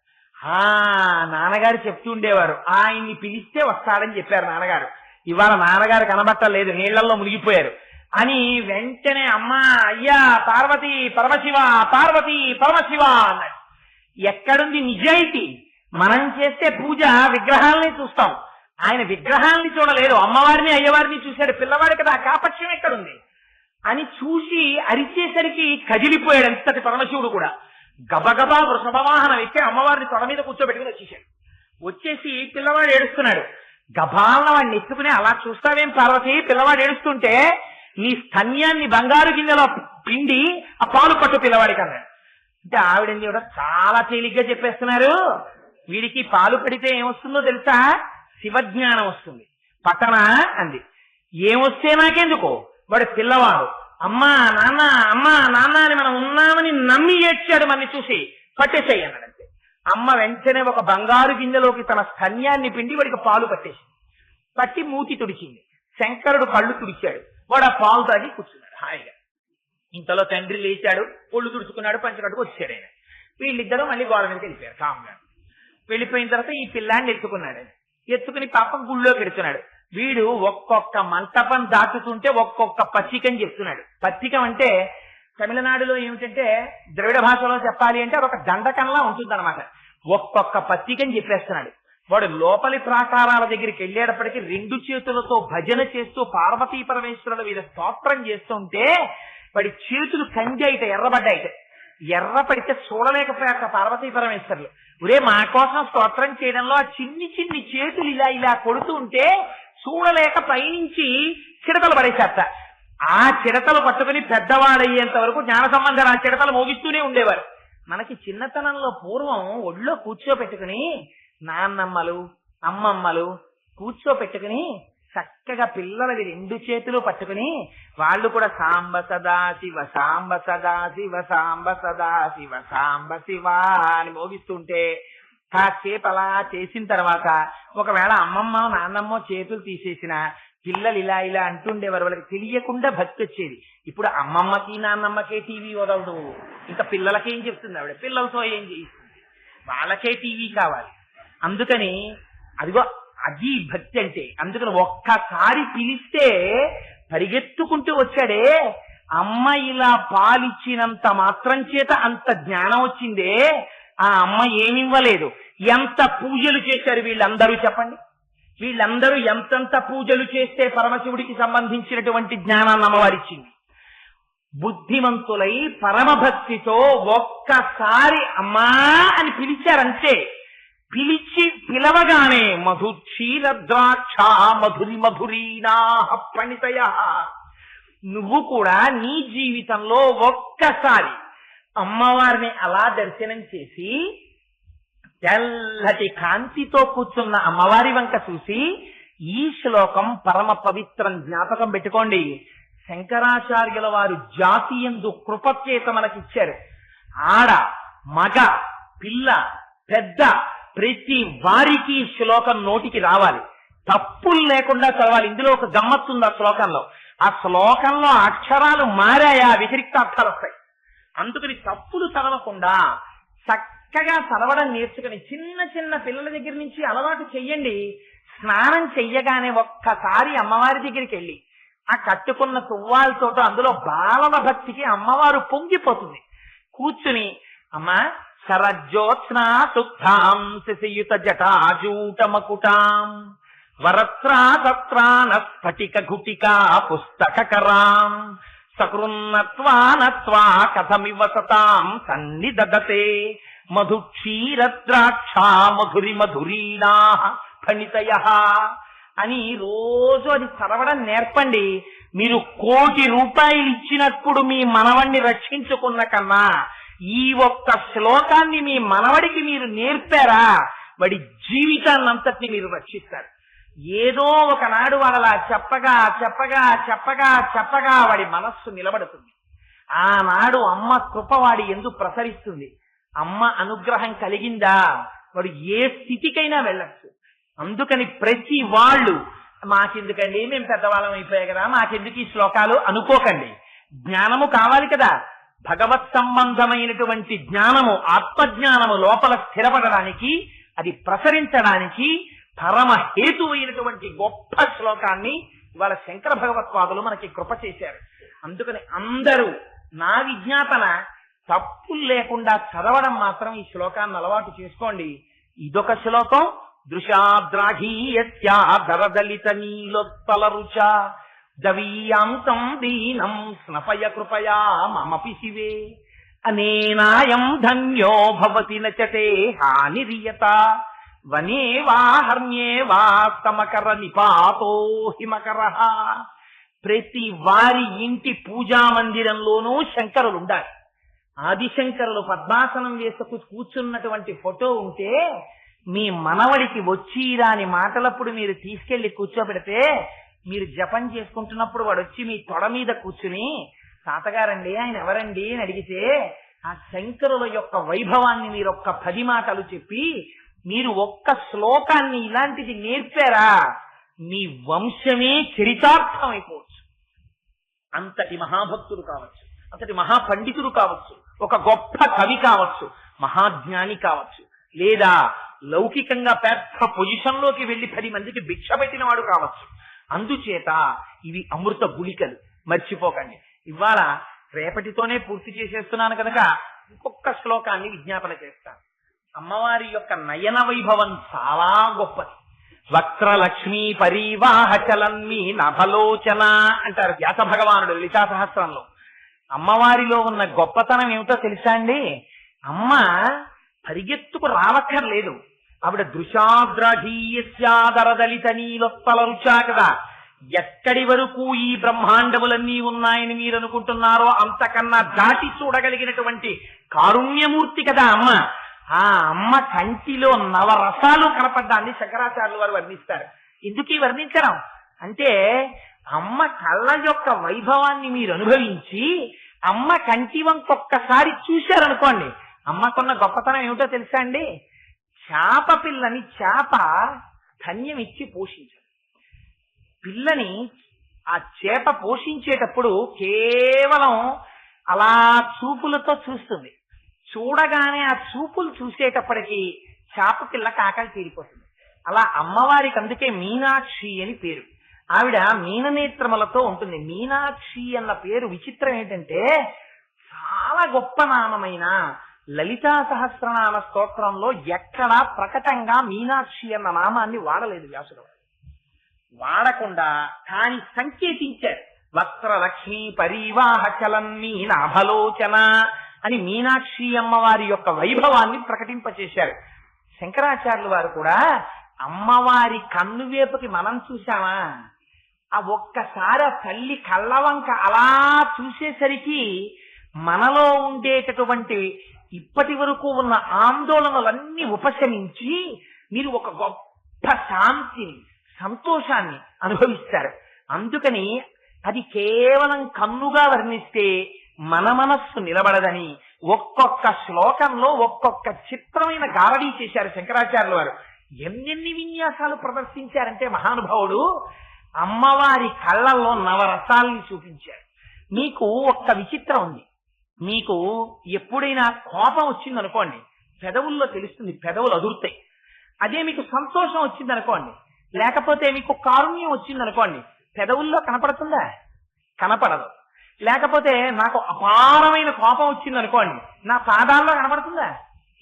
నాన్నగారు చెప్తూ ఉండేవారు, ఆయన్ని పిలిస్తే వస్తాడని చెప్పారు నాన్నగారు. ఇవాళ నాన్నగారు కనబట్టలేదు, నీళ్లలో మునిగిపోయారు అని వెంటనే అమ్మా అయ్యా పార్వతి పరమశివ పార్వతి పరమశివ అన్నాడు. ఎక్కడుంది నిజాయితీ? మనం చేస్తే పూజ విగ్రహాలని చూస్తాం, ఆయన విగ్రహాలని చూడలేదు, అమ్మవారిని అయ్యవారిని చూశాడు. పిల్లవాడి కదా కాపక్ష్యం ఎక్కడుంది అని చూసి అరిచేసరికి కదిలిపోయాడు అంతటి పరమశివుడు కూడా. గబగబా వృషభవాహనం ఎక్కి అమ్మవారిని తొడ మీద కూర్చోబెట్టుకుని వచ్చేసాడు. వచ్చేసి పిల్లవాడు ఏడుస్తున్నాడు. గబాలన వాడిని ఎత్తుకుని, అలా చూస్తావేం పార్వతి, పిల్లవాడు ఏడుస్తుంటే నీ స్తన్యాన్ని బంగారు గిన్నెలో పిండి ఆ పాలు పట్టు పిల్లవాడికి అన్నాడు. అంటే ఆవిడని కూడా చాలా తేలిగ్గా చెప్పేస్తున్నారు. వీడికి పాలు పెడితే ఏమొస్తుందో తెలుసా? శివజ్ఞానం వస్తుంది. పట్టనా అంది. ఏమొస్తే నాకెందుకో, వాడు పిల్లవాడు. అమ్మా నాన్న అమ్మా నాన్న అని మనం ఉన్నామని నమ్మి ఏడ్చాడు, మనని చూసి పట్టేసేయి అన్నాడంతే. అమ్మ వెంటనే ఒక బంగారు గిన్నెలోకి తన స్తన్యాన్ని పిండి వాడికి పాలు పట్టేసింది. పట్టి మూతి తుడిచింది. శంకరుడు కళ్ళు తుడిచాడు. వాడు ఆ పాలు తాగి కూర్చున్నాడు హాయిగా. ఇంతలో తండ్రి లేచాడు, ఒళ్ళు తుడుచుకున్నాడు, పంచకట్టుకు వచ్చాడు ఆయన. వీళ్ళిద్దరూ మళ్ళీ గోడ మీదకి వెళ్ళిపోయారు కామ్గా. వెళ్ళిపోయిన తర్వాత ఈ పిల్లాన్ని ఎత్తుకున్నాడు. ఎత్తుకుని పాపం గుళ్ళోకి ఎడుతున్నాడు. వీడు ఒక్కొక్క మంటపం దాటుతుంటే ఒక్కొక్క పచ్చికని చెప్తున్నాడు. పచ్చికం అంటే తమిళనాడులో ఏమిటంటే ద్రవిడ భాషలో చెప్పాలి అంటే అదొక దండకంలా ఉంటుందన్నమాట. ఒక్కొక్క పచ్చికని చెప్పేస్తున్నాడు. వాడు లోపలి ప్రాకారాల దగ్గరికి వెళ్ళేటప్పటికీ 2 చేతులతో భజన చేస్తూ పార్వతీ పరమేశ్వరుల మీద స్తోత్రం చేస్తుంటే వాడి చేతులు కంజాయిట ఎర్రబడ్డాయిట. ఎర్రపడితే చూడలేకపోయాక పార్వతీ పరమేశ్వరులు, ఒరే మా కోసం స్తోత్రం చేయడంలో ఆ చిన్ని చిన్ని చేతులు ఇలా ఇలా కొడుతూ ఉంటే చూడలేక పైనుంచి చిడతలు పడేసేట. ఆ చిడతలు పట్టుకుని పెద్దవాడయ్యేంత వరకు జ్ఞాన సంబంధాలు ఆ చిడతలు మోగిస్తూనే ఉండేవారు. మనకి చిన్నతనంలో పూర్వం ఒళ్ళో కూర్చోపెట్టుకుని నాన్నమ్మలు అమ్మమ్మలు కూర్చోపెట్టుకుని చక్కగా పిల్లలకి 2 చేతులు పట్టుకుని వాళ్ళు కూడా సాంబ సదా శివ సాంబ సదా శివ సాంబ సదా శివ సాంబ శివ అని మోగిస్తుంటే కాసేపు అలా చేసిన తర్వాత ఒకవేళ అమ్మమ్మ నాన్నమ్మ చేతులు తీసేసిన పిల్లలు ఇలా ఇలా అంటుండేవారు. వాళ్ళకి తెలియకుండా భక్తి వచ్చేది. ఇప్పుడు అమ్మమ్మకి నాన్నమ్మకే టీవీ వదలదు, ఇంకా పిల్లలకేం చెప్తుంది ఆవిడ, పిల్లలతో ఏం చేయిస్తుంది, వాళ్ళకే టీవీ కావాలి. అందుకని అదిగో అది భక్తి అంటే. అందుకని ఒక్కసారి పిలిస్తే పరిగెత్తుకుంటూ వచ్చాడే, అమ్మ ఇలా పాలిచ్చినంత మాత్రం చేత అంత జ్ఞానం వచ్చిందే. ఆ అమ్మ ఏమివ్వలేదు. ఎంత పూజలు చేశారు వీళ్ళందరూ చెప్పండి. వీళ్ళందరూ ఎంతంత పూజలు చేస్తే పరమశివుడికి సంబంధించినటువంటి జ్ఞానాన్ని అమ్మవారిచ్చింది. బుద్ధిమంతులై పరమభక్తితో ఒక్కసారి అమ్మా అని పిలిచారంతే. పిలిచి పిలవగానే మధుక్షీరద్రాక్ష మధురి మధురీనా పణితయ. నువ్వు కూడా నీ జీవితంలో ఒక్కసారి అమ్మవారిని అలా దర్శనం చేసి తెల్లటి కాంతితో కూర్చున్న అమ్మవారి వంక చూసి ఈ శ్లోకం పరమ పవిత్రం. జ్ఞాపకం పెట్టుకోండి. శంకరాచార్యుల వారు జాతియందు కృపచేత మనకిచ్చారు. ఆడ మగ పిల్ల పెద్ద ప్రతి వారికి శ్లోకం నోటికి రావాలి, తప్పులు లేకుండా చదవాలి. ఇందులో ఒక గమ్మత్తుంది ఆ శ్లోకంలో. ఆ శ్లోకంలో అక్షరాలు మారాయా వ్యతిరిక్త అర్థాలు వస్తాయి. అందుకని తప్పులు చదవకుండా చక్కగా చదవడం నేర్చుకుని చిన్న చిన్న పిల్లల దగ్గర నుంచి అలవాటు చెయ్యండి. స్నానం చెయ్యగానే ఒక్కసారి అమ్మవారి దగ్గరికి వెళ్ళి ఆ కట్టుకున్న తువ్వాలతోటో అందులో బాలవ భక్తికి అమ్మవారు పొంగిపోతుంది. కూర్చుని అమ్మా శరజ్యోత్స్నా సుగ్ధాం శశియుత జటాజూట మకుటాం వరత్రా తత్రాన స్ఫటిక ఘుటికా పుస్తకరాం సకృన్నత్వా కథమివ సతాం సన్నిదదతే మధుక్షీరద్రాక్ష మధురి మధురీనా ఫణితయ అని రోజు అది చదవడం నేర్పండి. మీరు 1,00,00,000 రూపాయలు ఇచ్చినప్పుడు మీ మనవణ్ణి రక్షించుకున్న కన్నా ఈ ఒక్క శ్లోకాన్ని మీ మనవడికి మీరు నేర్పారా వాడి జీవితాన్నంతటిని మీరు రక్షిస్తారు. ఏదో ఒకనాడు వాళ్ళ చెప్పగా చెప్పగా చెప్పగా చెప్పగా వాడి మనస్సు నిలబడుతుంది. ఆనాడు అమ్మ కృప వాడి ఎందు ప్రసరిస్తుంది. అమ్మ అనుగ్రహం కలిగిందా వాడు ఏ స్థితికైనా వెళ్ళచ్చు. అందుకని ప్రతి వాళ్ళు మాకెందుకండి, మేము పెద్దవాళ్ళం అయిపోయాయి కదా, మాకెందుకు ఈ శ్లోకాలు అనుకోకండి. జ్ఞానము కావాలి కదా, భగవత్ సంబంధమైనటువంటి జ్ఞానము, ఆత్మజ్ఞానము లోపల స్థిరపడడానికి, అది ప్రసరించడానికి పరమ హేతు అయినటువంటి గొప్ప శ్లోకాన్ని ఇవాళ శంకర భగవత్పాదులు మనకి కృప చేశారు. అందుకని అందరూ నా విజ్ఞాపన తప్పులు లేకుండా చదవడం మాత్రం ఈ శ్లోకాన్ని అలవాటు చేసుకోండి. ఇదొక శ్లోకం. దృశాద్రాఘీయదలిత నీలోత్పల రుచ దవీయాంతం దీనం స్నపయ కృపయా మమపి శివే అనేనాయం ధన్యో భవతి నచతే హానిరియత వనే వా హర్మ్యే వా తమకర నిపాతో హిమకర. ప్రతి వారి ఇంటి పూజా మందిరంలోనూ శంకరులు ఉండాలి. ఆదిశంకరులు పద్మాసనం వేసుకు కూర్చున్నటువంటి ఫోటో ఉంటే మీ మనవడికి వచ్చి రాని మాటలప్పుడు మీరు తీసుకెళ్లి కూర్చోబెడితే, మీరు జపం చేసుకుంటున్నప్పుడు వాడు వచ్చి మీ తొడ మీద కూర్చుని తాతగారండి ఆయన ఎవరండి అని అడిగితే, ఆ శంకరుల యొక్క వైభవాన్ని మీరు ఒక్క 10 మాటలు చెప్పి మీరు ఒక్క శ్లోకాన్ని ఇలాంటిది నేర్పారా, మీ వంశమే చరితార్థం అయిపోవచ్చు. అంతటి మహాభక్తుడు కావచ్చు, అంతటి మహాపండితుడు కావచ్చు, ఒక గొప్ప కవి కావచ్చు, మహాజ్ఞాని కావచ్చు, లేదా లౌకికంగా పెద్ద పొజిషన్ లోకి వెళ్లి 10 మందికి భిక్ష పెట్టిన వాడు కావచ్చు. అందుచేత ఇవి అమృత గుళికలు, మర్చిపోకండి. ఇవాళ రేపటితోనే పూర్తి చేసేస్తున్నాను కనుక ఇంకొక శ్లోకాన్ని విజ్ఞాపన చేస్తాను. అమ్మవారి యొక్క నయన వైభవం చాలా గొప్పది. వక్రలక్ష్మీ పరీవాహ చలన్మీ నభలోచన అంటారు వ్యాస భగవానుడు లలితా సహస్రంలో. అమ్మవారిలో ఉన్న గొప్పతనం ఏమిటో తెలుసా అండి? అమ్మ పరిగెత్తుకు రావక్కర్లేదు. ఆవిడ దృశాద్రాఘీయస్యాదరదలిత నీలోత్పల రుచా కదా. ఎక్కడి వరకు ఈ బ్రహ్మాండములన్నీ ఉన్నాయని మీరు అనుకుంటున్నారో అంతకన్నా దాటి చూడగలిగినటువంటి కారుణ్యమూర్తి కదా అమ్మ. ఆ అమ్మ కంటిలో నవరసాలు కనపడ్డాన్ని శంకరాచార్యులు వారు వర్ణిస్తారు. ఎందుకు వర్ణించడం అంటే, అమ్మ కళ్ళ యొక్క వైభవాన్ని మీరు అనుభవించి అమ్మ కంటి వంకొక్కసారి చూశారనుకోండి, అమ్మకున్న గొప్పతనం ఏమిటో తెలుసా అండి? చేప పిల్లని చేప ధన్యం ఇచ్చి పోషించారు. పిల్లని ఆ చేప పోషించేటప్పుడు కేవలం అలా చూపులతో చూస్తుంది. చూడగానే ఆ చూపులు చూసేటప్పటికి చేప పిల్ల ఆకలి తీరిపోతుంది. అలా అమ్మవారికి అందుకే మీనాక్షి అని పేరు. ఆవిడ మీననేత్రములతో ఉంటుంది. మీనాక్షి అన్న పేరు విచిత్రం ఏంటంటే, చాలా గొప్ప నామమైన లలితా సహస్రనామ స్తోత్రంలో ఎక్కడా ప్రకటంగా మీనాక్షి అన్న నామాన్ని వాడలేదు వ్యాసుడు. వాడకుండా కానీ సంకేతించారు. వక్రలక్ష్మీ పరీవాహ చలన్మీ నాభలోచన అని మీనాక్షి అమ్మవారి యొక్క వైభవాన్ని ప్రకటింపచేశారు. శంకరాచార్యులు వారు కూడా అమ్మవారి కన్నువేపుకి మనం చూశామా, ఆ ఒక్కసారి ఆ తల్లి కళ్ళవంక అలా చూసేసరికి మనలో ఉండేటటువంటి ఇప్పటి వరకు ఉన్న ఆందోళనలన్నీ ఉపశమించి మీరు ఒక గొప్ప శాంతిని, సంతోషాన్ని అనుభవిస్తారు. అందుకని అది కేవలం కన్నుగా వర్ణిస్తే మన మనస్సు నిలబడదని ఒక్కొక్క శ్లోకంలో ఒక్కొక్క చిత్రమైన గారడీ చేశారు శంకరాచార్యుల వారు. ఎన్నెన్ని విన్యాసాలు ప్రదర్శించారంటే మహానుభావుడు అమ్మవారి కళ్ళల్లో నవరసాల్ని చూపించారు. మీకు ఒక్క విచిత్రం ఉంది. మీకు ఎప్పుడైనా కోపం వచ్చిందనుకోండి, పెదవుల్లో తెలుస్తుంది, పెదవులు అదురుతాయి. అదే మీకు సంతోషం వచ్చిందనుకోండి, లేకపోతే మీకు కారుణ్యం వచ్చిందనుకోండి, పెదవుల్లో కనపడుతుందా? కనపడదు. లేకపోతే నాకు అపారమైన కోపం వచ్చిందనుకోండి, నా పాదాల్లో కనపడుతుందా?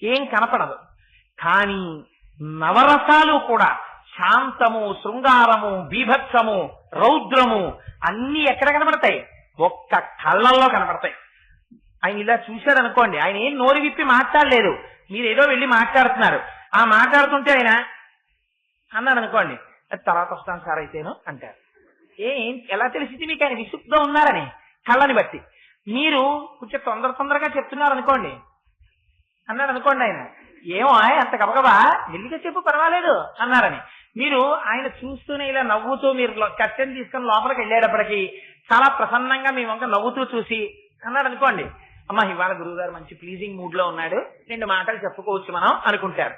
ఏం కనపడదు. కానీ నవరసాలు కూడా శాంతము, శృంగారము, బీభత్సము, రౌద్రము అన్ని ఎక్కడ కనపడతాయి? ఒక్క కళ్ళల్లో కనపడతాయి. ఆయన ఇలా చూశారనుకోండి, ఆయన ఏం నోరు విప్పి మాట్లాడలేదు, మీరేదో వెళ్ళి మాట్లాడుతున్నారు. ఆ మాట్లాడుతుంటే ఆయన అన్నారు అనుకోండి, తర్వాత వస్తాను సార్ అయితేను అంటారు. ఎలా తెలిసింది మీకు ఆయన విసుగ్గా ఉన్నారని? కళ్ళని బట్టి. మీరు కొంచెం తొందరగా చెప్తున్నారు అనుకోండి, అన్నారు అనుకోండి, ఆయన ఏమో అంత గబగబా మెల్లిగా చెప్పు పర్వాలేదు అన్నారని. మీరు ఆయన చూస్తూనే ఇలా నవ్వుతూ మీరు కట్టెని తీసుకుని లోపలికి వెళ్ళేటప్పటికి చాలా ప్రసన్నంగా మీ వంక నవ్వుతూ చూసి అన్నాడు అనుకోండి, అమ్మ ఇవాళ గురువు గారు మంచి ప్లీజింగ్ మూడ్ లో ఉన్నాడు, 2 మాటలు చెప్పుకోవచ్చు మనం అనుకుంటారు.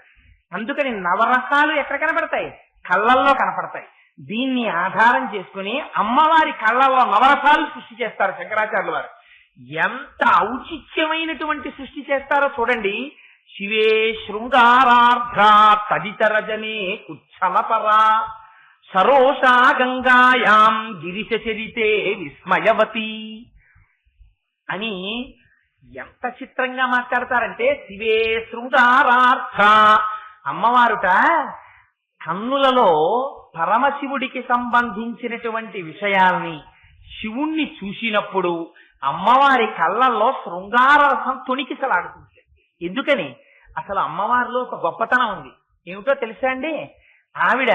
అందుకని నవరసాలు ఎక్కడ కనపడతాయి? కళ్ళల్లో కనపడతాయి. దీన్ని ఆధారం చేసుకుని అమ్మవారి కళ్ళలో నవరసాలు సృష్టి చేస్తారు శంకరాచార్యుల వారు. ఎంత ఔచిత్యమైనటువంటి సృష్టి చేస్తారో చూడండి. శివే శృంగారార్ధ తదితరజనే కుచ్చలపరా సరోషా గంగాయాం గిరిశ చరితే విస్మయవతి అని ఎంత చిత్రంగా మాట్లాడతారంటే, శివే శృంగారార్ధ అమ్మవారుట కన్నులలో పరమశివుడికి సంబంధించినటువంటి విషయాల్ని శివుణ్ణి చూసినప్పుడు అమ్మవారి కళ్ళల్లో శృంగారరసం తొణికిసలాడుతుంది. ఎందుకని? అసలు అమ్మవారిలో ఒక గొప్పతనం ఉంది. ఏమిటో తెలుసా అండి? ఆవిడ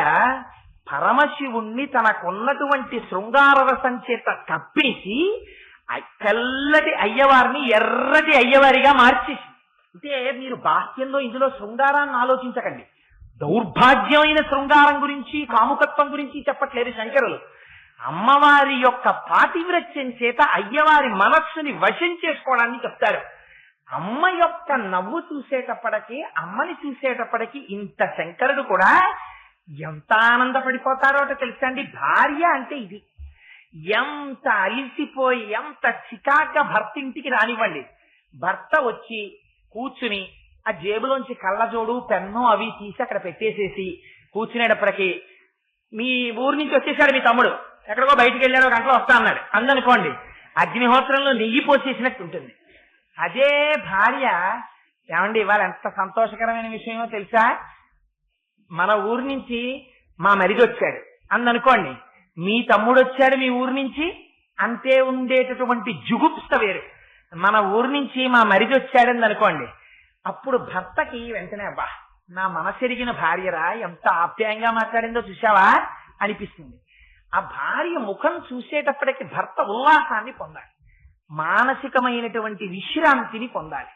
పరమశివుణ్ణి తనకున్నటువంటి శృంగారరసం చేత కప్పేసి తెల్లటి అయ్యవారిని ఎర్రటి అయ్యవారిగా మార్చేసి. అంటే మీరు బాహ్యంలో ఇందులో శృంగారాన్ని ఆలోచించకండి. దౌర్భాగ్యమైన శృంగారం గురించి కాముకత్వం గురించి చెప్పట్లేదు శంకరులు. అమ్మవారి యొక్క పాతివ్రత్యం చేత అయ్యవారి మనస్సుని వశం చేసుకోవడాన్ని చెప్తారు. అమ్మ యొక్క నవ్వు చూసేటప్పటికి, అమ్మని చూసేటప్పటికి ఇంత శంకరుడు కూడా ఎంత ఆనందపడిపోతారో తెలుసా అండి? భార్య అంటే ఇది. ఎంత అలిసిపోయి ఎంత చికాగ్గా భర్త ఇంటికి రానివ్వండి, భర్త వచ్చి కూర్చుని ఆ జేబులోంచి కళ్ళజోడు పెన్ను అవి తీసి అక్కడ పెట్టేసేసి కూర్చునేటప్పటికి, మీ ఊరు నుంచి వచ్చేసాడు మీ తమ్ముడు, ఎక్కడికో బయటికి వెళ్ళాడు, 1 గంటలో వస్తా అన్నాడు అందనుకోండి, అగ్నిహోత్రంలో నెయ్యి పోసేసినట్టు ఉంటుంది. అదే భార్య, ఏమండి ఇవాళ ఎంత సంతోషకరమైన విషయమో తెలుసా, మన ఊరు నుంచి మా మరిది వచ్చాడు అందనుకోండి, మీ తమ్ముడు వచ్చాడు మీ ఊరు నుంచి అంతే ఉండేటటువంటి జుగుప్స వేరు. మన ఊరు నుంచి మా మరిది వచ్చాడని అనుకోండి, అప్పుడు భర్తకి వెంటనే అబ్బా నా మనసెరిగిన భార్యరా ఎంత ఆప్యాయంగా మాట్లాడిందో చూసావా అనిపిస్తుంది. ఆ భార్య ముఖం చూసేటప్పటికి భర్త ఉల్లాసాన్ని పొందాలి, మానసికమైనటువంటి విశ్రాంతిని పొందాలి.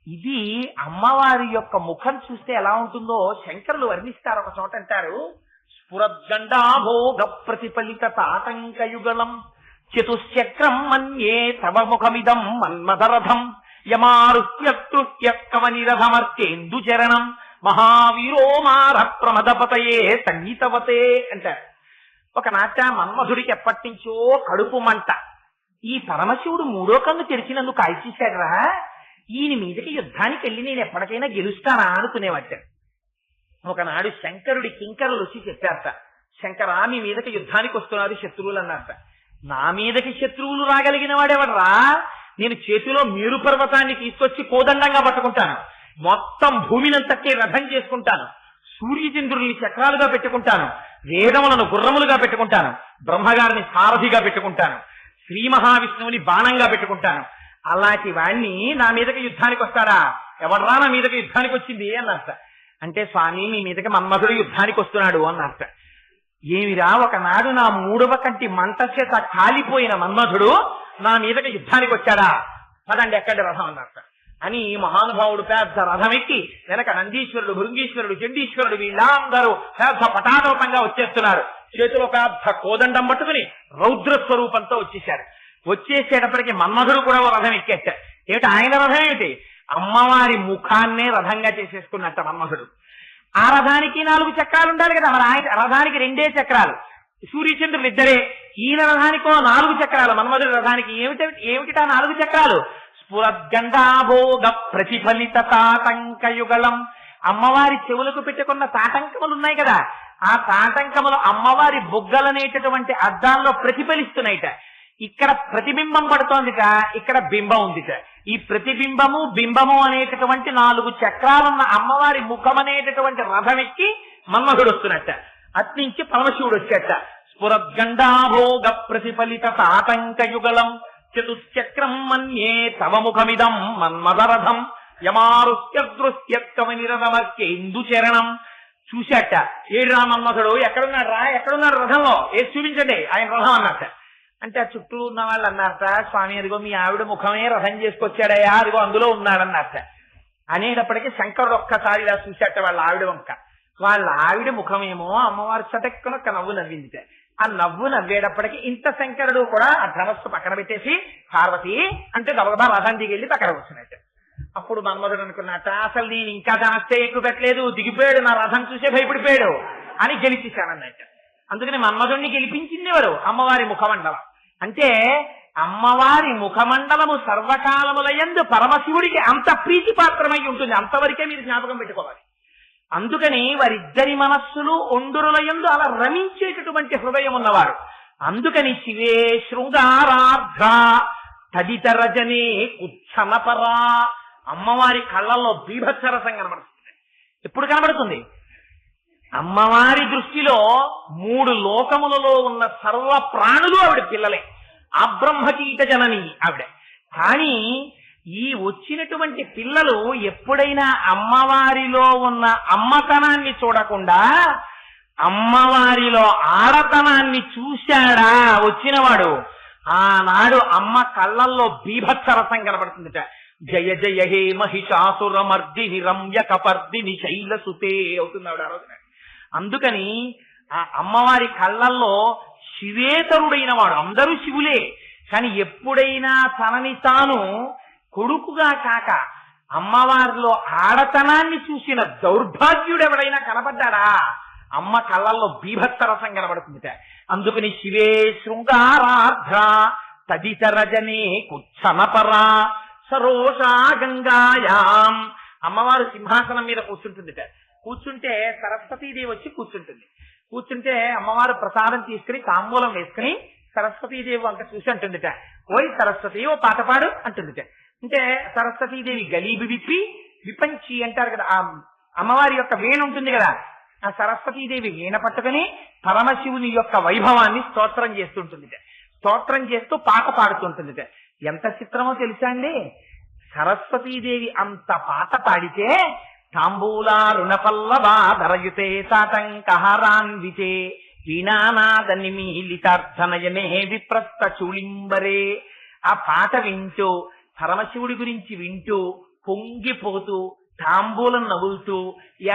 ఇది అమ్మవారి యొక్క ముఖం చూస్తే ఎలా ఉంటుందో శంకరులు వర్ణిస్తారు. ఒక చోట అంటారు, స్ఫురద్గండాభోగ ప్రతిఫలిత తాటంకయుగళం చతుశ్చక్రం మన్యే తవ ముఖమిదం మన్మథరథం యమారుహ్య కవనిరథమర్చేందుచరణం మహావీరో మార ప్రమదపతయే సంగీతవతే అంటారు. ఒక నాట మన్మధుడికి ఎప్పటి నుంచో కడుపు మంట. ఈ పరమశివుడు 3వ కన్ను తెరిచినందుకు కాల్చేశాడరా, ఈయన మీదకి యుద్ధానికి వెళ్ళి నేను ఎప్పటికైనా గెలుస్తానా అనుకునేవాట. ఒకనాడు శంకరుడి కింకరులు వచ్చి చెప్పారట, శంకరా మీ మీదకి యుద్ధానికి వస్తున్నారు శత్రువులు అన్నారట. నా మీదకి శత్రువులు రాగలిగిన వాడెవడరా, నేను చేతిలో మేరు పర్వతాన్ని తీసుకొచ్చి కోదండంగా పట్టుకుంటాను, మొత్తం భూమినంతకే రథం చేసుకుంటాను, సూర్యచంద్రుల్ని చక్రాలుగా పెట్టుకుంటాను, వేదములను గుర్రములుగా పెట్టుకుంటాను, బ్రహ్మగారిని సారథిగా పెట్టుకుంటాను, శ్రీ మహావిష్ణువుని బాణంగా పెట్టుకుంటాను. అలాంటి వాణ్ణి నా మీదకి యుద్ధానికి వస్తాడా, ఎవడరా నా మీదకి యుద్ధానికి వచ్చింది అన్నట్ట. అంటే స్వామి మీ మీదకి మన్మధుడు యుద్ధానికి వస్తున్నాడు అన్నట్ట. ఏమిరా, ఒకనాడు నా 3వ కంటి మంట చేత కాలిపోయిన మన్మధుడు నా మీదకి యుద్ధానికి వచ్చాడా, పదండి ఎక్కడి రథం అన్నట్ట అని మహానుభావుడు పెద్ద రథం ఎక్కి వెనక నందీశ్వరుడు, భృంగీశ్వరుడు, చండీశ్వరుడు వీళ్ళందరూ పెద్ద పటాటోపంగా వచ్చేస్తున్నారు. చేతిలో పెద్ద కోదండం పట్టుకుని రౌద్ర స్వరూపంతో వచ్చేశారు. వచ్చేసేటప్పటికి మన్మధుడు కూడా ఓ రథం ఎక్కేశాడు. ఏమిటి ఆయన రథం ఏమిటి, అమ్మవారి ముఖాన్నే రథంగా చేసేసుకున్నట్ట మన్మధుడు. ఆ రథానికి 4 చక్రాలు ఉండాలి కదా, మరి ఆయన రథానికి 2 చక్రాలు, సూర్యచంద్రులు ఇద్దరే. ఈయన రథానికో 4 చక్రాలు, మన్మధుడి రథానికి ఏమిటిటా 4 చక్రాలు? స్ఫురద్గండాభోగ ప్రతిఫలిత తాటంకయుగళం. అమ్మవారి చెవులకు పెట్టుకున్న తాటంకములు ఉన్నాయి కదా, ఆ తాటంకములు అమ్మవారి బుగ్గలనేటటువంటి అద్దాల్లో ప్రతిఫలిస్తున్నాయిట. ఇక్కడ ప్రతిబింబం పడుతోందిట, ఇక్కడ బింబం ఉందిట. ఈ ప్రతిబింబము బింబము అనేటటువంటి 4 చక్రాలున్న అమ్మవారి ముఖం అనేటటువంటి రథం ఎక్కి మన్మధుడు వస్తున్నట్ట. అట్నుంచి పరమశివుడు వచ్చేట. స్ఫురద్గండాభోగ ప్రతిఫలిత తాటంకయుగళం చతుశ్చక్రం మన్యే తవ ముఖమిదం మన్మథరథం యమారుహ్యదృశ్యత్వనిరథమర్కేందుచరణం. చూశాట, ఏడు రా మన్మథుడు, ఎక్కడున్నాడు రా, ఎక్కడున్నాడు రథంలో, ఏది చూపించండి ఆయన రథం అన్నట్ట. అంటే ఆ చుట్టూ ఉన్న వాళ్ళు అన్నారట, స్వామి అదిగో మీ ఆవిడ ముఖమే రథం చేసుకొచ్చాడయా, అదిగో అందులో ఉన్నాడన్నట్ట. అనేటప్పటికీ శంకరుడు ఒక్కసారి ఇలా చూసేట వాళ్ళ ఆవిడ వంక. వాళ్ళ ఆవిడ ముఖమేమో అమ్మవారు చటక్కున ఒక నవ్వు నవ్విందిట. ఆ నవ్వు నవ్వేటప్పటికి ఇంత శంకరుడు కూడా ఆ ధనస్సు పక్కన పెట్టేసి పార్వతి అంటే గబగబా రథం దిగెళ్ళి పక్కన వచ్చినట్టు. అప్పుడు మన్మధుడు అనుకున్నట్ట, అసలు నేను ఇంకా ధనస్తే ఎక్కువ పెట్టలేదు, దిగిపోయాడు, నా రథం చూసే భయపడిపోయాడు అని గెలిచేశానన్నట్టు. అందుకని మన్మధుడిని గెలిపించింది ఎవరు? అమ్మవారి ముఖమండలం. అంటే అమ్మవారి ముఖమండలము సర్వకాలములయందు పరమశివుడికి అంత ప్రీతిపాత్రమై ఉంటుంది. అంతవరకే మీరు జ్ఞాపకం పెట్టుకోవాలి. అందుకని వారిద్దరి మనస్సులు ఒండురులయందు అలా రమించేటటువంటి హృదయం ఉన్నవారు. అందుకని శివే శృంగారార్ధ తదిత రజనే కుచ్చనపరా, అమ్మవారి కళ్ళల్లో బీభత్సరసం కనబడుతుంది. ఎప్పుడు కనబడుతుంది? అమ్మవారి దృష్టిలో 3 లోకములలో ఉన్న సర్వ ప్రాణులు ఆవిడ పిల్లలే. అబ్రహ్మకీట జనని ఆవిడ. కానీ ఈ వచ్చినటువంటి పిల్లలు ఎప్పుడైనా అమ్మవారిలో ఉన్న అమ్మతనాన్ని చూడకుండా అమ్మవారిలో ఆడతనాన్ని చూశాడా వచ్చినవాడు, ఆనాడు అమ్మ కళ్ళల్లో బీభత్సరసం కనబడుతుందిట. జయ జయ హే మహిషాసురమర్దిని రమ్య కపర్దిని శైలసుతే అవుతుంది ఆవిడ ఆ రోజున. అందుకని ఆ అమ్మవారి కళ్ళల్లో శివేతరుడైన వాడు, అందరూ శివులే, కానీ ఎప్పుడైనా తనని తాను కొడుకుగా కాక అమ్మవారిలో ఆడతనాన్ని చూసిన దౌర్భాగ్యుడు ఎవడైనా కనబడ్డాడా అమ్మ కళ్ళల్లో బీభత్సరసం కనబడుతుందిట. అందుకని శివే శృంగారార్ధ తదిత రజనే కుచ్చనపరా సరోషా గంగాయాం. అమ్మవారు సింహాసనం మీద కూర్చుంటుందిట. కూర్చుంటే సరస్వతీదేవి వచ్చి కూర్చుంటుంది. కూర్చుంటే అమ్మవారు ప్రసాదం తీసుకుని తాంబూలం వేసుకుని సరస్వతీదేవి వంక చూసి అంటుందిట, ఓయ్ సరస్వతి ఓ పాట పాడు అంటుందిట. అంటే సరస్వతీదేవి గలీబి విపంచి అంటారు కదా, ఆ అమ్మవారి యొక్క వీణ ఉంటుంది కదా, ఆ సరస్వతీదేవి వీణ పట్టుకుని పరమశివుని యొక్క వైభవాన్ని స్తోత్రం చేస్తుంటుందిట. స్తోత్రం చేస్తూ పాట పాడుతుంటుందిట. ఎంత చిత్రమో తెలుసా అండి? సరస్వతీదేవి అంత పాట పాడితే తాంబూలా రుణపల్లవా ధరయుతే తాటంకహారాన్వితే వీణానాద నిమీలితార్థనయనే విప్రస్థ చూళింబరే. ఆ పాట వింటూ పరమశివుడి గురించి వింటూ పొంగిపోతూ తాంబూలం నవ్వులుతూ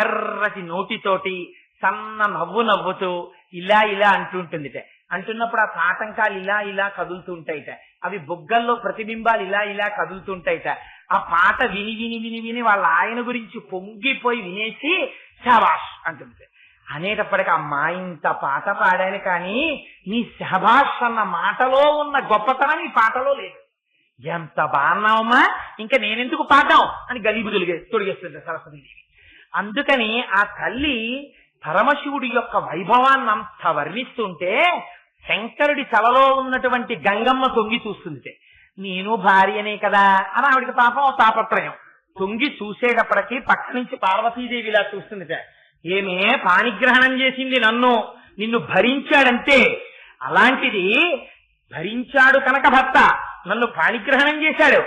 ఎర్రటి నోటితోటి సన్న నవ్వు నవ్వుతూ ఇలా ఇలా అంటుంటుందిట. అంటున్నప్పుడు ఆ తాటంకాలు ఇలా ఇలా కదులుతూ ఉంటాయిట. అవి బొగ్గల్లో ప్రతిబింబాలు ఇలా ఇలా కదులుతుంటాయిట. ఆ పాట విని విని విని విని వాళ్ళ ఆయన గురించి పొంగిపోయి వినేసి శాబాష్ అంటుంది. అనేటప్పటికీ అమ్మా ఇంత పాట పాడాను కానీ నీ శాబాష్ అన్న మాటలో ఉన్న గొప్పతనం ఈ పాటలో లేదు. ఎంత బాగున్నావమ్మా, ఇంకా నేనెందుకు పాడడం అని గలీబు తొడిగేస్తుంది సరస్వతీదేవి. అందుకని ఆ తల్లి పరమశివుడి యొక్క వైభవాన్ని అంత వర్ణిస్తుంటే శంకరుడి తలలో ఉన్నటువంటి గంగమ్మ తొంగి చూస్తుంది. నేను భార్యనే కదా అని ఆవిడికి పాపం తాపత్రయం. తొంగి చూసేటప్పటికీ పక్క నుంచి పార్వతీదేవి ఇలా చూస్తుంది. ఏమే పాణిగ్రహణం చేసింది నిన్ను భరించాడంతే, అలాంటిది భరించాడు కనుక భర్త నన్ను పాణిగ్రహణం చేశాడు,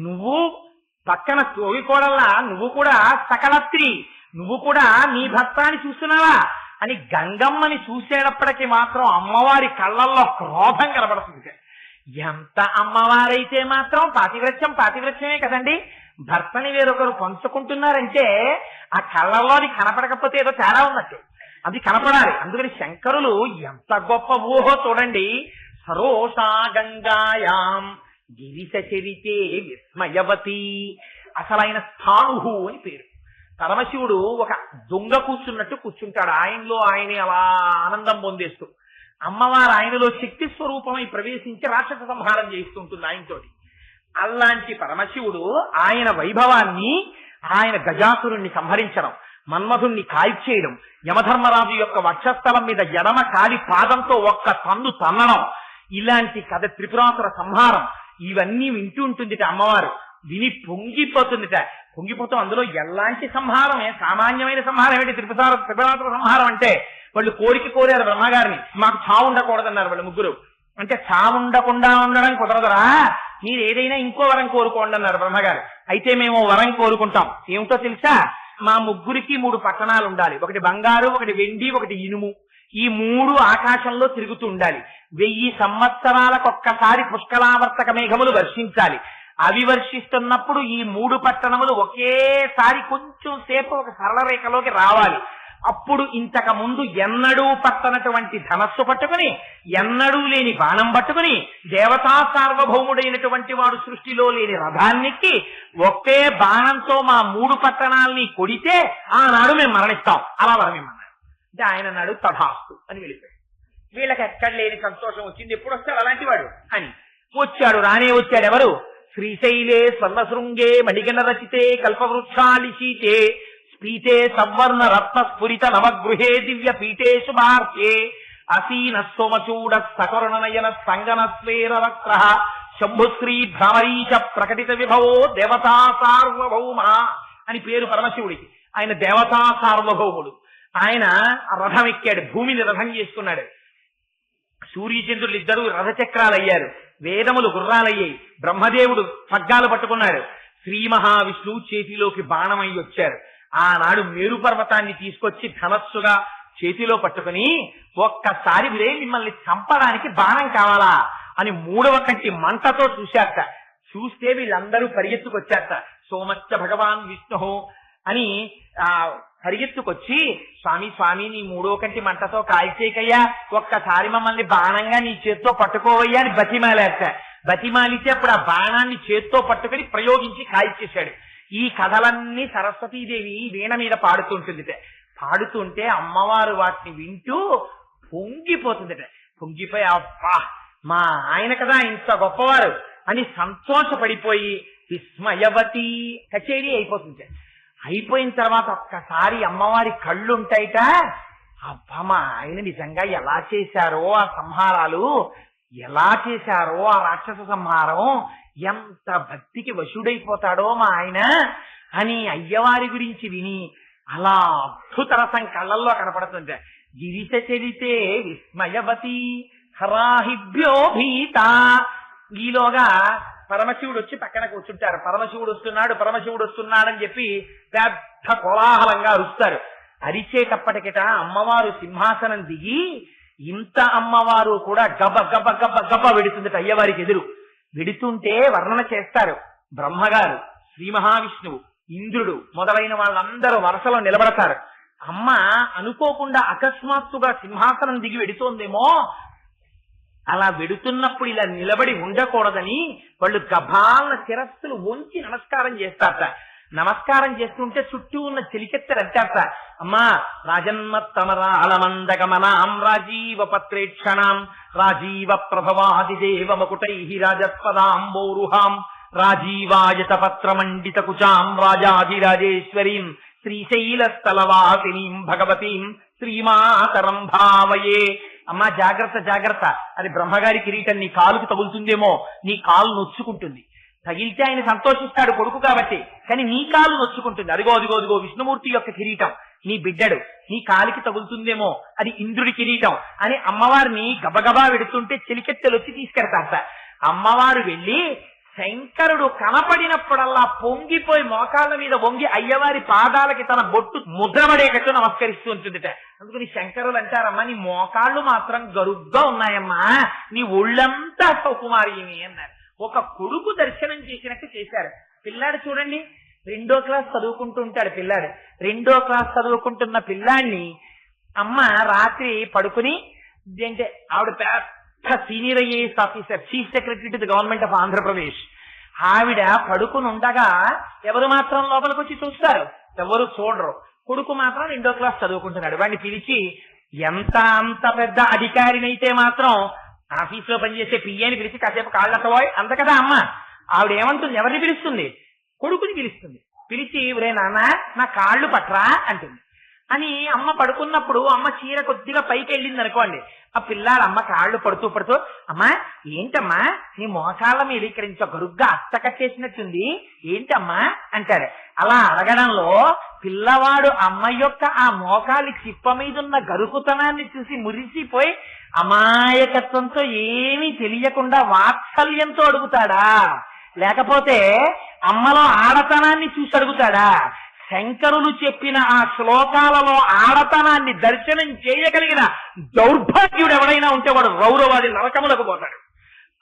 నువ్వు పక్కన తోగికోడల్లా నువ్వు కూడా సకలత్రి, నువ్వు కూడా నీ భర్త అని చూస్తున్నావా అని గంగమ్మని చూసేటప్పటికీ మాత్రం అమ్మవారి కళ్ళల్లో క్రోధం కనబడుతుంది. ఎంత అమ్మవారైతే మాత్రం పాతివ్రత్యమే కదండి. భర్తని వేరొకరు పంచుకుంటున్నారంటే ఆ కళ్ళల్లోని కనపడకపోతే ఏదో తేడా ఉన్నట్టు, అది కనపడాలి. అందుకని శంకరులు ఎంత గొప్ప ఊహో చూడండి. సరోషా గంగాయాం గిరిశ చరితే విస్మయవతి, అసలైన స్థాణుహు అని పేరు. పరమశివుడు ఒక దొంగ కూర్చున్నట్టు కూర్చుంటాడు, ఆయనలో ఆయనే అలా ఆనందం పొందేస్తూ. అమ్మవారు ఆయనలో శక్తి స్వరూపమై ప్రవేశించి రాక్షస సంహారం చేస్తుంటుంది ఆయనతోటి. అలాంటి పరమశివుడు ఆయన వైభవాన్ని, ఆయన గజాసురుణ్ణి సంహరించడం, మన్మధుణ్ణి కాల్చేయడం, యమధర్మరాజు యొక్క వక్షస్థలం మీద ఎడమ కాలి పాదంతో ఒక్క తన్ను తన్నడం, ఇలాంటి కథ త్రిపురాసుర సంహారం, ఇవన్నీ వింటూ ఉంటుంది అమ్మవారు. విని పొంగిపోతుందిట. పొంగిపోతాం అందులో ఎలాంటి సంహారమే, సామాన్యమైన సంహారం ఏంటి? త్రిపురాసుర సంహారం అంటే వాళ్ళు కోరారు బ్రహ్మగారిని, మాకు చావు ఉండకూడదన్నారు వాళ్ళు ముగ్గురు. అంటే చావు ఉండకుండా ఉండడం కుదరదురా, మీరు ఏదైనా ఇంకో వరం కోరుకోండి అన్నారు బ్రహ్మగారు. అయితే మేము వరం కోరుకుంటాం, ఏమిటో తెలుసా? మా ముగ్గురికి 3 పట్టణాలు ఉండాలి, ఒకటి బంగారు, ఒకటి వెండి, ఒకటి ఇనుము. ఈ 3 ఆకాశంలో తిరుగుతూ ఉండాలి. 1000 సంవత్సరాలకొక్కసారి పుష్కలావర్తక మేఘములు వర్షించాలి. అవి వర్షిస్తున్నప్పుడు ఈ 3 పట్టణములు ఒకేసారి కొంచెం సేపు ఒక సరళ రేఖలోకి రావాలి. అప్పుడు ఇంతకు ముందు ఎన్నడూ పట్టనటువంటి ధనస్సు పట్టుకుని, ఎన్నడూ లేని బాణం పట్టుకుని, దేవతా సార్వభౌముడైనటువంటి వాడు సృష్టిలో లేని రథాన్నిక్కి ఒకే బాణంతో మా 3 పట్టణాలని కొడితే ఆనాడు మేము మరణిస్తాం, అలా వరమేమన్నాడు. అంటే ఆయన అన్నాడు తథాస్తు అని వెళ్ళిపోయాడు. వీళ్ళకి ఎక్కడ లేని సంతోషం వచ్చింది. ఎప్పుడు వస్తాడు అలాంటి వాడు అని. వచ్చాడు, రానే వచ్చాడు. ఎవరు? శ్రీశైలే స్వర్ణశృంగే మణిగణ రచితే కల్పవృక్షాలిశీతే స్ఫీతే సవర్ణ రత్న స్ఫురిత నవగృహే దివ్య పీఠే శుభార్హే అసీన సోమచూడ సకరుణనయన సంగన స్వేర వక్ర శంభుశ్రీ భ్రమరీచ ప్రకటిత విభవో దేవతా సార్వభౌమ అని పేరు పరమశివుడికి. ఆయన దేవతా సార్వభౌముడు. ఆయన రథం ఎక్కాడు, భూమిని రథం చేసుకున్నాడు. సూర్యచంద్రులు ఇద్దరు రథచక్రాలయ్యారు, వేదములు గుర్రాలయ్యాయి, బ్రహ్మదేవుడు పగ్గాలు పట్టుకున్నాడు, శ్రీ మహావిష్ణువు చేతిలోకి బాణమై వచ్చారు. ఆనాడు మేరు పర్వతాన్ని తీసుకొచ్చి ధనస్సుగా చేతిలో పట్టుకుని ఒక్కసారి వీరే మిమ్మల్ని చంపడానికి బాణం కావాలా అని 3వ కంటి మంటతో చూశారట. చూస్తే వీళ్ళందరూ పరిగెత్తుకొచ్చారట. సోమశ్చ భగవాన్ విష్ణు అని పరిగెత్తుకొచ్చి, స్వామి స్వామి నీ 3వ కంటి మంటతో కాల్చేకయ్యా, ఒక్కసారి మమ్మల్ని బాణంగా నీ చేత్తో పట్టుకోవయ్యా అని బతిమాలేట. బతిమాలితే అప్పుడు ఆ బాణాన్ని చేత్తో పట్టుకుని ప్రయోగించి కాల్చేశాడు. ఈ కథలన్నీ సరస్వతీదేవి వీణ మీద పాడుతుంటుందిట. పాడుతుంటే అమ్మవారు వాటిని వింటూ పొంగిపోతుందిట. పొంగిపోయి అబ్బా మా ఆయన కదా ఇంత గొప్పవారు అని సంతోషపడిపోయి విస్మయవతి కచేరీ అయిపోతుంది. అయిపోయిన తర్వాత ఒక్కసారి అమ్మవారి కళ్ళుంటాయిట. అబ్బా మా ఆయన నిజంగా ఎలా చేశారో ఆ సంహారాలు, ఎలా చేశారో ఆ రాక్షస సంహారం, ఎంత భక్తికి వశుడైపోతాడో మా ఆయన అని అయ్యవారి గురించి విని అలా అద్భుత రసం కళ్ళల్లో కనపడుతుంది. గిరిశ చరితే విస్మయవతి హరాహిభ్యో భీత. ఈలోగా పరమశివుడు వచ్చి పక్కన కూర్చుంటారు. పరమశివుడు వస్తున్నాడని చెప్పి పెద్ద కోలాహలంగా అరుస్తారు. అరిచేటప్పటికిట అమ్మవారు సింహాసనం దిగి, ఇంత అమ్మవారు కూడా గబ గబ గబ గబ వెడుతుందట అయ్యవారికి ఎదురు. వెడుతుంటే వర్ణన చేస్తారు బ్రహ్మగారు, శ్రీ మహావిష్ణువు, ఇంద్రుడు మొదలైన వాళ్ళందరూ వరుసలో నిలబడతారు. అమ్మ అనుకోకుండా అకస్మాత్తుగా సింహాసనం దిగి వెడుతోందేమో, అలా వెడుతున్నప్పుడు ఇలా నిలబడి ఉండకూడదని వాళ్ళు గభాలన శిరస్సులు వంచి నమస్కారం చేస్తారట. నమస్కారం చేస్తుంటే చుట్టూ ఉన్న చెలికెత్తరు అంటారట, అమ్మా రాజన్మత్తమరాళమందగమనాం రాజీవ పత్రేక్షణాం రాజీవ ప్రభవాదిదేవ మకుటై రాజస్పదాంబోరుహాం రాజీవాయత పత్రమండిత కుచాం రాజాధిరాజేశ్వరీం శ్రీశైలస్థలవాసినీం భగవతీం శ్రీమాతరం భావయే. అమ్మా జాగ్రత్త జాగ్రత్త, అది బ్రహ్మగారి కిరీటం నీ కాలుకు తగులుతుందేమో, నీ కాలు నొచ్చుకుంటుంది. తగిలితే ఆయన సంతోషిస్తాడు కొడుకు కాబట్టి, కానీ నీ కాలు నొచ్చుకుంటుంది. అదిగో అదిగో అదిగో విష్ణుమూర్తి యొక్క కిరీటం నీ బిడ్డడు, నీ కాలికి తగులుతుందేమో, అది ఇంద్రుడి కిరీటం అని అమ్మవారిని గబగబా వెడుతుంటే చెలికెత్తెలు వచ్చి తీసుకెడతారట. అమ్మవారు వెళ్ళి శంకరుడు కనపడినప్పుడల్లా పొంగిపోయి మోకాళ్ళ మీద వంగి అయ్యవారి పాదాలకి తన బొట్టు ముద్రపడేటట్టు నమస్కరిస్తూ ఉంటుందిట. అందుకని శంకరులు అంటారమ్మా నీ మోకాళ్ళు మాత్రం గరుగ్గా ఉన్నాయమ్మా, నీ ఒళ్ళంతా సౌకుమారిని అన్నారు. ఒక కొడుకు దర్శనం చేసినట్టు చేశారు. పిల్లాడు చూడండి, 2వ క్లాస్ చదువుకుంటూ ఉంటాడు పిల్లాడు. 2వ క్లాస్ చదువుకుంటున్న పిల్లాడిని అమ్మ రాత్రి పడుకుని, అంటే ఆవిడ senior IAS officer, chief secretary to the government of Andhra Pradesh. ఆవిడ పడుకుని ఉండగా ఎవరు మాత్రం లోపలికి వచ్చి చూస్తారు? ఎవరు చూడరు. కొడుకు మాత్రం 2వ క్లాస్ చదువుకుంటున్నాడు. వాడిని పిలిచి, అంత పెద్ద అధికారినైతే మాత్రం ఆఫీస్ లో పనిచేసే పియ్యని పిలిచి కాసేపు కాళ్ళతోయ్ అంత కదా అమ్మ. ఆవిడ ఏమంటుంది? ఎవరిని పిలుస్తుంది? కొడుకుని పిలుస్తుంది. పిలిచి, ఒరే నాన్న నా కాళ్ళు పట్రా అంటుంది. అని అమ్మ పడుకున్నప్పుడు అమ్మ చీర కొద్దిగా పైకి వెళ్ళింది అనుకోండి, ఆ పిల్లాడు అమ్మ కాళ్ళు పడుతూ అమ్మా ఏంటమ్మా నీ మోకాళ్ళ మీద ఇక్కడ ఇంత గరుగ్గా అట్ట కట్టేసినట్టుంది ఏంటమ్మా అంటాడు. అలా అడగడంలో పిల్లవాడు అమ్మ యొక్క ఆ మోకాలి చిప్ప మీద ఉన్న గరుకుతనాన్ని చూసి మురిసిపోయి అమాయకత్వంతో ఏమీ తెలియకుండా వాత్సల్యంతో అడుగుతాడా, లేకపోతే అమ్మలో ఆడతనాన్ని చూసి అడుగుతాడా? శంకరులు చెప్పిన ఆ శ్లోకాలలో ఆడతనాన్ని దర్శనం చేయగలిగిన దౌర్భాగ్యుడు ఎవడైనా ఉంటే వాడు రౌరవాది నరకములకు పోతాడు.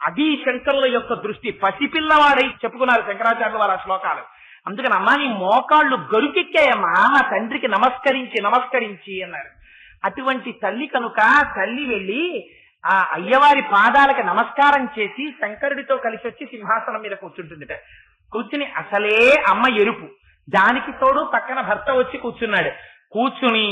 అది శంకరుల యొక్క దృష్టి. పసిపిల్లవాడై చెప్పుకున్నారు శంకరాచార్యులు వారి శ్లోకాలు. అందుకని అమ్మా నీ మోకాళ్ళు గరుకెక్కాయమ్మా మా తండ్రికి నమస్కరించి నమస్కరించి అన్నారు. అటువంటి తల్లి కనుక తల్లి వెళ్ళి ఆ అయ్యవారి పాదాలకు నమస్కారం చేసి శంకరుడితో కలిసి వచ్చి సింహాసనం మీద కూర్చుంటుందిట. కూర్చుని అసలే అమ్మ ఎరుపు, దానికి తోడు పక్కన భర్త వచ్చి కూర్చున్నాడు. కూర్చుని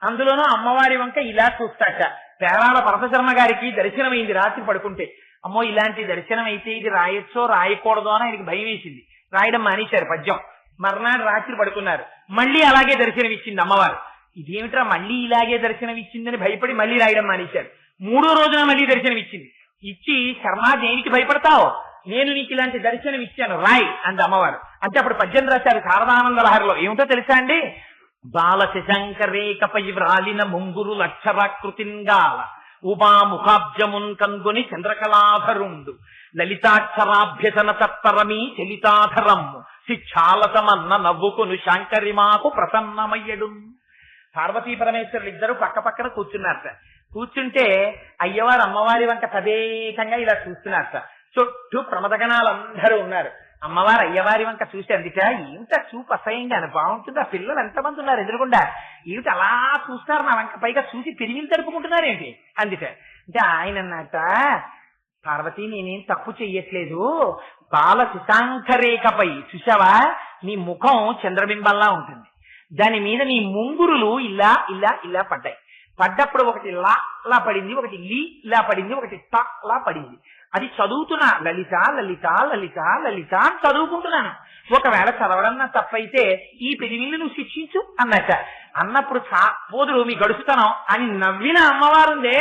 అందులోనూ అమ్మవారి వంక ఇలా చూస్తాట. పేరాల పరమశర్మ గారికి దర్శనమైంది రాత్రి పడుకుంటే. అమ్మో ఇలాంటి దర్శనం అయితే ఇది రాయొచ్చో రాయకూడదో అని ఆయనకి భయం వేసింది. రాయడం మానేశారు పద్యం. మర్నాడు రాత్రి పడుకున్నారు. మళ్ళీ అలాగే దర్శనం ఇచ్చింది అమ్మవారు. ఇదేమిట్రా మళ్ళీ ఇలాగే దర్శనం ఇచ్చిందని భయపడి మళ్ళీ రాయడం మానేశారు. 3వ రోజున మళ్ళీ దర్శనం ఇచ్చింది. ఇచ్చి శర్మ దేనికి భయపడతావు, నేను నీకు ఇలాంటి దర్శనం ఇచ్చాను రాయ్ అంది అమ్మవారు. అంటే అప్పుడు పద్యం రాశారు శారదానంద లహరిలో. ఏమిటో తెలుసా అండి? బాల శశంకరేకపై వ్రాలిన ముంగురు లక్షరాకృతింగాల ఉమాముఖాబ్జమున్ కన్గొని చంద్రకళాధరుండు లలితాక్షరాభ్యసన తత్పరమీ చలితాధరమ్ము శిక్షాలతమన్న నవ్వుకును శాంకరిమాకు ప్రసన్నమయ్యడు. పార్వతీ పరమేశ్వరులు ఇద్దరు పక్క పక్కన కూర్చున్నారట. కూర్చుంటే అయ్యవారు అమ్మవారి వంక తదేకంగా ఇలా చూస్తున్నారట. చుట్టూ ప్రమదగణాలందరూ ఉన్నారు. అమ్మవారు అయ్యవారి వంక చూసి అందుట ఏమిట చూపు అసహ్యంగా బాగుంటుంది, ఆ పిల్లలు ఎంతమంది ఉన్నారు ఎదురుకుండా, ఏమిటి అలా చూస్తారు నా వంక, పైగా చూసి పిరిగిలు తడుపుకుంటున్నారేంటి అందుట. అంటే ఆయన అన్నట పార్వతి నేనేం తప్పు చెయ్యట్లేదు, బాల శశాంకరేఖపై చూసావా నీ ముఖం చంద్రబింబంలా ఉంటుంది, దాని మీద నీ ముంగురులు ఇలా ఇలా ఇలా పడ్డాయి. పడ్డప్పుడు ఒకటి లా పడింది, ఒకటి లా పడింది, ఒకటి లా పడింది. అది చదువుతున్నా లలిత లలిత లలిత లలిత అని చదువుకుంటున్నాను. ఒకవేళ చదవడం నా తప్పైతే ఈ పెరివిల్లు నువ్వు శిక్షించు అన్నట్ట. అన్నప్పుడు పోదురు మీ గడుచుతనం అని నవ్విన అమ్మవారుందే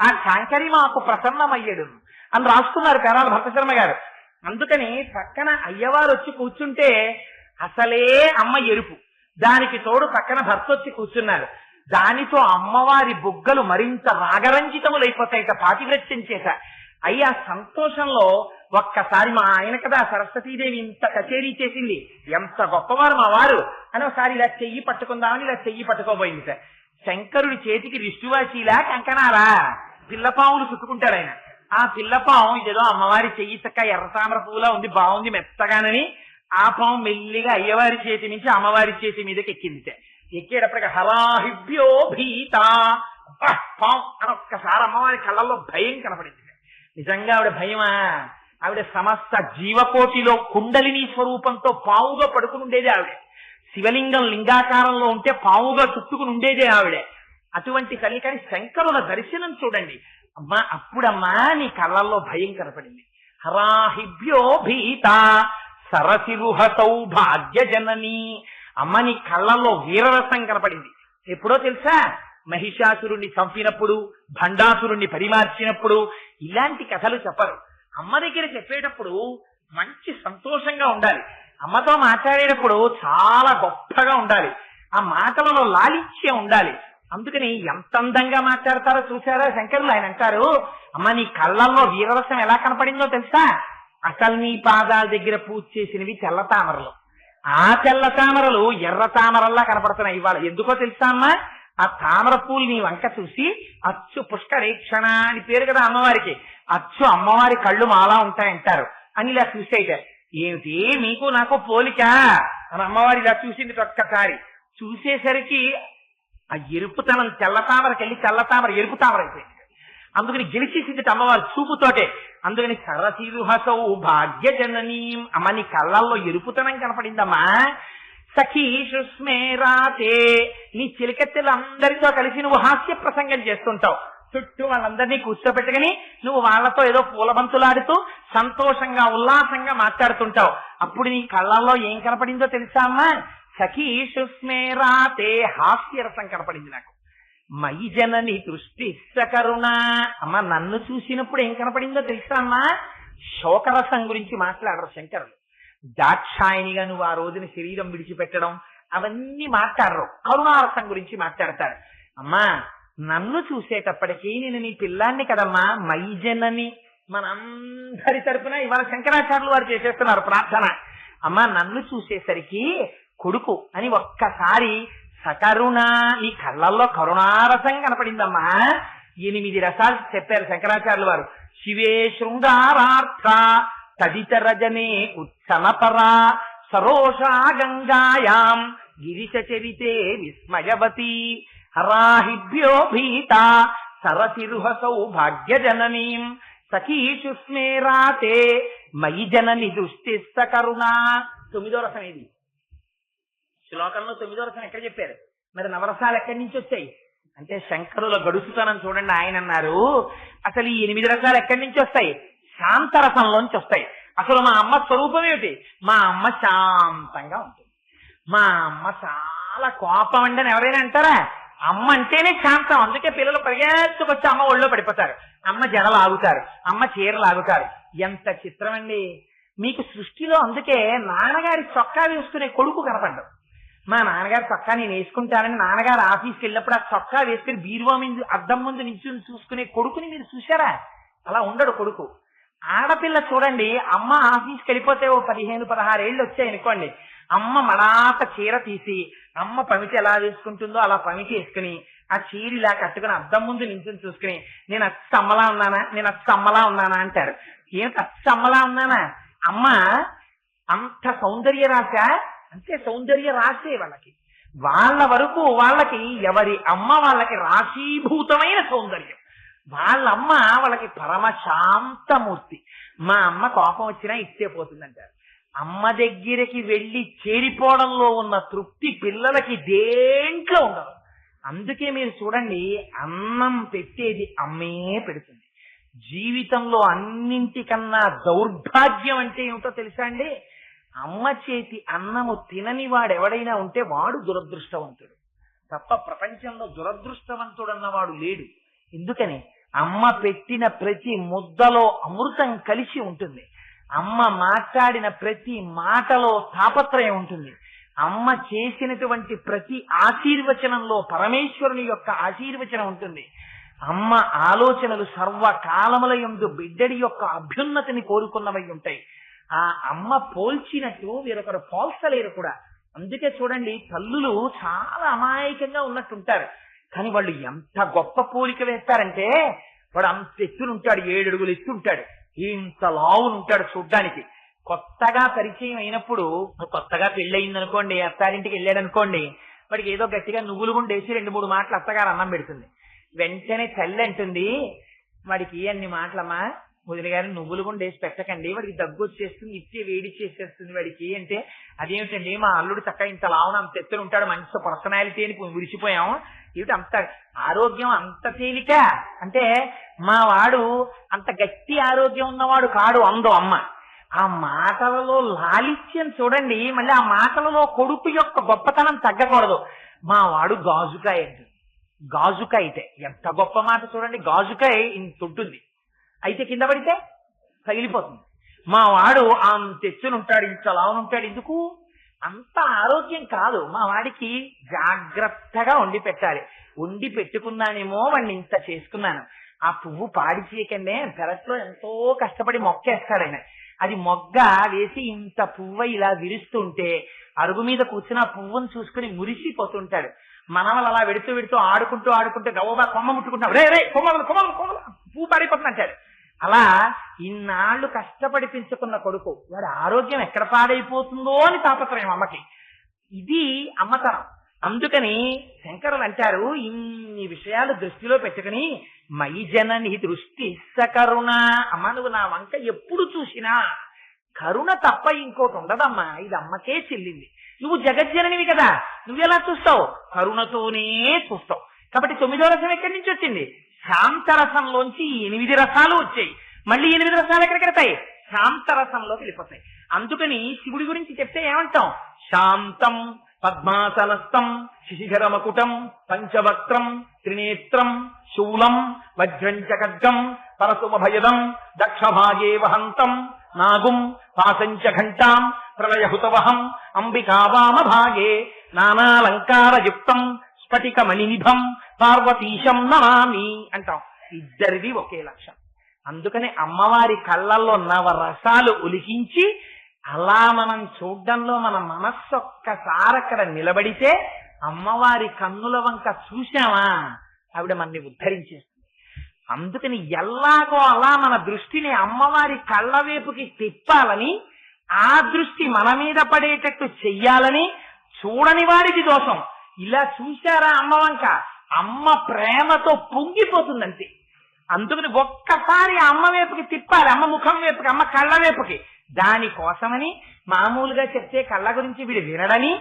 ఆ శాంకరి మాకు ప్రసన్నమయ్యడు అని రాసుకున్నారు పేరాల భరతశర్మ గారు. అందుకని పక్కన అయ్యవారు వచ్చి కూర్చుంటే అసలే అమ్మ ఎరుపు, దానికి తోడు పక్కన భర్త వచ్చి కూర్చున్నారు. దానితో అమ్మవారి బుగ్గలు మరింత రాగరంజితములైపోతాయిట పాతివ్రత్యం చేత. అయ్యా సంతోషంలో ఒక్కసారి మా ఆయన కదా సరస్వతీదేవి ఇంత కచేరీ చేసింది, ఎంత గొప్పవారు మా వారు అని ఒకసారి ఇలా చెయ్యి పట్టుకుందామని ఇలా చెయ్యి పట్టుకోబోయింది సార్. శంకరుడి చేతికి రిష్టువాచీలా కంకణాలా పిల్లపావులు చుట్టుకుంటాడు ఆయన. ఆ పిల్లపాము ఇదేదో అమ్మవారి చెయ్యి చక్క ఎర్రతామర పువ్వులా ఉంది బాగుంది మెత్తగానని ఆ పాము మెల్లిగా అయ్యవారి చేతి నుంచి అమ్మవారి చేతి మీదకి ఎక్కింది. ఎక్కేటప్పటికి హరాహిభ్యో భీత పాము అని ఒక్కసారి అమ్మవారి కళ్ళల్లో భయం కనపడింది. నిజంగా ఆవిడ భయమా? ఆవిడ సమస్త జీవకోటిలో కుండలిని స్వరూపంతో పావుగా పడుకుని ఉండేదే ఆవిడే. శివలింగం లింగాకారంలో ఉంటే పావుగా చుట్టుకుని ఉండేదే ఆవిడే. అటువంటి తల్లి. కానీ శంకరుల దర్శనం చూడండి అమ్మా, అప్పుడమ్మా నీ కళ్ళల్లో భయం కనపడింది. హరాహిభ్యో భీత సరసిరుహ సౌభాగ్య జనని. అమ్మ నీ కళ్ళల్లో వీరరసం కనపడింది. ఎప్పుడో తెలుసా? మహిషాసురుణ్ణి చంపినప్పుడు, భండాసురుణ్ణి పరిమార్చినప్పుడు ఇలాంటి కథలు చెప్పరు. అమ్మ దగ్గర చెప్పేటప్పుడు మంచి సంతోషంగా ఉండాలి. అమ్మతో మాట్లాడేటప్పుడు చాలా గొప్పగా ఉండాలి. ఆ మాటలలో లాలిత్యం ఉండాలి. అందుకని ఎంత అందంగా మాట్లాడతారో చూసారా శంకరులు. ఆయన అంటారు అమ్మ నీ కళ్ళల్లో వీరరసం ఎలా కనపడిందో తెలుసా? అసలు నీ పాదాల దగ్గర పూజ చేసినవి తెల్ల తామరలు, ఆ తెల్ల తామరలు ఎర్ర తామరల్లా కనపడుతున్నాయి ఇవాళ. ఎందుకో తెలుసా అమ్మా? ఆ తామర పూలు నీ వంక చూసి అచ్చు పుష్కరేక్షణ అని పేరు కదా అమ్మవారికి, అచ్చు అమ్మవారి కళ్ళు మాలా ఉంటాయంటారు అని ఇలా చూసేట. ఏమిటి నీకు నాకు పోలిక అని అమ్మవారి ఇలా చూసింది. ఒక్కసారి చూసేసరికి ఆ ఎరుపుతనం తెల్ల తామరకెళ్ళి తెల్ల తామర ఎరుపు తామర అయిపోయింది. అందుకని గెలిచేసింది అమ్మవారి చూపుతోటే. అందుకని సరసిరుహసౌ భాగ్య జననీం. అమ్మ నీ కళ్ళల్లో ఎరుపుతనం కనపడిందమ్మా. సఖీషుస్మేరాతే. నీ చిలికెత్తెలందరితో కలిసి నువ్వు హాస్య ప్రసంగం చేస్తుంటావు. చుట్టూ వాళ్ళందరినీ కూర్చోబెట్టుకుని నువ్వు వాళ్ళతో ఏదో పూలబంతులాడుతూ సంతోషంగా ఉల్లాసంగా మాట్లాడుతుంటావు. అప్పుడు నీ కళ్ళల్లో ఏం కనపడిందో తెలుసా అమ్మా? సఖీషుస్మేరాతే హాస్యరసం కనపడింది నాకు. మయి జనని దృష్టి కరుణ. అమ్మ నన్ను చూసినప్పుడు ఏం కనపడిందో తెలుసా అమ్మా? శోకరసం గురించి మాట్లాడరు శంకరులు. దాక్షాయణిగా నువ్వు ఆ రోజున శరీరం విడిచిపెట్టడం అవన్నీ మాట్లాడరు. కరుణారసం గురించి మాట్లాడతారు. అమ్మా నన్ను చూసేటప్పటికీ నేను నీ పిల్లాన్ని కదమ్మా. మయి జనని మనందరి తరపున ఇవాళ శంకరాచార్యులు వారు చేసేస్తున్నారు ప్రార్థన. అమ్మా నన్ను చూసేసరికి కొడుకు అని ఒక్కసారి సకరుణ నీ కళ్ళల్లో కరుణారసం కనపడిందమ్మా. 8 రసాలు చెప్పారు శంకరాచార్యుల వారు. శివే శృంగారార్థ తదితర జనే ఉత్సనపరా సరోషా గంగాయాం గిరిశ చరితే విస్మయవతి హరాహిభ్యో భీత సరసిరుహ సౌభాగ్య జననీం సఖీషు స్మేరాతే మయి జనని దృష్టిస్త కరుణ. 9వ రసం ఇది. శ్లోకంలో 9వ రసం ఎక్కడ చెప్పారు? మరి నవరసాలు ఎక్కడి నుంచి వచ్చాయి అంటే శంకరుల గడుసుతనం చూడండి. ఆయన అన్నారు అసలు ఈ 8 రసాలు ఎక్కడి నుంచి వస్తాయి? శాంతరసంలోంచి వస్తాయి. అసలు మా అమ్మ స్వరూపం ఏమిటి? మా అమ్మ శాంతంగా ఉంటుంది. మా అమ్మ చాలా కోపం అండి అని ఎవరైనా అంటారా? అమ్మ అంటేనే శాంతం. అందుకే పిల్లలు పరిగెత్తుకొచ్చి అమ్మ ఒళ్ళో పడిపోతారు, అమ్మ జడలు ఆగుతారు, అమ్మ చీరలు ఆగుతారు. ఎంత చిత్రం అండి మీకు సృష్టిలో. అందుకే నాన్నగారి చొక్కా వేసుకునే కొడుకు కనపడ్డాడు. మా నాన్నగారి చొక్కా నేను వేసుకుంటానని నాన్నగారు ఆఫీస్కి వెళ్ళినప్పుడు ఆ చొక్కా వేసుకుని బీరువా ముందు అద్దం ముందు నిల్చుని చూసుకునే కొడుకుని మీరు చూసారా? అలా ఉండడు కొడుకు. ఆడపిల్ల చూడండి, అమ్మ ఆఫీస్కి వెళ్ళిపోతే ఓ 15-16 ఏళ్ళు వచ్చాయనుకోండి, అమ్మ మడాత చీర తీసి అమ్మ పమిటి ఎలా వేసుకుంటుందో అలా పమిటి వేసుకుని ఆ చీర ఇలా కట్టుకుని అద్దం ముందు నిల్చుని చూసుకుని నేను అచ్చమ్మలా ఉన్నానా, నేను అచ్చమ్మలా ఉన్నానా అంటారు. ఏమిటి అచ్చమ్మలా ఉన్నానా? అమ్మ అంత సౌందర్య రాశ అంటే సౌందర్య రాశే వాళ్ళకి. వాళ్ళ వరకు వాళ్ళకి ఎవరి అమ్మ వాళ్ళకి రాశీభూతమైన సౌందర్యం. వాళ్ళమ్మ వాళ్ళకి పరమ శాంతమూర్తి. మా అమ్మ కోపం వచ్చినా ఇస్తే పోతుందంటారు. అమ్మ దగ్గరికి వెళ్ళి చేరిపోవడంలో ఉన్న తృప్తి పిల్లలకి దేంట్లో ఉండదు. అందుకే మీరు చూడండి, అన్నం పెట్టేది అమ్మే పెడుతుంది. జీవితంలో అన్నింటికన్నా దౌర్భాగ్యం అంటే ఏమిటో తెలుసా అండి? అమ్మ చేతి అన్నము తినని వాడెవడైనా ఉంటే వాడు దురదృష్టవంతుడు తప్ప ప్రపంచంలో దురదృష్టవంతుడు అన్నవాడు లేడు. ఎందుకని? అమ్మ పెట్టిన ప్రతి ముద్దలో అమృతం కలిసి ఉంటుంది. అమ్మ మాట్లాడిన ప్రతి మాటలో తాపత్రయం ఉంటుంది. అమ్మ చేసినటువంటి ప్రతి ఆశీర్వచనంలో పరమేశ్వరుని యొక్క ఆశీర్వచనం ఉంటుంది. అమ్మ ఆలోచనలు సర్వకాలముల యందు బిడ్డడి యొక్క అభ్యున్నతిని కోరుకున్నవై ఉంటాయి. ఆ అమ్మ పోల్చినట్టు వీరొకరు పోల్చలేరు కూడా. అందుకే చూడండి, తల్లులు చాలా అమాయకంగా ఉన్నట్టుంటారు, కానీ వాళ్ళు ఎంత గొప్ప పోలిక వేస్తారంటే, వాడు అంత ఎత్తునుంటాడు, 7 అడుగులు ఎత్తుంటాడు, ఇంత లావునుంటాడు చూడ్డానికి. కొత్తగా పరిచయం అయినప్పుడు, కొత్తగా పెళ్ళయిందనుకోండి, అత్తారింటికి వెళ్ళాడు అనుకోండి, వాడికి ఏదో గట్టిగా నువ్వులు గుండేసి 2-3 మాటలు అత్తగారు అన్నం పెడుతుంది. వెంటనే తల్లి అంటుంది, వాడికి అన్ని మాటలమ్మా, వదిన గారు నువ్వులు గుండా వేసి పెట్టకండి, వాడికి దగ్గు వచ్చేస్తుంది, ఇచ్చే వేడి చేసేస్తుంది వాడికి అంటే, అదేమిటండి మా అల్లుడు చక్కగా ఇంత లావున అంత ఎత్తున ఉంటాడు, మంచి పర్సనాలిటీ అని విడిచిపోయాం, ఏమిటి అంత ఆరోగ్యం అంత తేలిక అంటే, మా వాడు అంత గట్టి ఆరోగ్యం ఉన్నవాడు కాడు అందో అమ్మ. ఆ మాటలలో లాలిత్యం చూడండి. మళ్ళీ ఆ మాటలలో కొడుకు యొక్క గొప్పతనం తగ్గకూడదు. మా వాడు గాజుకాయ అంటుంది. గాజుకాయ అయితే ఎంత గొప్ప మాట చూడండి. గాజుకాయ ఇంత ఉంటుంది, అయితే కింద పడితే తగిలిపోతుంది. మా వాడు అంత ఎత్తునుంటాడు, ఇంత లావునుంటాడు. ఎందుకు? అంత ఆరోగ్యం కాదు. మా వాడికి జాగ్రత్తగా వండి పెట్టాలి. వండి పెట్టుకున్నానేమో వాడిని ఇంత చేసుకున్నాను. ఆ పువ్వు పాడి చేయకండి, పెరట్లో ఎంతో కష్టపడి మొక్కేస్తాడు ఆయన. అది మొగ్గ వేసి ఇంత పువ్వు ఇలా విరుస్తుంటే అరుగు మీద కూర్చుని ఆ పువ్వును చూసుకుని మురిసిపోతుంటాడు. మనవలు అలా వెడుతూ వెడుతూ ఆడుకుంటూ గవ్వగా కొమ్మ ముట్టుకుంటాం, రే రే కొమ్మలు కొమ్మలు కొమ్మలు పువ్వు పాడైపోతుందంటాడు. అలా ఇన్నాళ్లు కష్టపడి పెంచుకున్న కొడుకు వాడి ఆరోగ్యం ఎక్కడ పాడైపోతుందో అని తాపత్రయం అమ్మకి. ఇది అమ్మతనం. అందుకని శంకరులు అంటారు, ఇన్ని విషయాలు దృష్టిలో పెట్టుకుని మయి జనని దృష్టి సకరుణ. అమ్మ నువ్వు నా వంక ఎప్పుడు చూసినా కరుణ తప్ప ఇంకోటి ఉండదమ్మా, ఇది అమ్మకే చెల్లింది. నువ్వు జగజ్జననివి కదా, నువ్వెలా చూస్తావు? కరుణతోనే చూస్తావు. కాబట్టి 9వ రసం ఎక్కడి నుంచి వచ్చింది? శాంతరసంలోంచి 8 రసాలు వచ్చాయి. మళ్ళీ 8 రసాలు ఎక్కడికెడతాయి? శాంతరసంలోకి వెళ్ళిపోతాయి. అందుకని శివుడి గురించి చెప్తే ఏమంటాం? శాంతం పద్మాసనస్థం శిశిఖరమకుటం పంచవక్త్రం త్రినేత్రం శూలం వజ్రం చ ఖడ్గం పరశుమభయదం దక్షభాగే వహంతం నాగుం పాసంచ ఘంటాం ప్రళయహుతవహం అంబికావామభాగే నానాలంకారయుక్తం స్ఫటికమణినిభం పార్వతీశం నమామి అంటాం. ఇద్దరిది ఒకే లక్ష్యం. అందుకని అమ్మవారి కళ్ళల్లో నవరసాలు ఒలికించి అలా మనం చూడ్డంలో మన మనస్సు ఒక్కసారి అక్కడ నిలబడితే అమ్మవారి కన్నుల వంక చూశామా ఆవిడ మనని ఉద్ధరించేస్తుంది. అందుకని ఎలాగో అలా మన దృష్టిని అమ్మవారి కళ్ళ వైపుకి తిప్పాలని, ఆ దృష్టి మన మీద పడేటట్టు చెయ్యాలని చూడని వారికి దోషం. ఇలా చూశారా అమ్మ వంక, అమ్మ ప్రేమతో పొంగిపోతుందంతే. అందుకని ఒక్కసారి అమ్మ వైపుకి తిప్పాలి, అమ్మ ముఖం వైపుకి, అమ్మ కళ్ళ వైపుకి. దానికోసమని మామూలుగా చెప్తే కళ్ళ గురించి వీడు వినడని,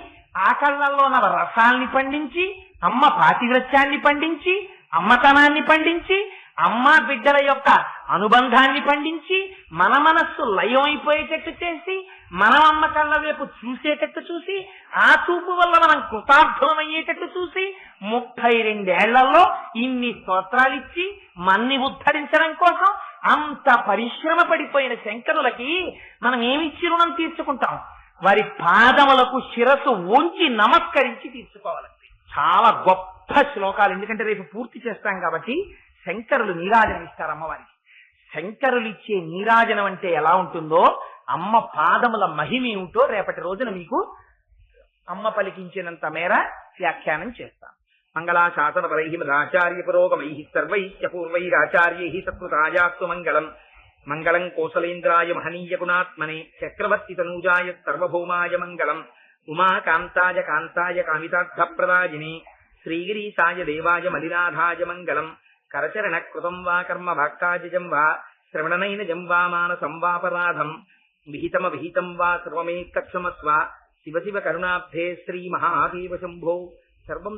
ఆ కళ్ళల్లో నవ రసాల్ని పండించి, అమ్మ పాతివ్రత్యాన్ని పండించి, అమ్మతనాన్ని పండించి, అమ్మ బిడ్డల యొక్క అనుబంధాన్ని పండించి, మన మనస్సు లయం అయిపోయేటట్టు చేసి, మనం అమ్మ కళ్ళ వైపు చూసేటట్టు చూసి, ఆ చూపు వల్ల మనం కృతార్థమయ్యేటట్టు చూసి, 32 ఏళ్లలో ఇన్ని స్తోత్రాలిచ్చి మన్ని ఉద్ధరించడం కోసం అంత పరిశ్రమ పడిపోయిన శంకరులకి మనం ఏమిచ్చి రుణం తీర్చుకుంటాం? వారి పాదములకు శిరస్సు వంచి నమస్కరించి తీర్చుకోవాలండి. చాలా గొప్ప శ్లోకాలు, ఎందుకంటే రేపు పూర్తి చేస్తాం కాబట్టి. శంకరులు నీరాజనం ఇస్తారు అమ్మవారికి. శంకరులు ఇచ్చే నీరాజనం అంటే ఎలా ఉంటుందో, అమ్మ పాదముల మహిమ ఏమిటో రేపటి రోజున మీకు అమ్మ పలికించినంత మేర వ్యాఖ్యానం చేస్తాం. మంగళాశాసన పరై మదాచార్య పురోగమై సర్వైశ్చపూర్వైరాచార్యై సత్కృతాయాస్తు మంగళం. మంగళం కోసలేంద్రాయ మహనీయ గుణాత్మనే చక్రవర్తి తనూజాయ సర్వభౌమాయ మంగళం. ఉమాకాంతాయ కాంతాయ కామితార్థప్రదాయినే శ్రీగిరీశాయ దేవాయ మలినాథాయ మంగళం. కరచరణ కృతం వా కర్మ భాక్తాజం వా శ్రవణనైనజం వా మానసం వాపరాధం విహితం వా సర్వమేత్తక్షమస్వ. శివ శివ కరుణాబ్ధే శ్రీ మహాదేవ శంభో సర్వం